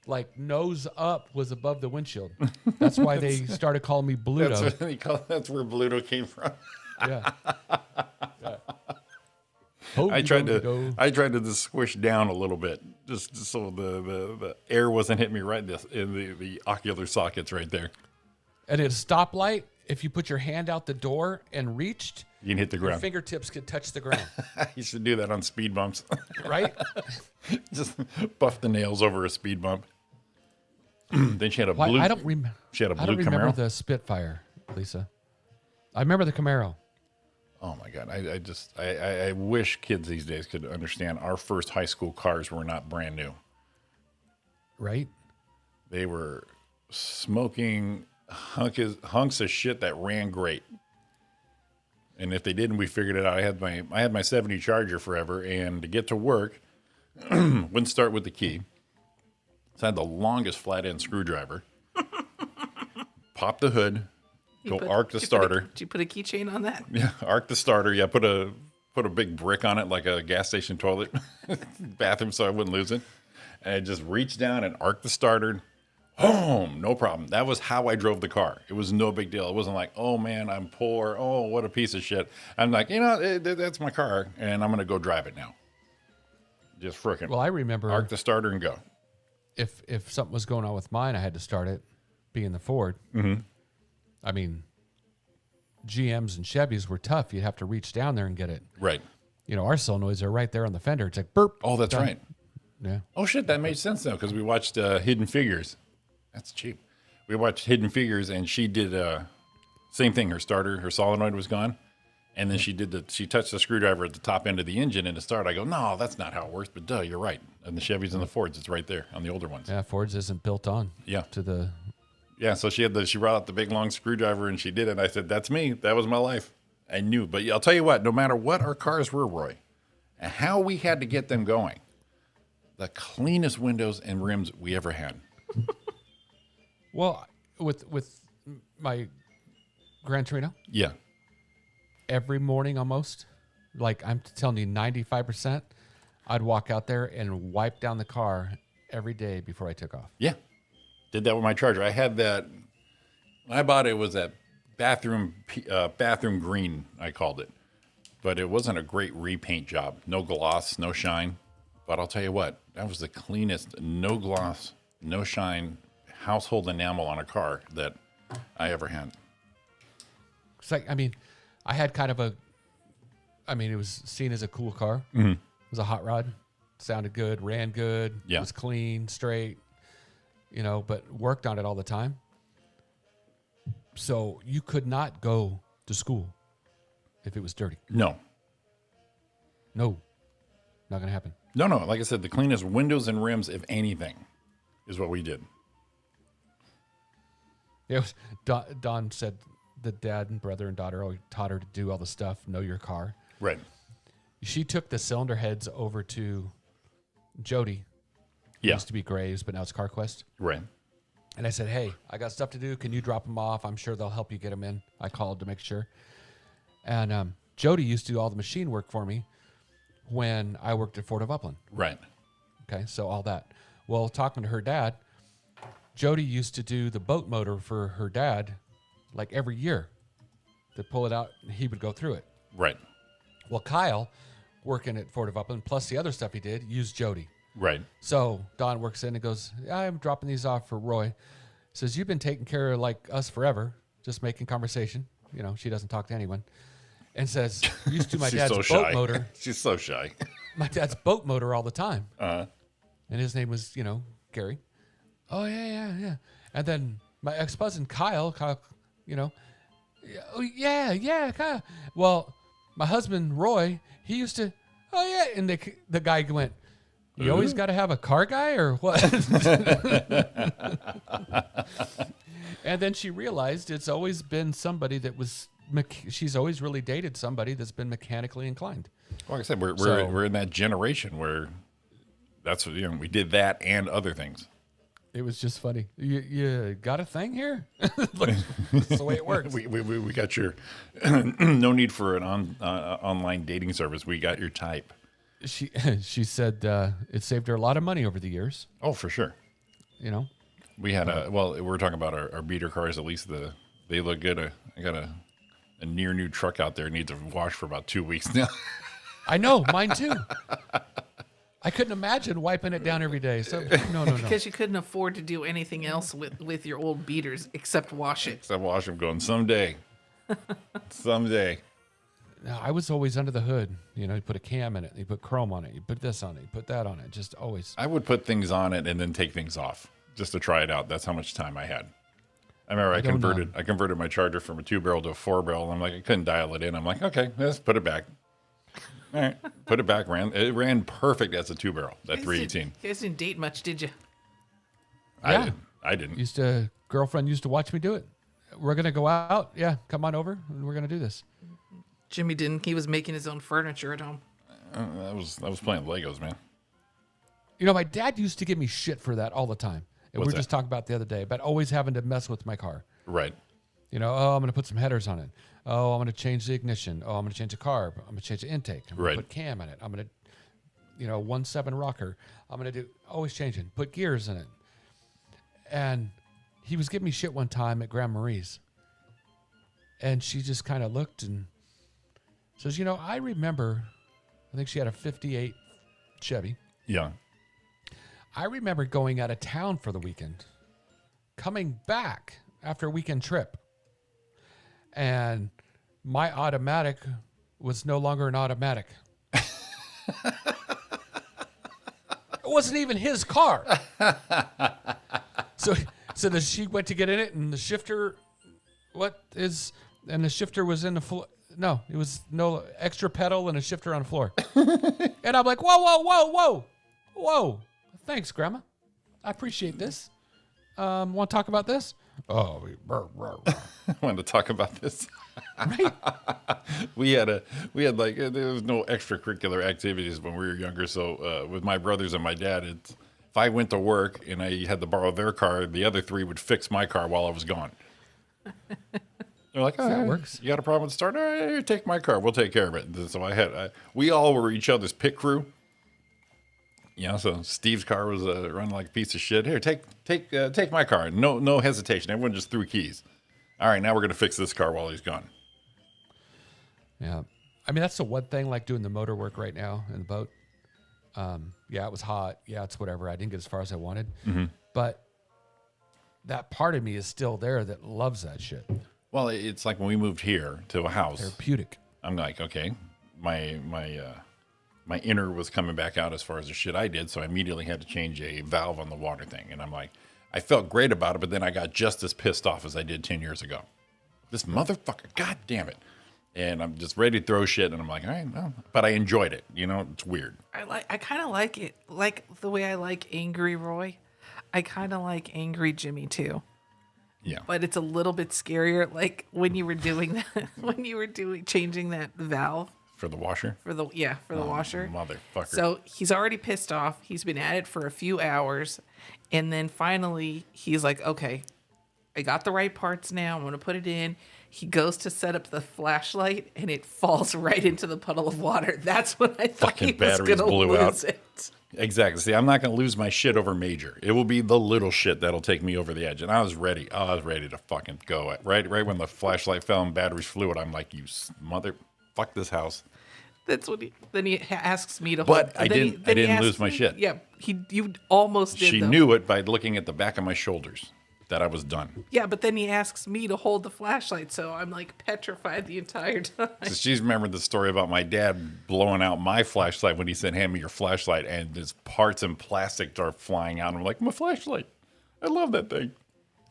[SPEAKER 6] like nose up, was above the windshield. That's why they started calling me Bluto.
[SPEAKER 7] That's where Bluto came from.
[SPEAKER 6] Yeah.
[SPEAKER 7] I tried
[SPEAKER 6] Go.
[SPEAKER 7] to just squish down a little bit, just so the air wasn't hitting me right in the ocular sockets right there.
[SPEAKER 6] And at a stoplight, if you put your hand out the door and reached,
[SPEAKER 7] You can hit the
[SPEAKER 6] your
[SPEAKER 7] ground.
[SPEAKER 6] fingertips could touch the ground,
[SPEAKER 7] You should do that on speed bumps.
[SPEAKER 6] right?
[SPEAKER 7] Just buff the nails over a speed bump. Then she had a
[SPEAKER 6] Why,
[SPEAKER 7] blue.
[SPEAKER 6] I don't remember.
[SPEAKER 7] She had a
[SPEAKER 6] I don't
[SPEAKER 7] blue
[SPEAKER 6] remember
[SPEAKER 7] Camaro.
[SPEAKER 6] the Spitfire, Lisa. I remember the Camaro.
[SPEAKER 7] Oh my God. I wish kids these days could understand our first high school cars were not brand new.
[SPEAKER 6] Right?
[SPEAKER 7] They were smoking hunks of shit that ran great. And if they didn't, we figured it out. I had my 70 Charger forever, and to get to work, wouldn't start with the key. So I had the longest flat end screwdriver. Pop the hood, go arc the starter.
[SPEAKER 8] Did you put a keychain on that?
[SPEAKER 7] Yeah, arc the starter. Yeah, put a big brick on it like a gas station toilet bathroom so I wouldn't lose it. And I just reached down and arc the starter. Home, no problem. That was how I drove the car. It was no big deal. It wasn't like, oh man, I'm poor. Oh, what a piece of shit. I'm like, that's my car, and I'm gonna go drive it now. Just frickin'.
[SPEAKER 6] Well, I remember
[SPEAKER 7] Arc the starter and go.
[SPEAKER 6] if something was going on with mine, I had to start it, being the Ford. Mm-hmm. I mean, GMs and Chevys were tough. You'd have to reach down there and get it.
[SPEAKER 7] Right.
[SPEAKER 6] You know, our solenoids are right there on the fender. It's like burp.
[SPEAKER 7] Oh, that's
[SPEAKER 6] done.
[SPEAKER 7] right.
[SPEAKER 6] Yeah.
[SPEAKER 7] Oh shit, that made sense now because we watched Hidden Figures. That's cheap. We watched Hidden Figures, and she did same thing. Her starter, her solenoid was gone, and then she touched the screwdriver at the top end of the engine and to start. I go, no, that's not how it works. But duh, you're right. And the Chevys and the Fords, it's right there on the older ones.
[SPEAKER 6] Yeah, Ford's isn't built on.
[SPEAKER 7] Yeah.
[SPEAKER 6] To the.
[SPEAKER 7] Yeah, so she brought out the big long screwdriver and she did it. And I said, that's me. That was my life. I knew. But I'll tell you what, no matter what our cars were, Roy, and how we had to get them going, the cleanest windows and rims we ever had.
[SPEAKER 6] Well, with my Gran Torino,
[SPEAKER 7] Yeah.
[SPEAKER 6] every morning almost, like I'm telling you, 95%, I'd walk out there and wipe down the car every day before I took off.
[SPEAKER 7] Yeah. Did that with my Charger. I had that. When I bought it, it was that bathroom green, I called it. But it wasn't a great repaint job. No gloss, no shine. But I'll tell you what, that was the cleanest, no gloss, no shine, household enamel on a car that I ever had.
[SPEAKER 6] It's like, I mean, I had kind of it was seen as a cool car. Mm-hmm. It was a hot rod. Sounded good, ran good,
[SPEAKER 7] Yeah.
[SPEAKER 6] was clean, straight, but worked on it all the time. So you could not go to school if it was dirty.
[SPEAKER 7] No.
[SPEAKER 6] No, not going to happen.
[SPEAKER 7] No. Like I said, the cleanest windows and rims, if anything, is what we did.
[SPEAKER 6] It was, Don said the dad and brother and daughter always taught her to do all the stuff, know your car.
[SPEAKER 7] Right.
[SPEAKER 6] She took the cylinder heads over to Jody. It
[SPEAKER 7] Yeah.
[SPEAKER 6] used to be Graves, but now it's CarQuest.
[SPEAKER 7] Right.
[SPEAKER 6] And I said, hey, I got stuff to do. Can you drop them off? I'm sure they'll help you get them in. I called to make sure. And Jody used to do all the machine work for me when I worked at Fort of Upland.
[SPEAKER 7] Right.
[SPEAKER 6] Okay, so all that. Well, talking to her dad, Jody used to do the boat motor for her dad like every year. To pull it out, he would go through it.
[SPEAKER 7] Right.
[SPEAKER 6] Well, Kyle, working at Fort of Upland, plus the other stuff he did, used Jody.
[SPEAKER 7] Right.
[SPEAKER 6] So Don works in and goes, I'm dropping these off for Roy. Says, you've been taking care of like us forever, just making conversation. She doesn't talk to anyone. And says, used to my
[SPEAKER 7] She's
[SPEAKER 6] dad's
[SPEAKER 7] so
[SPEAKER 6] boat
[SPEAKER 7] shy.
[SPEAKER 6] motor.
[SPEAKER 7] She's so shy.
[SPEAKER 6] My dad's boat motor all the time.
[SPEAKER 7] Uh-huh.
[SPEAKER 6] And his name was, Gary. Oh, yeah. And then my ex-cousin, Kyle, oh, yeah, Kyle. Well, my husband, Roy, he used to, oh, yeah. And the guy went, you always got to have a car guy or what? And then she realized it's always been somebody that was, she's always really dated somebody that's been mechanically inclined.
[SPEAKER 7] Like I said,
[SPEAKER 6] So-
[SPEAKER 7] we're in that generation where that's what, we did that and other things.
[SPEAKER 6] It was just funny. You got a thing here? Look, that's the way it works.
[SPEAKER 7] We got your no need for an online dating service. We got your type.
[SPEAKER 6] She said it saved her a lot of money over the years.
[SPEAKER 7] Oh, for sure.
[SPEAKER 6] We
[SPEAKER 7] had we're talking about our beater cars. At least they look good. I got a near new truck out there. Needs a wash for about 2 weeks now.
[SPEAKER 6] I know, mine too. I couldn't imagine wiping it down every day. So no.
[SPEAKER 8] Because you couldn't afford to do anything else with your old beaters except wash it.
[SPEAKER 7] So I wash them going someday. Someday.
[SPEAKER 6] No, I was always under the hood. You know, you put a cam in it, you put chrome on it, you put this on it, you put that on it. Just always.
[SPEAKER 7] I would put things on it and then take things off just to try it out. That's how much time I had. I remember I converted my Charger from a 2-barrel to a 4-barrel. And I'm like, I couldn't dial it in. I'm like, okay, let's put it back. All right, put it back. It ran perfect as a 2-barrel. That 318.
[SPEAKER 8] You guys didn't date much, did you?
[SPEAKER 6] Yeah.
[SPEAKER 7] I didn't.
[SPEAKER 6] Girlfriend used to watch me do it. We're gonna go out. Yeah, come on over, and we're gonna do this.
[SPEAKER 8] Jimmy didn't. He was making his own furniture at home.
[SPEAKER 7] I was playing Legos, man.
[SPEAKER 6] You know, my dad used to give me shit for that all the time. And we were just talking about the other day about always having to mess with my car.
[SPEAKER 7] Right.
[SPEAKER 6] You know, oh, I'm going to put some headers on it. Oh, I'm going to change the ignition. Oh, I'm going to change the carb. I'm going to change the intake. I'm going to put cam in it. I'm going to, 1.7 rocker. I'm going to do always changing. Put gears in it. And he was giving me shit one time at Grandma Marie's. And she just kind of looked and says, I remember, I think she had a 58 Chevy.
[SPEAKER 7] Yeah.
[SPEAKER 6] I remember going out of town for the weekend, coming back after a weekend trip, and my automatic was no longer an automatic. It wasn't even his car. So she went to get in it, and the shifter, and the shifter was in the floor. No, it was no extra pedal and a shifter on the floor. And I'm like, whoa. Thanks, Grandma. I appreciate this. Want to talk about this? Oh,
[SPEAKER 7] I wanted to talk about this.
[SPEAKER 6] Right.
[SPEAKER 7] we had like there was no extracurricular activities when we were younger. So with my brothers and my dad, if I went to work and I had to borrow their car, the other three would fix my car while I was gone. They're like, oh,
[SPEAKER 6] that works.
[SPEAKER 7] You got a problem with the start? All right, here, take my car. We'll take care of it. So we all were each other's pit crew. So Steve's car was running like a piece of shit. Here, take my car. No hesitation. Everyone just threw keys. All right, now we're gonna fix this car while he's gone.
[SPEAKER 6] Yeah, I mean that's the one thing like doing the motor work right now in the boat. Yeah, it was hot. Yeah, it's whatever. I didn't get as far as I wanted, but that part of me is still there that loves that shit.
[SPEAKER 7] Well, it's like when we moved here to a house.
[SPEAKER 6] Therapeutic.
[SPEAKER 7] I'm like, okay, my inner was coming back out as far as the shit I did, so I immediately had to change a valve on the water thing. And I'm like, I felt great about it, but then I got just as pissed off as I did 10 years ago. This motherfucker, god damn it. And I'm just ready to throw shit, and I'm like, all right, well, but I enjoyed it. It's weird.
[SPEAKER 8] I kind of like it, like the way I like Angry Roy. I kind of like Angry Jimmy too.
[SPEAKER 7] Yeah.
[SPEAKER 8] But it's a little bit scarier, like when you were doing that, changing that valve.
[SPEAKER 7] For the washer?
[SPEAKER 8] For the washer.
[SPEAKER 7] Motherfucker.
[SPEAKER 8] So he's already pissed off. He's been at it for a few hours. And then finally he's like, okay, I got the right parts now. I'm going to put it in. He goes to set up the flashlight and it falls right into the puddle of water. That's when I thought
[SPEAKER 7] Fucking
[SPEAKER 8] he was
[SPEAKER 7] batteries
[SPEAKER 8] going to
[SPEAKER 7] blew
[SPEAKER 8] lose
[SPEAKER 7] out.
[SPEAKER 8] it.
[SPEAKER 7] Exactly. See, I'm not going to lose my shit over major. It will be the little shit that'll take me over the edge. And I was ready. I was ready to fucking go. Right when the flashlight fell and batteries flew it, I'm like, you fuck this house.
[SPEAKER 8] That's what then he asks me to
[SPEAKER 7] But
[SPEAKER 8] hold.
[SPEAKER 7] I didn't lose my shit.
[SPEAKER 8] Yeah, you almost did.
[SPEAKER 7] She
[SPEAKER 8] though.
[SPEAKER 7] knew it by looking at the back of my shoulders that I was done.
[SPEAKER 8] Yeah, but then he asks me to hold the flashlight, so I'm like petrified the entire time.
[SPEAKER 7] So she's remembered the story about my dad blowing out my flashlight when he said, hand me your flashlight, and his parts and plastic are flying out. I'm like, my flashlight. I love that thing.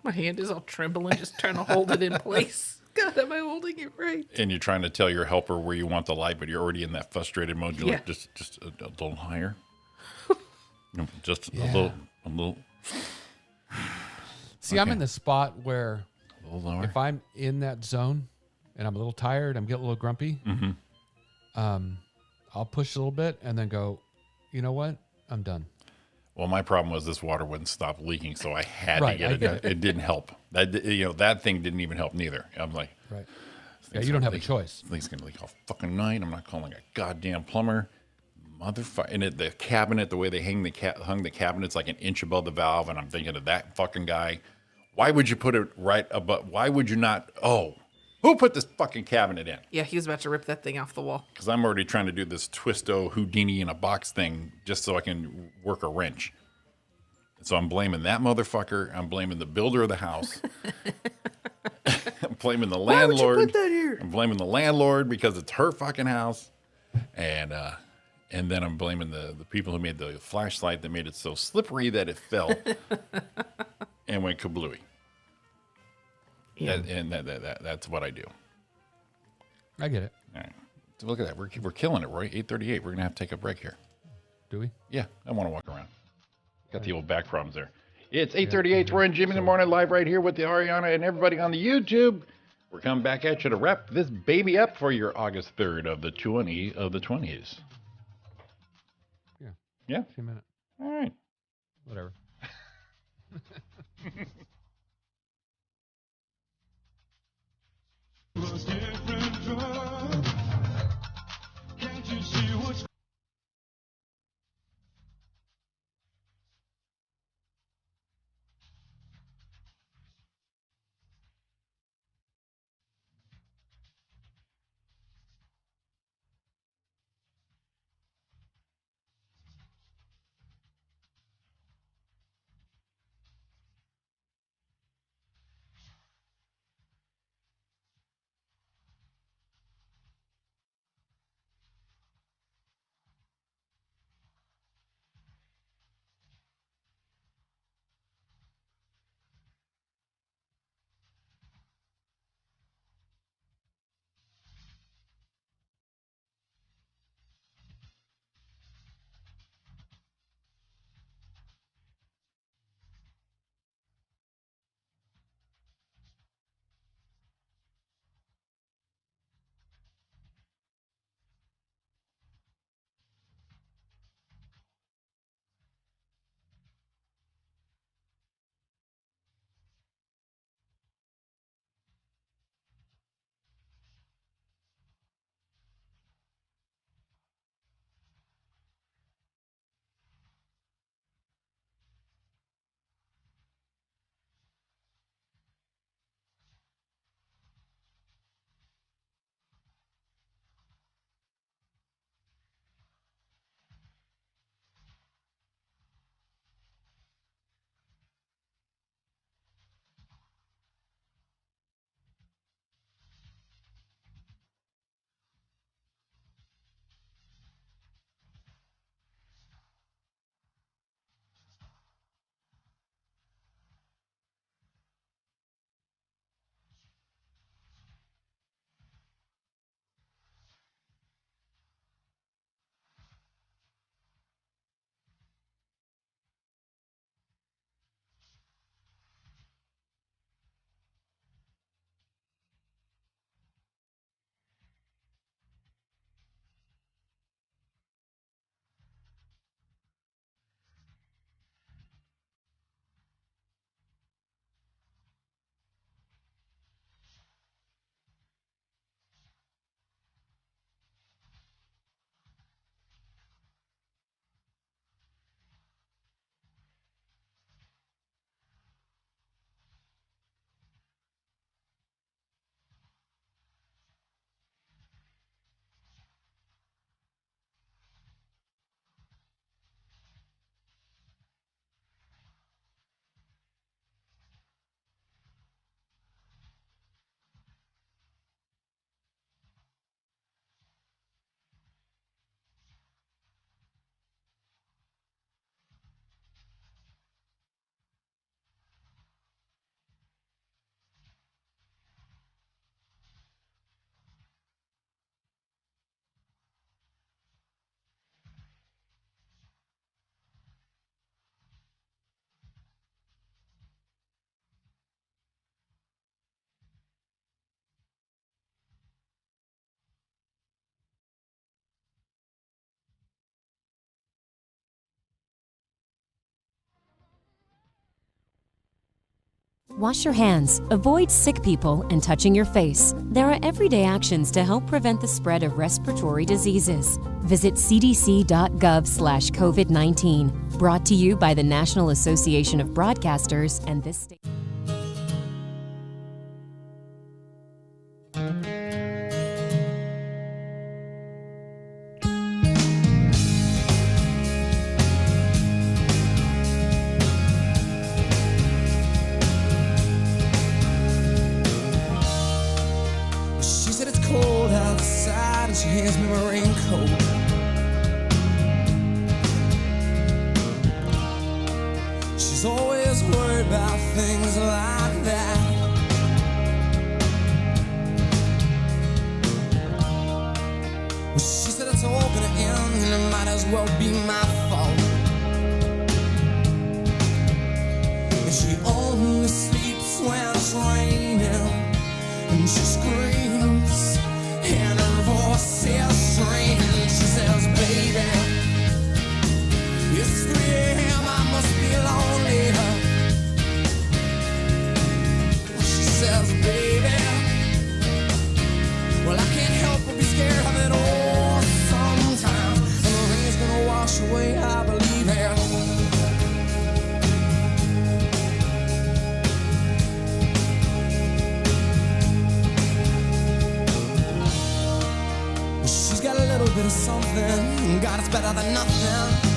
[SPEAKER 8] My hand is all trembling, just trying to hold it in place. God, am I holding it right?
[SPEAKER 7] And you're trying to tell your helper where you want the light, but you're already in that frustrated mode. You're
[SPEAKER 8] Yeah.
[SPEAKER 7] like, just a little higher. Just a little.
[SPEAKER 6] See, I'm in the spot where
[SPEAKER 7] A little lower.
[SPEAKER 6] if I'm in that zone and I'm a little tired, I'm getting a little grumpy, I'll push a little bit and then go, you know what? I'm done.
[SPEAKER 7] Well, my problem was this water wouldn't stop leaking, so I had to
[SPEAKER 6] Right,
[SPEAKER 7] get
[SPEAKER 6] I
[SPEAKER 7] it.
[SPEAKER 6] get
[SPEAKER 7] It didn't help. That thing didn't even help neither. I'm like,
[SPEAKER 6] Right. Yeah, you don't have a
[SPEAKER 7] This
[SPEAKER 6] choice.
[SPEAKER 7] thing's gonna leak all fucking night. I'm not calling a goddamn plumber, motherfucker. And the cabinet, the way they hung the cabinet's like an inch above the valve, and I'm thinking of that fucking guy. Why would you put it right above? Why would you not? Oh, Who put this fucking cabinet in?
[SPEAKER 8] Yeah, he was about to rip that thing off the wall.
[SPEAKER 7] Because I'm already trying to do this Twisto Houdini in a box thing just so I can work a wrench. So I'm blaming that motherfucker. I'm blaming the builder of the house. I'm blaming the landlord.
[SPEAKER 8] Why would you put that here?
[SPEAKER 7] I'm blaming the landlord because it's her fucking house. And then I'm blaming the people who made the flashlight that made it so slippery that it fell and went kablooey.
[SPEAKER 8] Yeah.
[SPEAKER 7] That's what I do.
[SPEAKER 6] I get it.
[SPEAKER 7] All right. So look at that. We're killing it, Roy. 8:38. We're going to have to take a break here.
[SPEAKER 6] Do we?
[SPEAKER 7] Yeah, I want to walk around. Got the old back problems there. It's 8:38. We're in Jimmy in the Morning live right here with the Ariana and everybody on the YouTube. We're coming back at you to wrap this baby up for your August 3rd of the 20 of the 20s.
[SPEAKER 6] Yeah.
[SPEAKER 7] Yeah?
[SPEAKER 6] A few minutes.
[SPEAKER 7] All right.
[SPEAKER 6] Whatever.
[SPEAKER 4] Wash your hands, avoid sick people, and touching your face. There are everyday actions to help prevent the spread of respiratory diseases. Visit cdc.gov/COVID-19. Brought to you by the National Association of Broadcasters and this state.
[SPEAKER 5] always been my raincoat. She's always worried about things like that. Well, she said it's all gonna end and it might as well be my fault. And she only sleeps when it's raining, and she screams and her voice is strange. She says, baby, it's 3 a.m. I must be lonely. She says, baby, well, I can't help but be scared of it all sometimes. And the rain's gonna wash away, I believe it. She's got a little bit of something. God, it's better than nothing.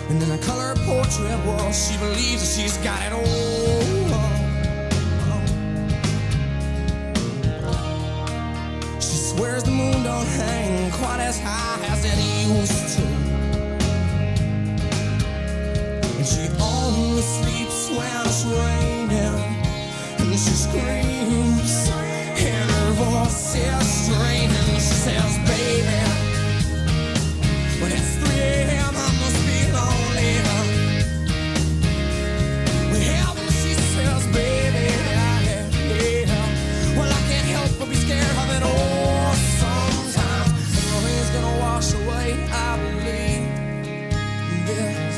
[SPEAKER 5] And in a color portrait, well, she believes that she's got it all. She swears the moon don't hang quite as high as it used to. And she only sleeps when it's raining, and she screams and her voice is strange. And she says, baby, when it's 3 a.m. I must be lonely. Well, when she says, baby, well, I can't help but be scared of it all sometimes. And the rain's gonna wash away, I believe this.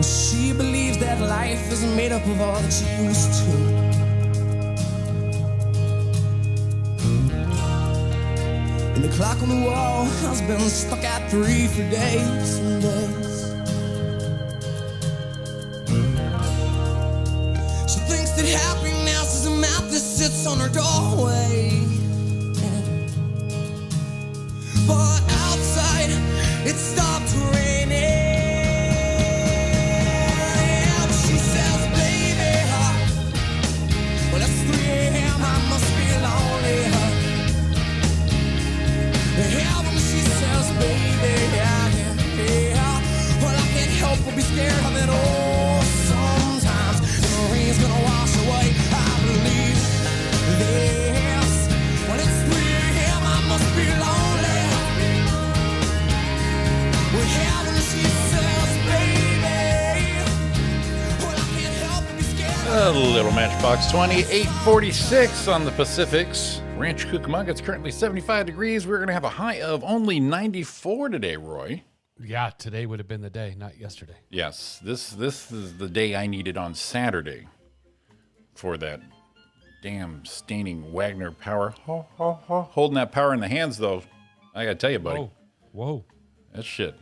[SPEAKER 5] She believes that life is made up of all that she used to. And the clock on the wall has been stuck at 3 for days and days. She thinks that happiness is a map that sits on her doorway. But outside, it stopped raining. She says, baby, well, it's 3 a.m. I must be lonely. Yeah, when she says, baby, well, I can't help but be scared of it all sometimes. And the rain's gonna wash away, I believe this. When it's 3 a.m. I must be lonely. Well, yeah, when she says, baby, well, I can't help but be scared of
[SPEAKER 7] A little Matchbox 20, 846 on the Pacifics. Ranch Cucamonga, it's currently 75 degrees. We're going to have a high of only 94 today, Roy.
[SPEAKER 6] Yeah, today would have been the day, not yesterday.
[SPEAKER 7] Yes, this is the day I needed on Saturday for that damn staining Wagner power. Holding that power in the hands, though, I got to tell you, buddy,
[SPEAKER 6] Whoa.
[SPEAKER 7] that shit.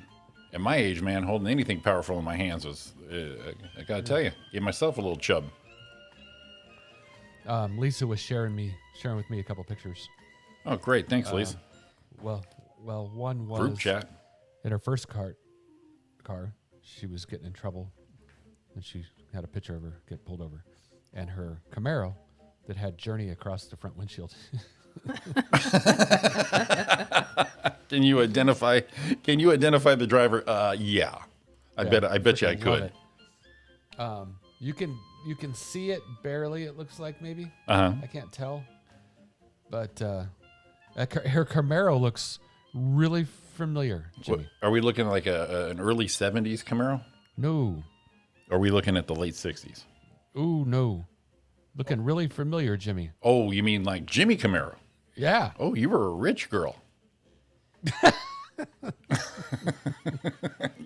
[SPEAKER 7] At my age, man, holding anything powerful in my hands was, I got to tell you, gave myself a little chub.
[SPEAKER 6] Lisa was sharing with me a couple pictures.
[SPEAKER 7] Oh, great. Thanks, Lisa.
[SPEAKER 6] Well, one was
[SPEAKER 7] Group chat.
[SPEAKER 6] in her first car. She was getting in trouble, and she had a picture of her get pulled over, and her Camaro that had Journey across the front windshield.
[SPEAKER 7] Can you identify the driver? Yeah. I bet you I
[SPEAKER 6] freaking
[SPEAKER 7] could.
[SPEAKER 6] love it. You can see it barely. It looks like maybe.
[SPEAKER 7] Uh-huh.
[SPEAKER 6] I can't tell, but her Camaro looks really familiar, Jimmy.
[SPEAKER 7] Are we looking like an early 70s Camaro?
[SPEAKER 6] No.
[SPEAKER 7] Or are we looking at the late 60s?
[SPEAKER 6] Ooh, no. Looking really familiar, Jimmy.
[SPEAKER 7] Oh, you mean like Jimmy Camaro?
[SPEAKER 6] Yeah.
[SPEAKER 7] Oh, you were a rich girl.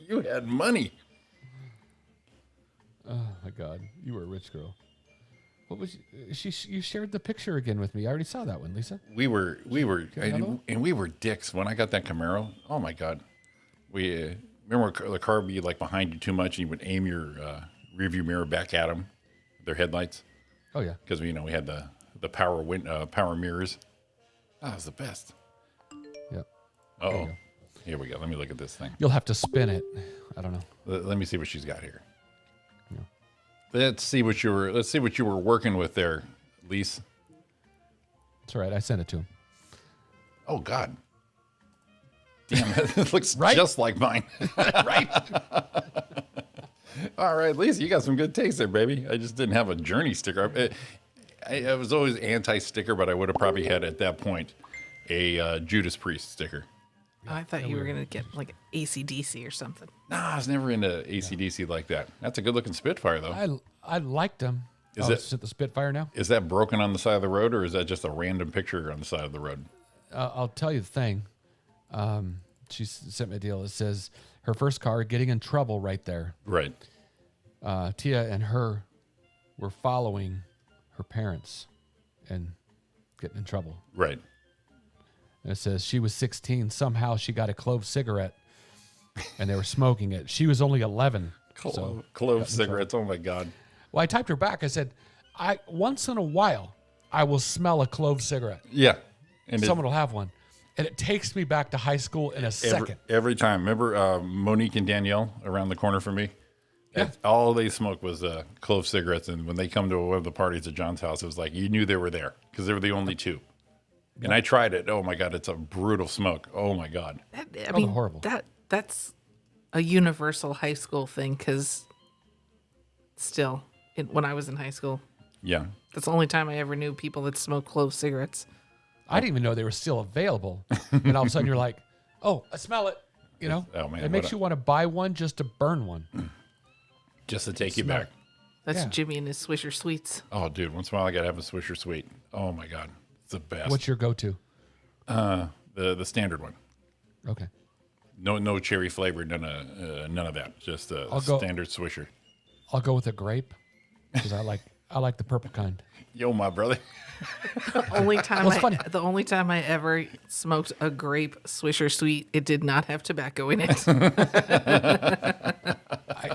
[SPEAKER 7] You had money.
[SPEAKER 6] Oh my God, you were a rich girl. What was you shared the picture again with me? I already saw that one, Lisa.
[SPEAKER 7] We were,
[SPEAKER 6] another one?
[SPEAKER 7] and we were dicks when I got that Camaro. Oh my God, we remember the car would be like behind you too much, and you would aim your rearview mirror back at them, their headlights.
[SPEAKER 6] Oh yeah.
[SPEAKER 7] because we had the power mirrors. That was the best.
[SPEAKER 6] Yep.
[SPEAKER 7] Oh, here we go. Let me look at this thing.
[SPEAKER 6] You'll have to spin it. I don't know.
[SPEAKER 7] Let me see what she's got here. Let's see what you were working with there, Lise.
[SPEAKER 6] It's all right. I sent it to him.
[SPEAKER 7] Oh God. Damn, it looks
[SPEAKER 6] Right?
[SPEAKER 7] just like mine.
[SPEAKER 6] Right.
[SPEAKER 7] All right, Lisa, you got some good taste there, baby. I just didn't have a Journey sticker. I was always anti-sticker, but I would have probably had at that point a Judas Priest sticker.
[SPEAKER 8] Oh, I thought you were gonna get like AC/DC or something.
[SPEAKER 7] Nah, I was never into AC/DC like that. That's a good-looking Spitfire, though.
[SPEAKER 6] I liked him.
[SPEAKER 7] Is
[SPEAKER 6] it's at the Spitfire now?
[SPEAKER 7] Is that broken on the side of the road, or is that just a random picture on the side of the road?
[SPEAKER 6] I'll tell you the thing. She sent me a deal. It says her first car getting in trouble right there.
[SPEAKER 7] Right.
[SPEAKER 6] Tia and her were following her parents and getting in trouble.
[SPEAKER 7] Right.
[SPEAKER 6] And it says she was 16. Somehow she got a clove cigarette and they were smoking it. She was only 11.
[SPEAKER 7] Clove cigarettes. Oh, my God.
[SPEAKER 6] Well, I typed her back. I said, once in a while, I will smell a clove cigarette.
[SPEAKER 7] Yeah. And
[SPEAKER 6] Someone will have one. And it takes me back to high school in a second.
[SPEAKER 7] Every time. Remember Monique and Danielle around the corner from me?
[SPEAKER 6] Yeah.
[SPEAKER 7] All they smoked was clove cigarettes. And when they come to one of the parties at John's house, it was like you knew they were there because they were the only two. And I tried it. Oh, my God. It's a brutal smoke. Oh, my God.
[SPEAKER 8] I mean,
[SPEAKER 6] horrible.
[SPEAKER 8] That's a universal high school thing because still, when I was in high school,
[SPEAKER 7] Yeah.
[SPEAKER 8] that's the only time I ever knew people that smoked clove cigarettes.
[SPEAKER 6] I didn't even know they were still available. And all of a sudden you're like, oh, I smell it. You know?
[SPEAKER 7] Oh, man,
[SPEAKER 6] it makes
[SPEAKER 7] what
[SPEAKER 6] you want to buy one just to burn one.
[SPEAKER 7] Just to take you
[SPEAKER 6] Smell
[SPEAKER 7] back.
[SPEAKER 6] it.
[SPEAKER 8] That's
[SPEAKER 6] Yeah.
[SPEAKER 8] Jimmy and his Swisher Sweets.
[SPEAKER 7] Oh, dude. Once in a while, I got to have a Swisher Sweet. Oh, my God. It's the best.
[SPEAKER 6] What's your go-to?
[SPEAKER 7] The standard one.
[SPEAKER 6] Okay.
[SPEAKER 7] No cherry flavor, none of that. Just a
[SPEAKER 6] I'll go-
[SPEAKER 7] standard Swisher.
[SPEAKER 6] I'll go with a grape because I like the purple kind.
[SPEAKER 7] Yo, my brother.
[SPEAKER 8] The only time I ever smoked a grape Swisher Sweet, it did not have tobacco in it.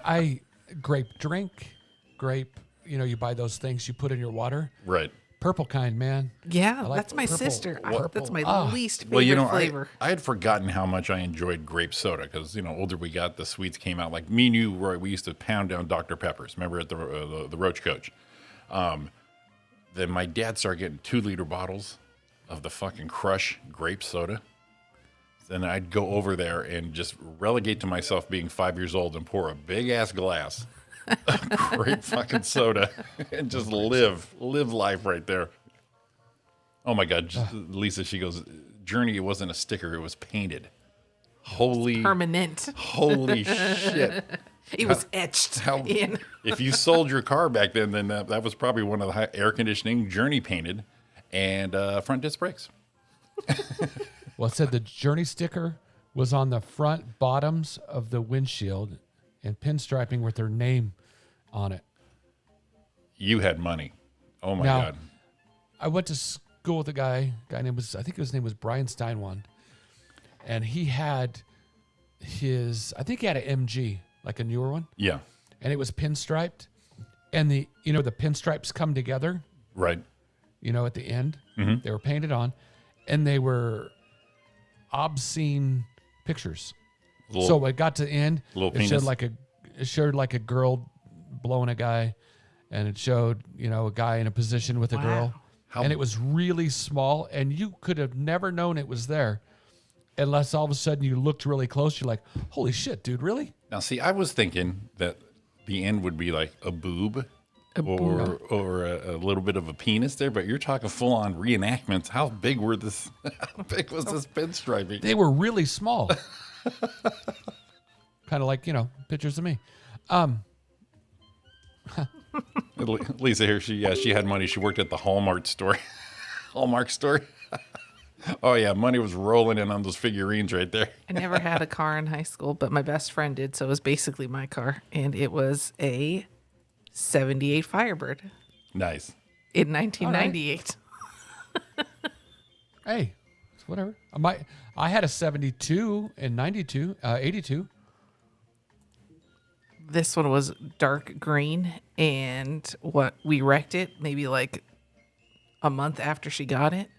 [SPEAKER 6] I grape drink, grape, you buy those things you put in your water.
[SPEAKER 7] Right.
[SPEAKER 6] Purple kind, man.
[SPEAKER 8] Yeah,
[SPEAKER 6] I like
[SPEAKER 8] that's my
[SPEAKER 6] purple.
[SPEAKER 8] sister. That's my
[SPEAKER 6] Ah.
[SPEAKER 8] least favorite
[SPEAKER 7] Well, you know,
[SPEAKER 8] flavor.
[SPEAKER 7] I had forgotten how much I enjoyed grape soda because, older we got, the sweets came out. Like me and you, Roy, we used to pound down Dr. Peppers. Remember at the Roach Coach? Then my dad started getting 2-liter bottles of the fucking Crush grape soda. Then I'd go over there and just relegate to myself being 5 years old and pour a big ass glass of grape fucking soda and just live life right there. Oh my God, Lisa, she goes, Journey, it wasn't a sticker, it was painted.
[SPEAKER 8] Permanent.
[SPEAKER 7] Holy shit.
[SPEAKER 8] It was etched in.
[SPEAKER 7] If you sold your car back then that was probably one of the air conditioning Journey painted and front disc brakes.
[SPEAKER 6] Well, it said the Journey sticker was on the front bottoms of the windshield and pinstriping with their name on it.
[SPEAKER 7] You had money. Oh my
[SPEAKER 6] Now,
[SPEAKER 7] God.
[SPEAKER 6] I went to school with a guy named I think his name was Brian Steinwand, and he had I think he had an MG, like a newer one,
[SPEAKER 7] Yeah.
[SPEAKER 6] and it was pinstriped, and the pinstripes come together,
[SPEAKER 7] Right.
[SPEAKER 6] at the end.
[SPEAKER 7] Mm-hmm.
[SPEAKER 6] They were painted on, and they were obscene pictures. So when it got to the end,
[SPEAKER 7] Little
[SPEAKER 6] it showed
[SPEAKER 7] penis.
[SPEAKER 6] like a girl blowing a guy, and it showed a guy in a position with a girl, and it was really small, and you could have never known it was there unless all of a sudden you looked really close. You're like, holy shit, dude, really?
[SPEAKER 7] Now, see, I was thinking that the end would be like a boob or a little bit of a penis there, but you're talking full on reenactments. How big was this pinstriping?
[SPEAKER 6] They were really small. Kind of like, pictures of me.
[SPEAKER 7] Lisa here, she had money. She worked at the Hallmark store. Hallmark store. Oh yeah, money was rolling in on those figurines right there.
[SPEAKER 8] I never had a car in high school, but my best friend did, so it was basically my car, and it was a 78 Firebird
[SPEAKER 7] Nice.
[SPEAKER 8] in 1998.
[SPEAKER 6] Hey, it's whatever. I had a 72 and 82.
[SPEAKER 8] This one was dark green, and what we wrecked it maybe like a month after she got it,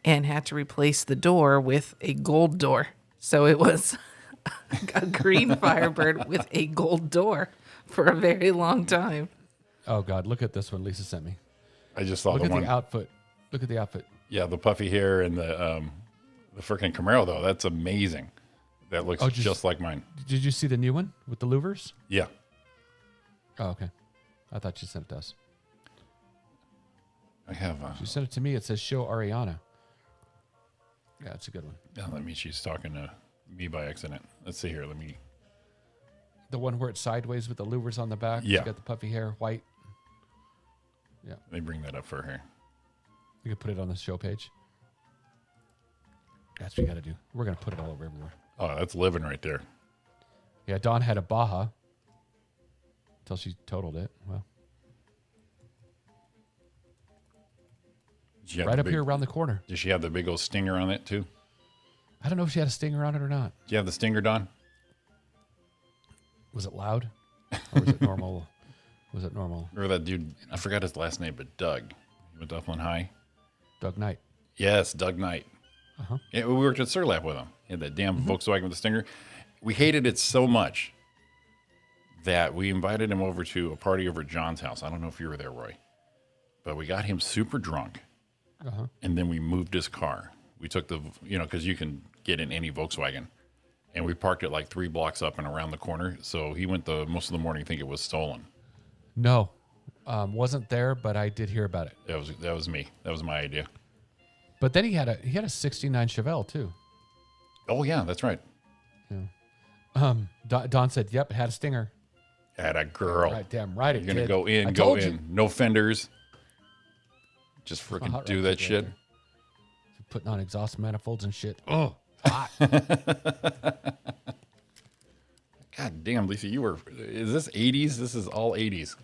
[SPEAKER 8] and had to replace the door with a gold door. So it was a green Firebird with a gold door for a very long time.
[SPEAKER 6] Oh God, look at this one Lisa sent me.
[SPEAKER 7] I just saw
[SPEAKER 6] Look
[SPEAKER 7] the
[SPEAKER 6] at
[SPEAKER 7] one.
[SPEAKER 6] the outfit. Look at the outfit.
[SPEAKER 7] Yeah, the puffy hair and the freaking Camaro though. That's amazing. That looks just like mine.
[SPEAKER 6] Did you see the new one with the louvers?
[SPEAKER 7] Yeah.
[SPEAKER 6] Oh, okay. I thought you sent it to us.
[SPEAKER 7] I have.
[SPEAKER 6] You sent it to me. It says show Ariana. Yeah, it's a good one.
[SPEAKER 7] That means she's talking to me by accident. Let's see here. Let me.
[SPEAKER 6] The one where it's sideways with the louvers on the back.
[SPEAKER 7] Yeah.
[SPEAKER 6] It's got the puffy hair, white. Yeah.
[SPEAKER 7] Let me bring that up for her.
[SPEAKER 6] You can put it on the show page. That's what you got to do. We're going to put it all over everywhere.
[SPEAKER 7] Oh, that's living right there.
[SPEAKER 6] Yeah, Dawn had a Baja until she totaled it. Well,
[SPEAKER 7] Did she have
[SPEAKER 6] right
[SPEAKER 7] the
[SPEAKER 6] up
[SPEAKER 7] big-
[SPEAKER 6] here around the corner.
[SPEAKER 7] Did she have the big old stinger on it too?
[SPEAKER 6] I don't know if she had a stinger on it or not.
[SPEAKER 7] Did you have the stinger, Don?
[SPEAKER 6] Was it loud? Or was it normal? Was it normal?
[SPEAKER 7] Remember that dude? I forgot his last name, but Doug. He went to Upland High.
[SPEAKER 6] Doug Knight.
[SPEAKER 7] Yes, Doug Knight. Yeah, we worked at Surlap with him. He had that damn Volkswagen with the stinger. We hated it so much that we invited him over to a party over at John's house. I don't know if you were there, Roy, but we got him super drunk, and then we moved his car. We took the, because you can get in any Volkswagen, and we parked it like 3 blocks up and around the corner. So he went the most of the morning think it was stolen.
[SPEAKER 6] No, wasn't there, but I did hear about it.
[SPEAKER 7] That was me. That was my idea.
[SPEAKER 6] But then he had a '69 Chevelle too.
[SPEAKER 7] Oh yeah, that's right.
[SPEAKER 6] Don said, "Yep, it had a stinger."
[SPEAKER 7] At a girl.
[SPEAKER 6] Right, damn right it
[SPEAKER 7] You're gonna
[SPEAKER 6] did.
[SPEAKER 7] go in,
[SPEAKER 6] I
[SPEAKER 7] go
[SPEAKER 6] told
[SPEAKER 7] in.
[SPEAKER 6] you.
[SPEAKER 7] No fenders. Just
[SPEAKER 6] My
[SPEAKER 7] freaking
[SPEAKER 6] hot
[SPEAKER 7] do
[SPEAKER 6] rod
[SPEAKER 7] that
[SPEAKER 6] kit
[SPEAKER 7] shit.
[SPEAKER 6] right there. Putting on exhaust manifolds and shit. Oh, hot.
[SPEAKER 7] God damn, Lisa, is this 80s? This is all 80s.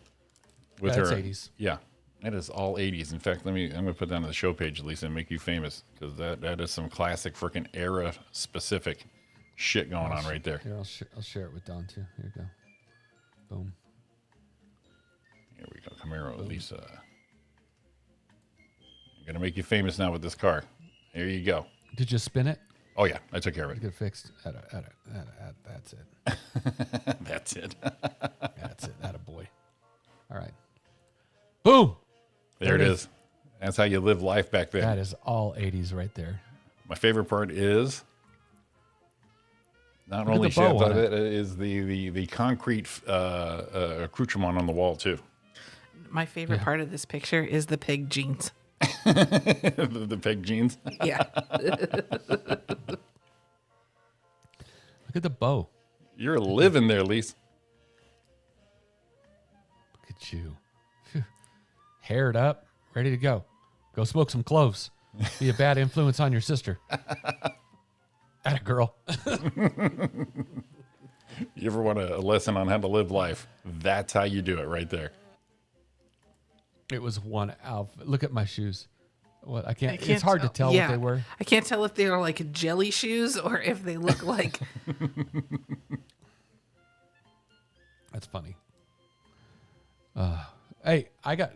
[SPEAKER 7] With
[SPEAKER 6] That's
[SPEAKER 7] her
[SPEAKER 6] 80s.
[SPEAKER 7] Yeah, that is all 80s. In fact, I'm gonna put that on the show page, Lisa, and make you famous, because that is some classic freaking era specific shit going on right there.
[SPEAKER 6] Here, I'll share it with Don too. Here you go. Boom.
[SPEAKER 7] Here we go, Camaro, Lisa. I'm gonna make you famous now with this car. Here you go.
[SPEAKER 6] Did you spin it?
[SPEAKER 7] Oh yeah, I took care of it.
[SPEAKER 6] Get it fixed. That's it.
[SPEAKER 7] That's it.
[SPEAKER 6] That's it. That a boy. All right. Boom.
[SPEAKER 7] There it is. That's how you live life back then.
[SPEAKER 6] That is all 80s right there.
[SPEAKER 7] My favorite part is not
[SPEAKER 6] Look at
[SPEAKER 7] only
[SPEAKER 6] the bow
[SPEAKER 7] shit,
[SPEAKER 6] on
[SPEAKER 7] but
[SPEAKER 6] it.
[SPEAKER 7] it is the concrete accoutrement on the wall too.
[SPEAKER 8] My favorite part of this picture is the pig jeans.
[SPEAKER 7] the peg jeans.
[SPEAKER 8] Yeah.
[SPEAKER 6] Look at the bow.
[SPEAKER 7] You're living there, Lise.
[SPEAKER 6] Look at you. Phew. Haired up, ready to go. Go smoke some cloves. Be a bad influence on your sister. Atta girl.
[SPEAKER 7] You ever want a lesson on how to live life? That's how you do it right there.
[SPEAKER 6] It was one outfit. Look at my shoes. What I can't.
[SPEAKER 8] I can't
[SPEAKER 6] It's hard to tell
[SPEAKER 8] yeah.
[SPEAKER 6] what they were.
[SPEAKER 8] I can't tell if they are like jelly shoes or if they look like.
[SPEAKER 6] That's funny. Hey, I got.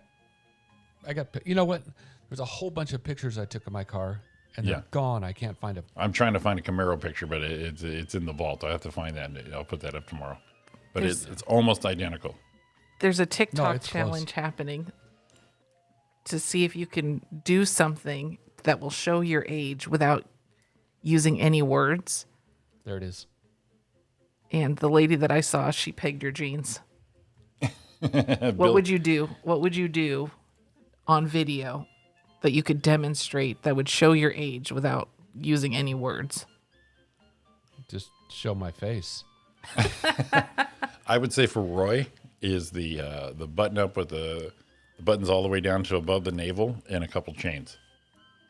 [SPEAKER 6] You know what? There's a whole bunch of pictures I took of my car, and they're
[SPEAKER 7] Yeah.
[SPEAKER 6] gone. I can't find them.
[SPEAKER 7] I'm trying to find a Camaro picture, but it's in the vault. I have to find that. And I'll put that up tomorrow. But
[SPEAKER 8] There's-
[SPEAKER 7] it's almost identical.
[SPEAKER 8] There's a TikTok
[SPEAKER 6] it's close.
[SPEAKER 8] challenge happening to see if you can do something that will show your age without using any words.
[SPEAKER 6] There it is.
[SPEAKER 8] And the lady that I saw, she pegged her jeans. What
[SPEAKER 7] Bill-
[SPEAKER 8] would you do? What would you do on video that you could demonstrate that would show your age without using any words?
[SPEAKER 6] Just show my face.
[SPEAKER 7] I would say for Roy is the button up with the buttons all the way down to above the navel and a couple chains.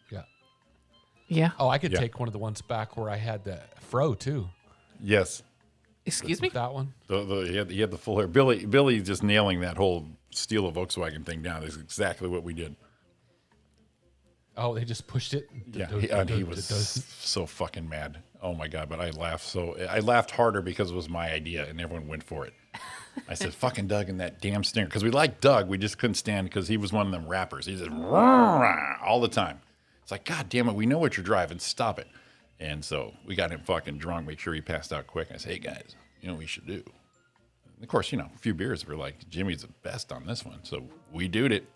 [SPEAKER 6] Yeah.
[SPEAKER 8] Yeah.
[SPEAKER 6] Oh, I could
[SPEAKER 7] Yeah.
[SPEAKER 6] take one of the ones back where I had the fro too.
[SPEAKER 7] Yes,
[SPEAKER 8] Excuse me?
[SPEAKER 6] That one.
[SPEAKER 7] he had the full hair. Billy just nailing that whole steal a Volkswagen thing down is exactly what we did.
[SPEAKER 6] Oh, they just pushed it.
[SPEAKER 7] Yeah, he was so fucking mad. Oh my god! But I laughed harder because it was my idea, and everyone went for it. I said, "Fucking Doug and that damn stinger," because we liked Doug. We just couldn't stand because he was one of them rappers. He said all the time. It's like, God damn it, we know what you're driving. Stop it. And so we got him fucking drunk. Make sure he passed out quick. I said, "Hey guys, you know what we should do?" And of course, a few beers. We're like, Jimmy's the best on this one, so we doed it.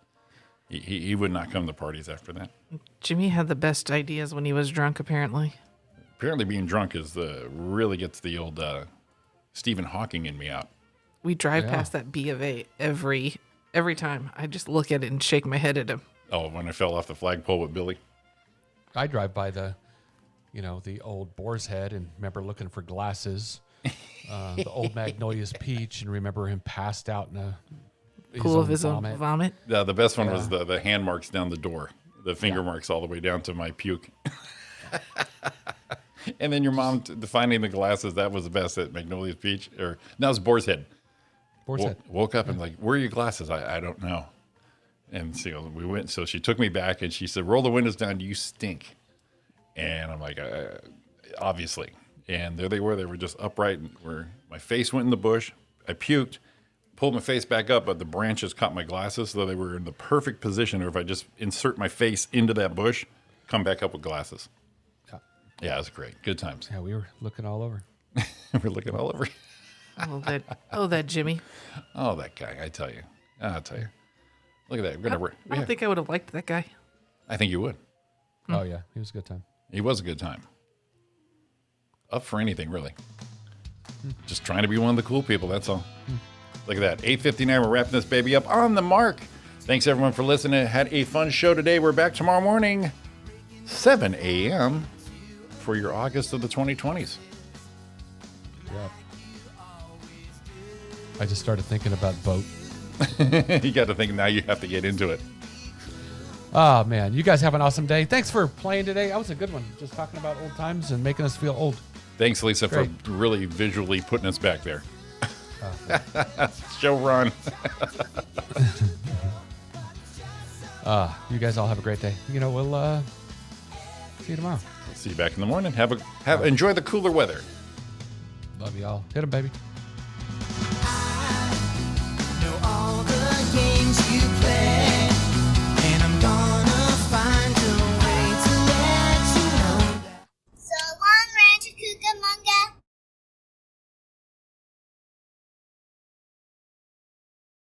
[SPEAKER 7] He would not come to parties after that.
[SPEAKER 8] Jimmy had the best ideas when he was drunk, apparently.
[SPEAKER 7] Apparently, being drunk really gets the old Stephen Hawking in me out.
[SPEAKER 8] We drive past that B of A every time. I just look at it and shake my head at him.
[SPEAKER 7] Oh, when I fell off the flagpole with Billy.
[SPEAKER 6] I drive by the old Boar's Head and remember looking for glasses. The old Magnolia's Peach and remember him passed out in a
[SPEAKER 8] Pool of his own vomit.
[SPEAKER 7] Yeah, the best one was the hand marks down the door, the finger marks all the way down to my puke. And then your mom finding the glasses, that was the best at Magnolia's Peach. Or no, it was Boar's Head. Woke up and like, where are your glasses? I don't know. And so we went. So she took me back and she said, "Roll the windows down. You stink." And I'm like, obviously. And there they were. They were just upright. And my face went in the bush. I puked. Pulled my face back up, but the branches caught my glasses, so they were in the perfect position. Or if I just insert my face into that bush, come back up with glasses. Yeah, it was great. Good times.
[SPEAKER 6] Yeah, we were looking all over.
[SPEAKER 7] We're looking all over.
[SPEAKER 8] That Jimmy.
[SPEAKER 7] Oh, that guy! I'll tell you. Look at that.
[SPEAKER 8] I don't think I would have liked that guy.
[SPEAKER 7] I think you would.
[SPEAKER 6] Oh yeah, he was a good time.
[SPEAKER 7] He was a good time. Up for anything, really. Just trying to be one of the cool people. That's all. Look at that. 8:59. We're wrapping this baby up on the mark. Thanks, everyone, for listening. Had a fun show today. We're back tomorrow morning, 7 a.m. for your August of the 2020s.
[SPEAKER 6] Yeah. I just started thinking about boat.
[SPEAKER 7] You got to think now you have to get into it.
[SPEAKER 6] Oh, man. You guys have an awesome day. Thanks for playing today. That was a good one. Just talking about old times and making us feel old.
[SPEAKER 7] Thanks, Lisa,
[SPEAKER 6] Great.
[SPEAKER 7] for really visually putting us back there. Show run.
[SPEAKER 6] You guys all have a great day. We'll see you tomorrow.
[SPEAKER 7] See you back in the morning. Enjoy the cooler weather.
[SPEAKER 6] Love you all. Hit 'em, baby.